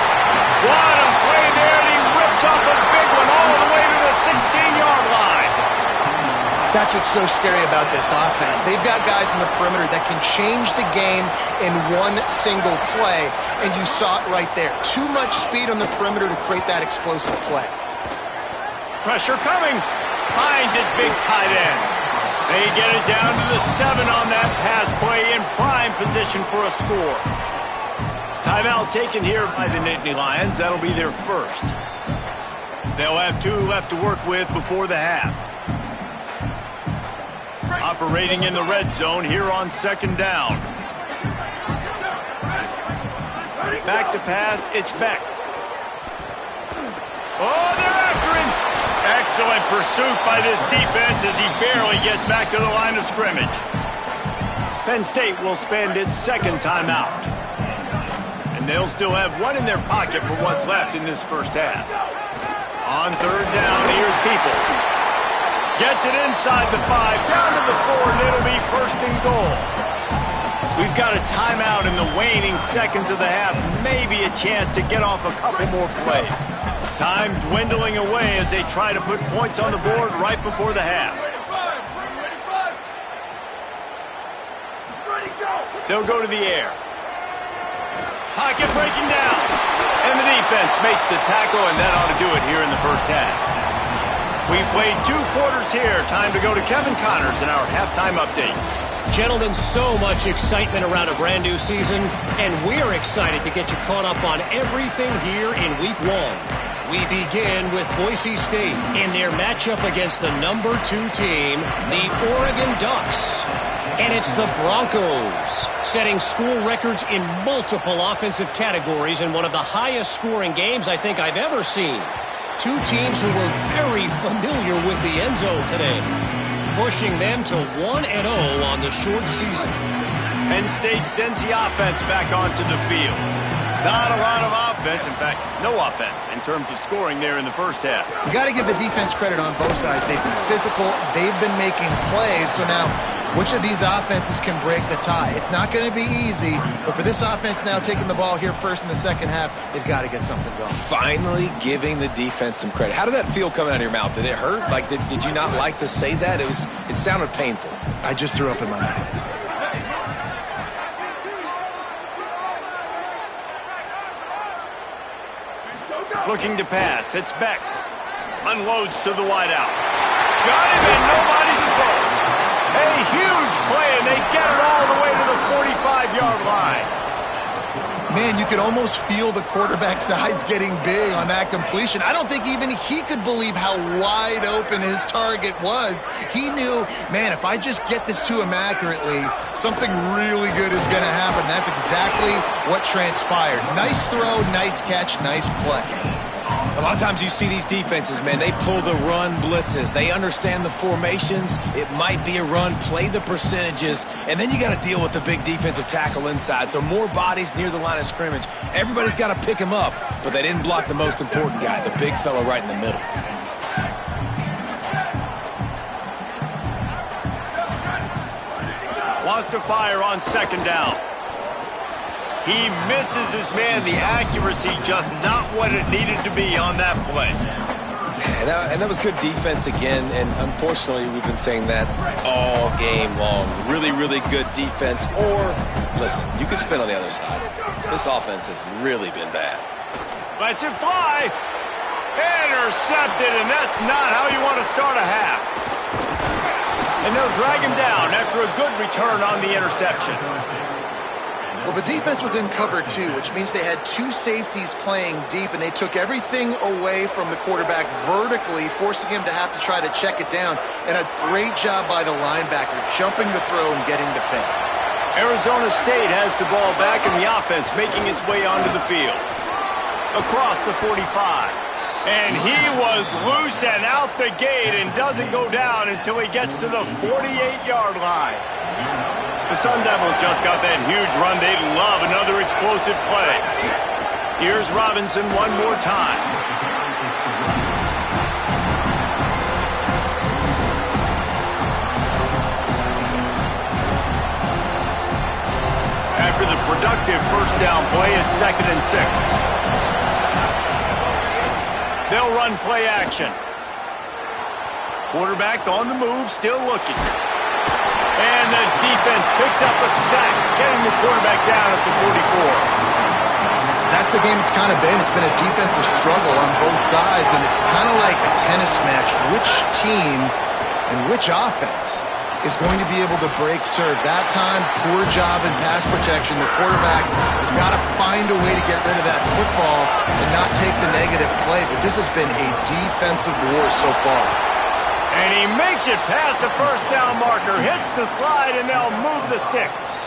What a play there, and he rips off a big one all the way to the 16-yard line. That's what's so scary about this offense. They've got guys in the perimeter that can change the game in one single play, and you saw it right there. Too much speed on the perimeter to create that explosive play. Pressure coming. Finds his big tight end. They get it down to the 7 on that pass play in prime position for a score. Timeout taken here by the Nittany Lions. That'll be their 1st. They'll have 2 left to work with before the half. Operating in the red zone here on 2nd down. Back to pass, it's Beck. Oh, they're after him! Excellent pursuit by this defense as he barely gets back to the line of scrimmage. Penn State will spend its 2nd timeout. And they'll still have 1 in their pocket for what's left in this 1st half. On 3rd down, here's Peoples. Gets it inside the 5, down to the 4, and it'll be 1st and goal. We've got a timeout in the waning seconds of the half. Maybe a chance to get off a couple more plays. Time dwindling away as they try to put points on the board right before the half. They'll go to the air. Pocket breaking down. And the defense makes the tackle, and that ought to do it here in the 1st half. We've played 2 quarters here. Time to go to Kevin Connors in our halftime update. Gentlemen, so much excitement around a brand new season, and we're excited to get you caught up on everything here in Week 1. We begin with Boise State in their matchup against the number 2 team, the Oregon Ducks. And it's the Broncos, setting school records in multiple offensive categories in one of the highest scoring games I think I've ever seen. 2 teams who were very familiar with the end zone today, pushing them to 1-0 on the short season. Penn State sends the offense back onto the field. Not a lot of offense, in fact, no offense in terms of scoring there in the first half. You got to give the defense credit on both sides. They've been physical. They've been making plays. So now, which of these offenses can break the tie? It's not going to be easy, but for this offense now taking the ball here first in the second half, they've got to get something going. Finally giving the defense some credit. How did that feel coming out of your mouth? Did it hurt? Like, did you not like to say that? It sounded painful. I just threw up in my mouth. Looking to pass. It's Beck. Unloads to the wideout. Got him and nobody's close. A huge play and they get it all the way to the 45-yard line. Man, you could almost feel the quarterback's eyes getting big on that completion. I don't think even he could believe how wide open his target was. He knew, man, if I just get this to him accurately, something really good is going to happen. That's exactly what transpired. Nice throw, nice catch, nice play. A lot of times you see these defenses, man, they pull the run blitzes. They understand the formations. It might be a run, play the percentages, and then you got to deal with the big defensive tackle inside. So more bodies near the line of scrimmage. Everybody's got to pick him up, but they didn't block the most important guy, the big fella right in the middle. Wants to fire on second down. He misses his man. The accuracy just not what it needed to be on that play. And that was good defense again, and unfortunately we've been saying that all game long. Really, really good defense. Or, listen, you could spin on the other side. This offense has really been bad. Lets it fly. Intercepted, and that's not how you want to start a half. And they'll drag him down after a good return on the interception. Well, the defense was in cover 2, which means they had 2 safeties playing deep, and they took everything away from the quarterback vertically, forcing him to have to try to check it down. And a great job by the linebacker, jumping the throw and getting the pick. Arizona State has the ball back in the offense, making its way onto the field. Across the 45. And he was loose and out the gate and doesn't go down until he gets to the 48-yard line. The Sun Devils just got that huge run. They'd love another explosive play. Here's Robinson one more time. After the productive first down play, it's 2nd and 6. They'll run play action. Quarterback on the move, still looking. And the defense picks up a sack, getting the quarterback down at the 44. That's the game it's kind of been. It's been a defensive struggle on both sides, and it's kind of like a tennis match. Which team and which offense is going to be able to break serve? That time, poor job in pass protection. The quarterback has got to find a way to get rid of that football and not take the negative play, but this has been a defensive war so far. And he makes it past the first down marker, hits the slide, and they'll move the sticks.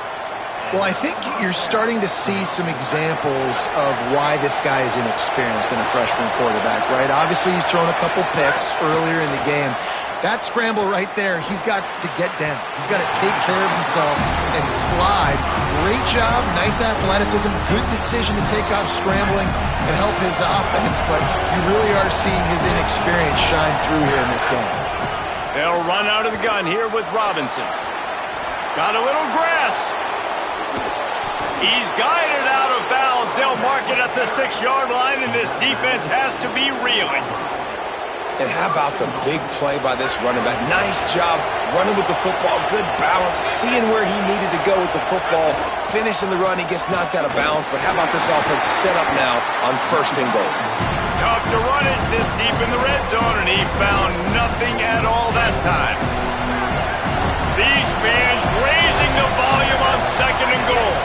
Well, I think you're starting to see some examples of why this guy is inexperienced in a freshman quarterback, right? Obviously, he's thrown a couple picks earlier in the game. That scramble right there, he's got to get down. He's got to take care of himself and slide. Great job, nice athleticism, good decision to take off scrambling and help his offense, but you really are seeing his inexperience shine through here in this game. They'll run out of the gun here with Robinson. Got a little grass. He's guided out of bounds. They'll mark it at the 6-yard line, and this defense has to be reeling. And how about the big play by this running back? Nice job running with the football, good balance, seeing where he needed to go with the football, finishing the run. He gets knocked out of bounds, but how about this offense set up now on 1st and goal? Tough to run it this deep in the red zone, and he found nothing at all that time. These fans raising the volume on 2nd and goal.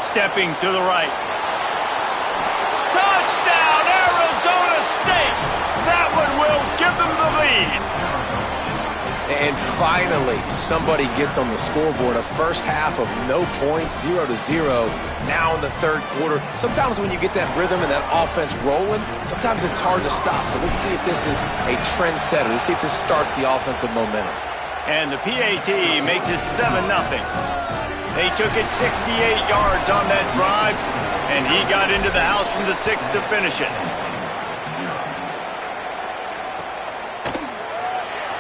Stepping to the right. State. That one will give them the lead. And finally, somebody gets on the scoreboard. A first half of no points, 0-0. Now in the third quarter, sometimes when you get that rhythm and that offense rolling, sometimes it's hard to stop. So let's see if this is a trend setter. Let's see if this starts the offensive momentum. And the PAT makes it 7-0. They took it 68 yards on that drive, and he got into the house from the 6 to finish it.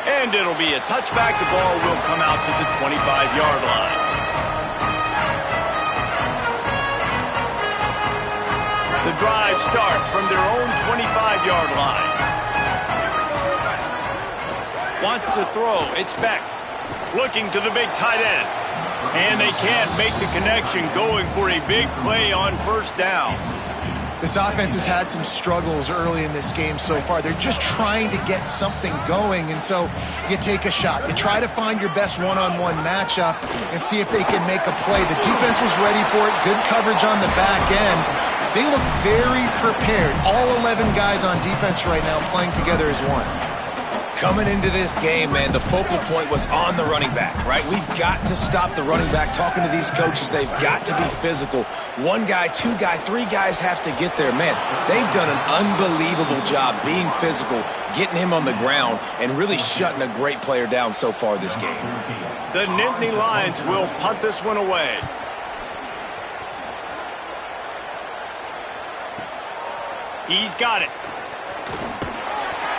And it'll be a touchback. The ball will come out to the 25-yard line. The drive starts from their own 25-yard line. Wants to throw. It's Beck. Looking to the big tight end. And they can't make the connection, going for a big play on first down. This offense has had some struggles early in this game so far. They're just trying to get something going, and so you take a shot. You try to find your best one-on-one matchup and see if they can make a play. The defense was ready for it. Good coverage on the back end. They look very prepared. All 11 guys on defense right now playing together as one. Coming into this game, man, the focal point was on the running back, right? We've got to stop the running back. Talking to these coaches, they've got to be physical. One guy, two guy, three guys have to get there. Man, they've done an unbelievable job being physical, getting him on the ground, and really shutting a great player down so far this game. The Nittany Lions will punt this one away. He's got it.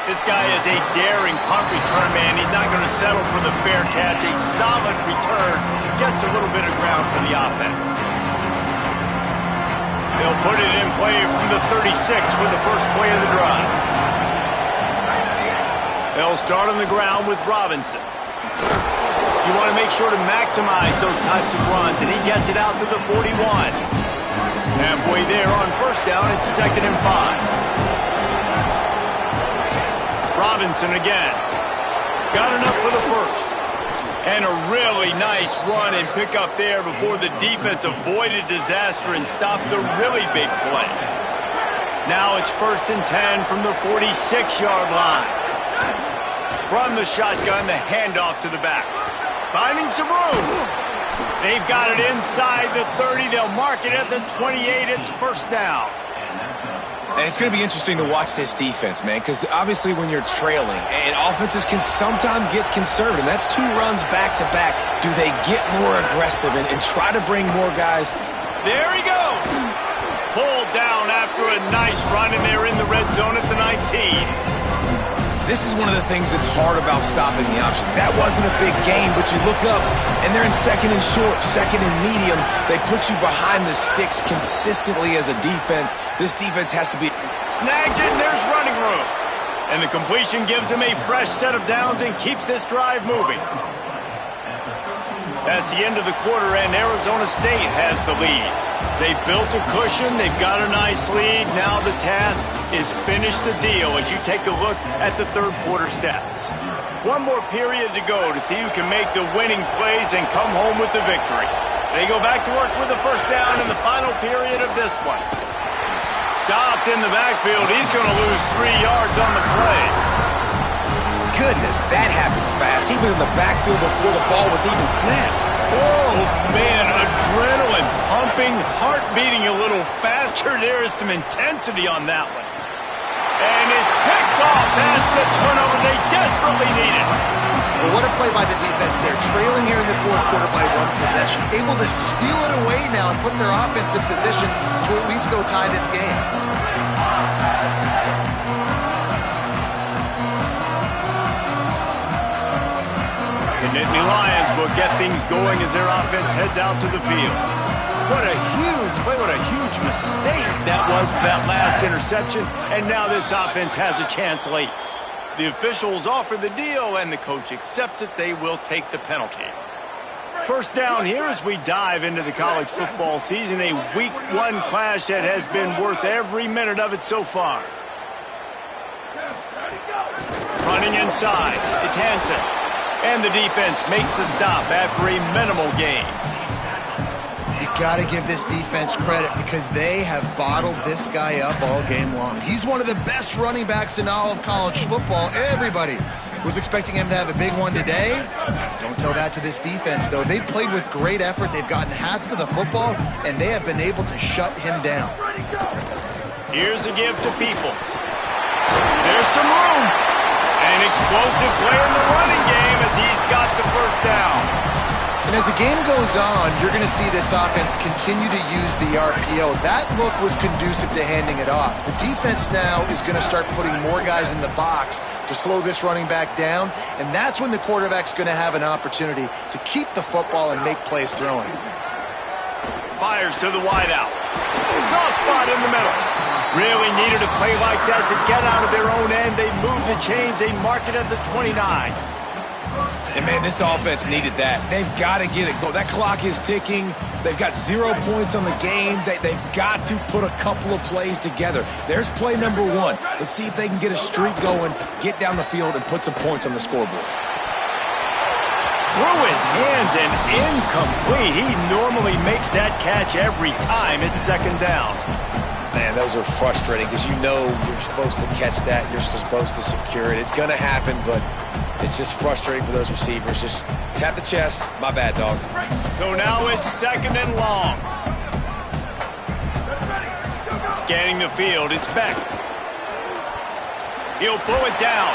This guy is a daring punt return man. He's not going to settle for the fair catch. A solid return. Gets a little bit of ground for the offense. They'll put it in play from the 36 for the first play of the drive. They'll start on the ground with Robinson. You want to make sure to maximize those types of runs, and he gets it out to the 41. Halfway there on first down, it's 2nd and 5. Robinson again. Got enough for the first. And a really nice run and pick up there before the defense avoided disaster and stopped the really big play. Now it's 1st and 10 from the 46-yard line. From the shotgun, the handoff to the back. Finding some room. They've got it inside the 30. They'll mark it at the 28. It's first down. And it's going to be interesting to watch this defense, man, because obviously when you're trailing, and offenses can sometimes get conservative. That's 2 runs back-to-back. Do they get more aggressive and try to bring more guys? There he goes. Pulled down after a nice run, and they're in the red zone at the 19. This is one of the things that's hard about stopping the option. That wasn't a big gain, but you look up, and they're in 2nd and short, 2nd and medium. They put you behind the sticks consistently as a defense. This defense has to be... Snagged it, and there's running room. And the completion gives him a fresh set of downs and keeps this drive moving. That's the end of the quarter, and Arizona State has the lead. They've built a cushion. They've got a nice lead. Now the task is finish the deal as you take a look at the third quarter stats. One more period to go to see who can make the winning plays and come home with the victory. They go back to work with the first down in the final period of this one. Stopped in the backfield. He's going to lose 3 yards on the play. Goodness, that happened fast. He was in the backfield before the ball was even snapped. Oh, man, adrenaline pumping, heart beating a little faster. There is some intensity on that one. And it's picked off. That's the turnover they desperately needed. Well, what a play by the defense there. Trailing here in the fourth quarter by 1 possession. Able to steal it away now and put their offense in position to at least go tie this game. The Nittany Lions will get things going as their offense heads out to the field. What a huge play, what a huge mistake that was with that last interception, and now this offense has a chance late. The officials offer the deal, and the coach accepts it. They will take the penalty. First down here as we dive into the college football season, a Week 1 clash that has been worth every minute of it so far. Running inside, it's Hansen. And the defense makes the stop after a minimal gain. You got to give this defense credit because they have bottled this guy up all game long. He's one of the best running backs in all of college football. Everybody was expecting him to have a big one today. Don't tell that to this defense, though. They've played with great effort. They've gotten hats to the football, and they have been able to shut him down. Here's a give to Peoples. There's some room. An explosive play in the running game as he's got the first down. And as the game goes on, you're going to see this offense continue to use the RPO. That look was conducive to handing it off. The defense now is going to start putting more guys in the box to slow this running back down, and that's when the quarterback's going to have an opportunity to keep the football and make plays throwing. Fires to the wideout. Soft spot in the middle. Really needed a play like that to get out of their own end. They move the chains. They mark it at the 29. And, man, this offense needed that. They've got to get it going. That clock is ticking. They've got 0 points on the game. They've got to put a couple of plays together. There's play number 1. Let's see if they can get a streak going, get down the field, and put some points on the scoreboard. Through his hands and incomplete. He normally makes that catch every time. It's second down. Man, those are frustrating because you know you're supposed to catch that. You're supposed to secure it. It's going to happen, but it's just frustrating for those receivers. Just tap the chest. My bad, dog. So now it's second and long. Scanning the field, it's Beck. He'll pull it down.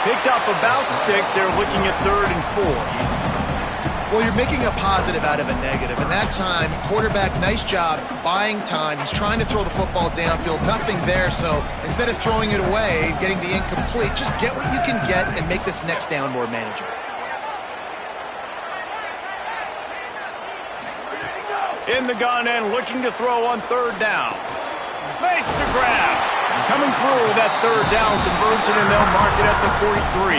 Picked up about 6. They're looking at 3rd and 4. Well, you're making a positive out of a negative. And that time, quarterback, nice job buying time. He's trying to throw the football downfield. Nothing there, so instead of throwing it away, getting the incomplete, just get what you can get and make this next down more manageable. In the gun and looking to throw on 3rd down. Makes the grab. Coming through that 3rd down conversion, and they'll mark it at the 43.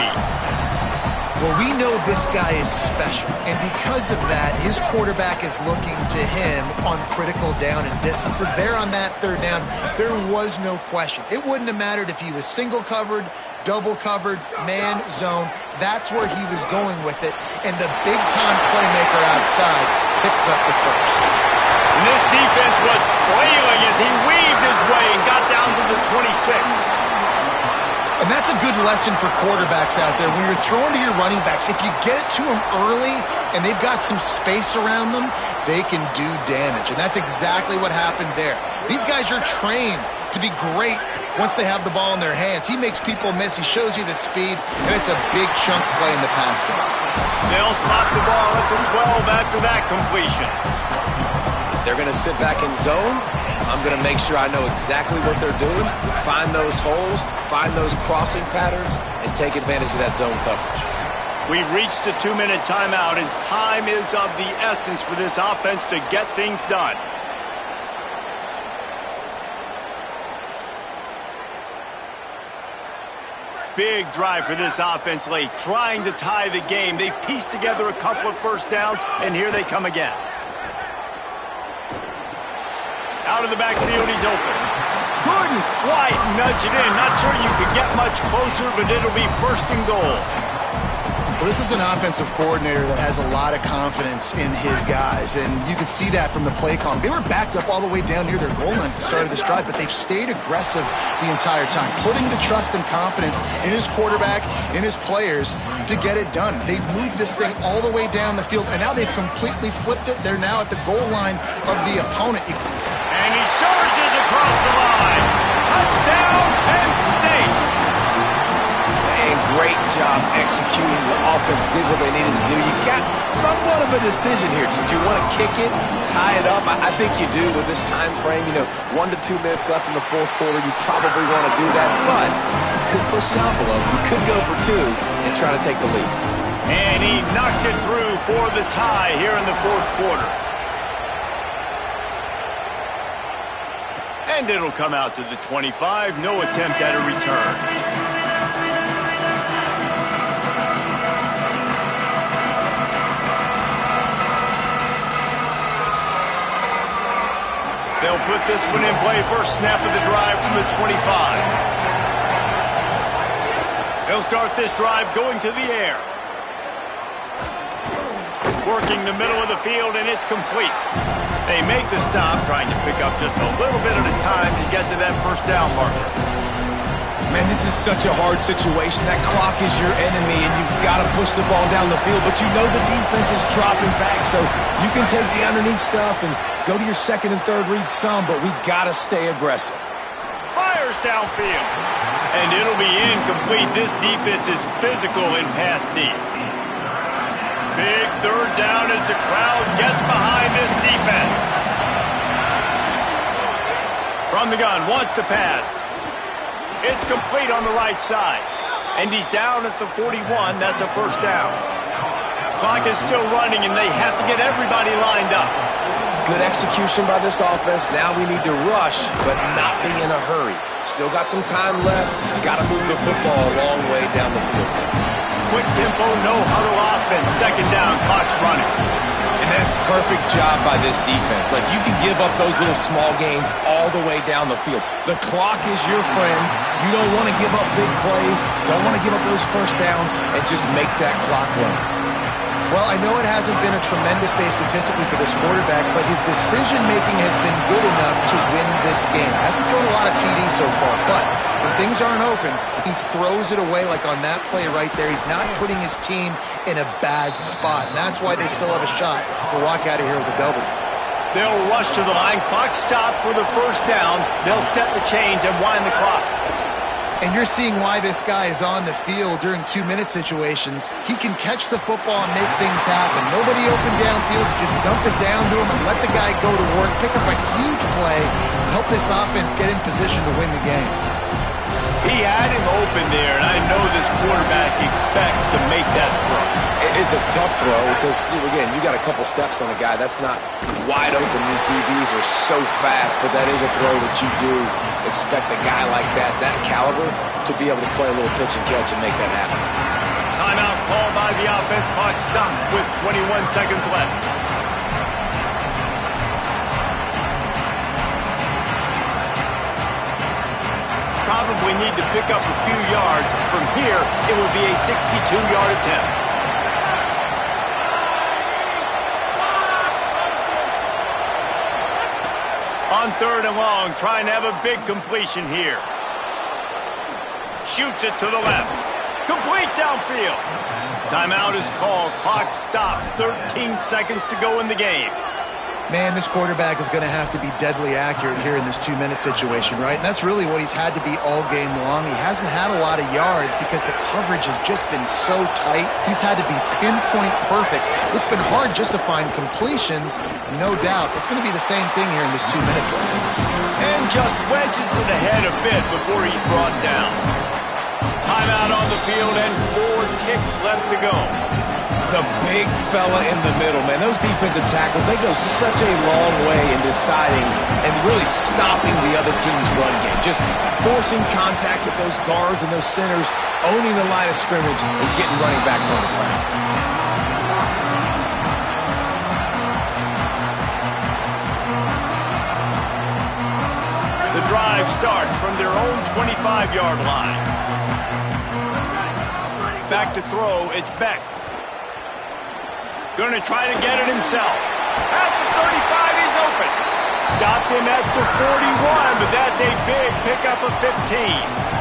Well, we know this guy is special, and because of that, his quarterback is looking to him on critical down and distances. There on that 3rd down, there was no question. It wouldn't have mattered if he was single covered, double covered, man, zone. That's where he was going with it, and the big-time playmaker outside picks up the first. And this defense was flailing as he weaved his way and got down to the 26. And that's a good lesson for quarterbacks out there. When you're throwing to your running backs, if you get it to them early and they've got some space around them, they can do damage. And that's exactly what happened there. These guys are trained to be great once they have the ball in their hands. He makes people miss. He shows you the speed, and it's a big chunk play in the pass game. They'll spot the ball at the 12 after that completion. If they're going to sit back in zone, I'm going to make sure I know exactly what they're doing, find those holes, find those crossing patterns, and take advantage of that zone coverage. We've reached the 2-minute timeout, and time is of the essence for this offense to get things done. Big drive for this offense late, trying to tie the game. They've pieced together a couple of first downs, and here they come again. Out of the backfield, he's open. Couldn't quite nudge it in. Not sure you could get much closer, but it'll be 1st and goal. Well, this is an offensive coordinator that has a lot of confidence in his guys, and you can see that from the play call. They were backed up all the way down near their goal line at the start of this drive, but they've stayed aggressive the entire time, putting the trust and confidence in his quarterback, in his players, to get it done. They've moved this thing all the way down the field, and now they've completely flipped it. They're now at the goal line of the opponent. And he charges across the line. Touchdown, Penn State. And great job executing. The offense did what they needed to do. You got somewhat of a decision here. Did you want to kick it, tie it up? I think you do with this time frame. 1 to 2 minutes left in the 4th quarter. You probably want to do that, but you could push the envelope. You could go for 2 and try to take the lead. And he knocks it through for the tie here in the 4th quarter. And it'll come out to the 25. No attempt at a return. They'll put this one in play. First snap of the drive from the 25. They'll start this drive going to the air. Working the middle of the field, and it's complete. They make the stop, trying to pick up just a little bit at a time to get to that first down marker. Man, this is such a hard situation. That clock is your enemy, and you've got to push the ball down the field, but you know the defense is dropping back, so you can take the underneath stuff and go to your second and third read some, but we got to stay aggressive. Fires downfield, and it'll be incomplete. This defense is physical in pass deep. Big third down as the crowd gets behind this defense. From the gun, wants to pass. It's complete on the right side. And he's down at the 41. That's a first down. Clock is still running, and they have to get everybody lined up. Good execution by this offense. Now we need to rush, but not be in a hurry. Still got some time left. Got to move the football a long way down the field. Quick tempo, no huddle offense. Second down, clock's running. And that's perfect job by this defense. Like, you can give up those little small gains all the way down the field. The clock is your friend. You don't want to give up big plays. Don't want to give up those first downs, and just make that clock run. Well, I know it hasn't been a tremendous day statistically for this quarterback, but his decision-making has been good enough to win this game. Hasn't thrown a lot of TDs so far, but when things aren't open, he throws it away like on that play right there. He's not putting his team in a bad spot, and that's why they still have a shot to walk out of here with a W. They'll rush to the line. Clock stop for the first down. They'll set the chains and wind the clock. And you're seeing why this guy is on the field during 2-minute situations. He can catch the football and make things happen. Nobody open downfield. Just dump it down to him and let the guy go to work, pick up a huge play, and help this offense get in position to win the game. He had him open there, and I know this quarterback expects to make that throw. It's a tough throw because, again, you got a couple steps on a guy. That's not wide open. These DBs are so fast, but that is a throw that you do expect a guy like that caliber, to be able to play a little pitch and catch and make that happen. Timeout called by the offense. Clock stopped with 21 seconds left. Probably need to pick up a few yards. From here, it would be a 62-yard attempt. On third and long, trying to have a big completion here. Shoots it to the left. Complete downfield. Timeout is called. Clock stops. 13 seconds to go in the game. Man, this quarterback is going to have to be deadly accurate here in this 2-minute situation, right? And that's really what he's had to be all game long. He hasn't had a lot of yards because the coverage has just been so tight. He's had to be pinpoint perfect. It's been hard just to find completions, no doubt. It's going to be the same thing here in this 2-minute play. And just wedges it ahead a bit before he's brought down. Timeout on the field and 4 ticks left to go. The big fella in the middle, man. Those defensive tackles, they go such a long way in deciding and really stopping the other team's run game. Just forcing contact with those guards and those centers, owning the line of scrimmage, and getting running backs on the ground. The drive starts from their own 25-yard line. Back to throw, it's Beck. Going to try to get it himself. At the 35, he's open. Stopped him at the 41, but that's a big pickup of 15.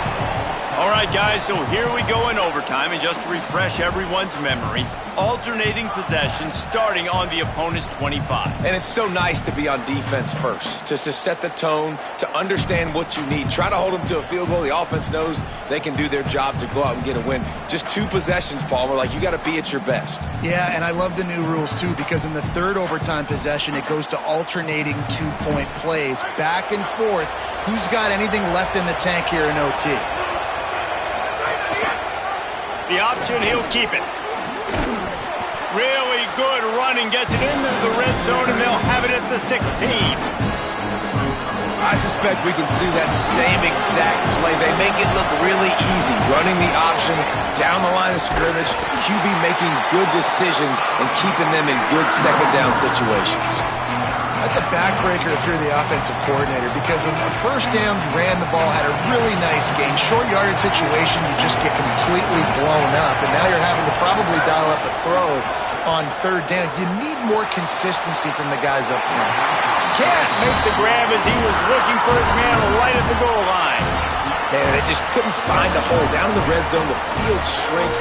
All right, guys, so here we go in overtime, and just to refresh everyone's memory, alternating possession starting on the opponent's 25. And it's so nice to be on defense first, just to set the tone, to understand what you need. Try to hold them to a field goal. The offense knows they can do their job to go out and get a win. Just 2 possessions, Palmer. Like, you got to be at your best. Yeah, and I love the new rules, too, because in the third overtime possession, it goes to alternating 2-point plays, back and forth. Who's got anything left in the tank here in OT? The option, he'll keep it. Really good running, gets it into the red zone, and they'll have it at the 16. I suspect we can see that same exact play. They make it look really easy, running the option down the line of scrimmage, QB making good decisions and keeping them in good second down situations. That's a backbreaker if you're the offensive coordinator, because on first down, you ran the ball, had a really nice gain. Short yardage situation, you just get completely blown up, and now you're having to probably dial up a throw on third down. You need more consistency from the guys up front. Can't make the grab as he was looking for his man right at the goal line. Man, they just couldn't find the hole. Down in the red zone, the field shrinks.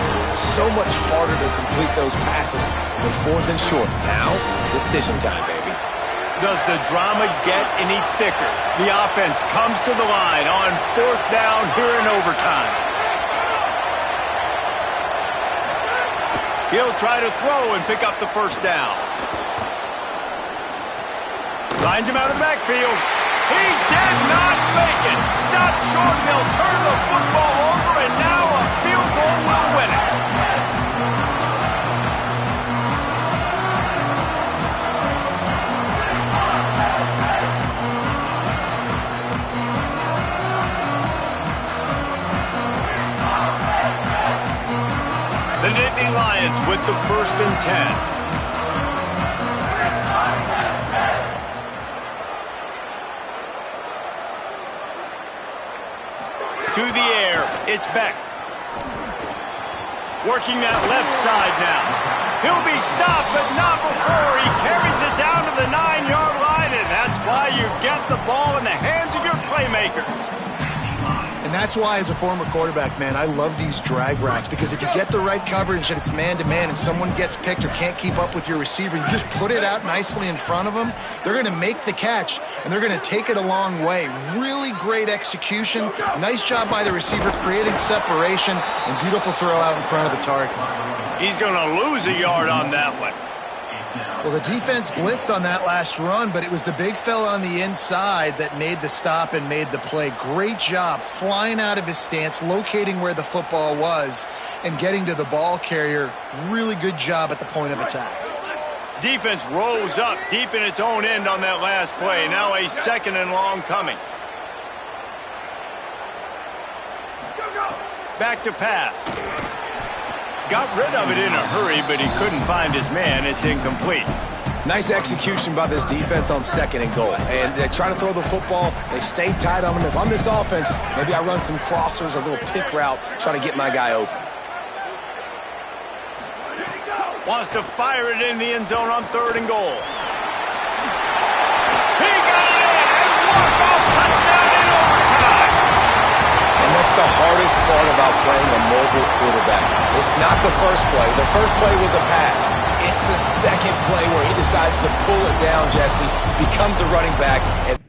So much harder to complete those passes. But fourth and short. Now, decision time, baby. Does the drama get any thicker? The offense comes to the line on fourth down here in overtime. He'll try to throw and pick up the first down. Finds him out of the backfield. He did not make it. Stop short, and they'll turn the football over, and now a field goal will win it. The Nittany Lions with the 1st and 10. To the air, it's Beck. Working that left side now. He'll be stopped, but not before he carries it down to the 9-yard line, and that's why you get the ball in the hands of your playmakers. And that's why, as a former quarterback, man, I love these drag routes, because if you get the right coverage and it's man-to-man and someone gets picked or can't keep up with your receiver, you just put it out nicely in front of them, they're going to make the catch, and they're going to take it a long way. Really great execution. Nice job by the receiver creating separation, and beautiful throw out in front of the target. He's going to lose a yard on that one. Well, the defense blitzed on that last run, but it was the big fella on the inside that made the stop and made the play. Great job flying out of his stance, locating where the football was, and getting to the ball carrier. Really good job at the point of attack. Defense rose up deep in its own end on that last play. Now a 2nd and long coming. Back to pass. Got rid of it in a hurry, but he couldn't find his man. It's incomplete. Nice execution by this defense on 2nd and goal. And they try to throw the football. They stay tight on him. If I'm this offense, maybe I run some crossers, a little pick route, try to get my guy open. Wants to fire it in the end zone on 3rd and goal. He got it in! A walk-off touchdown in overtime! And that's the hardest part about playing a mobile quarterback. It's not the first play. The first play was a pass. It's the second play where he decides to pull it down, Jesse, becomes a running back, and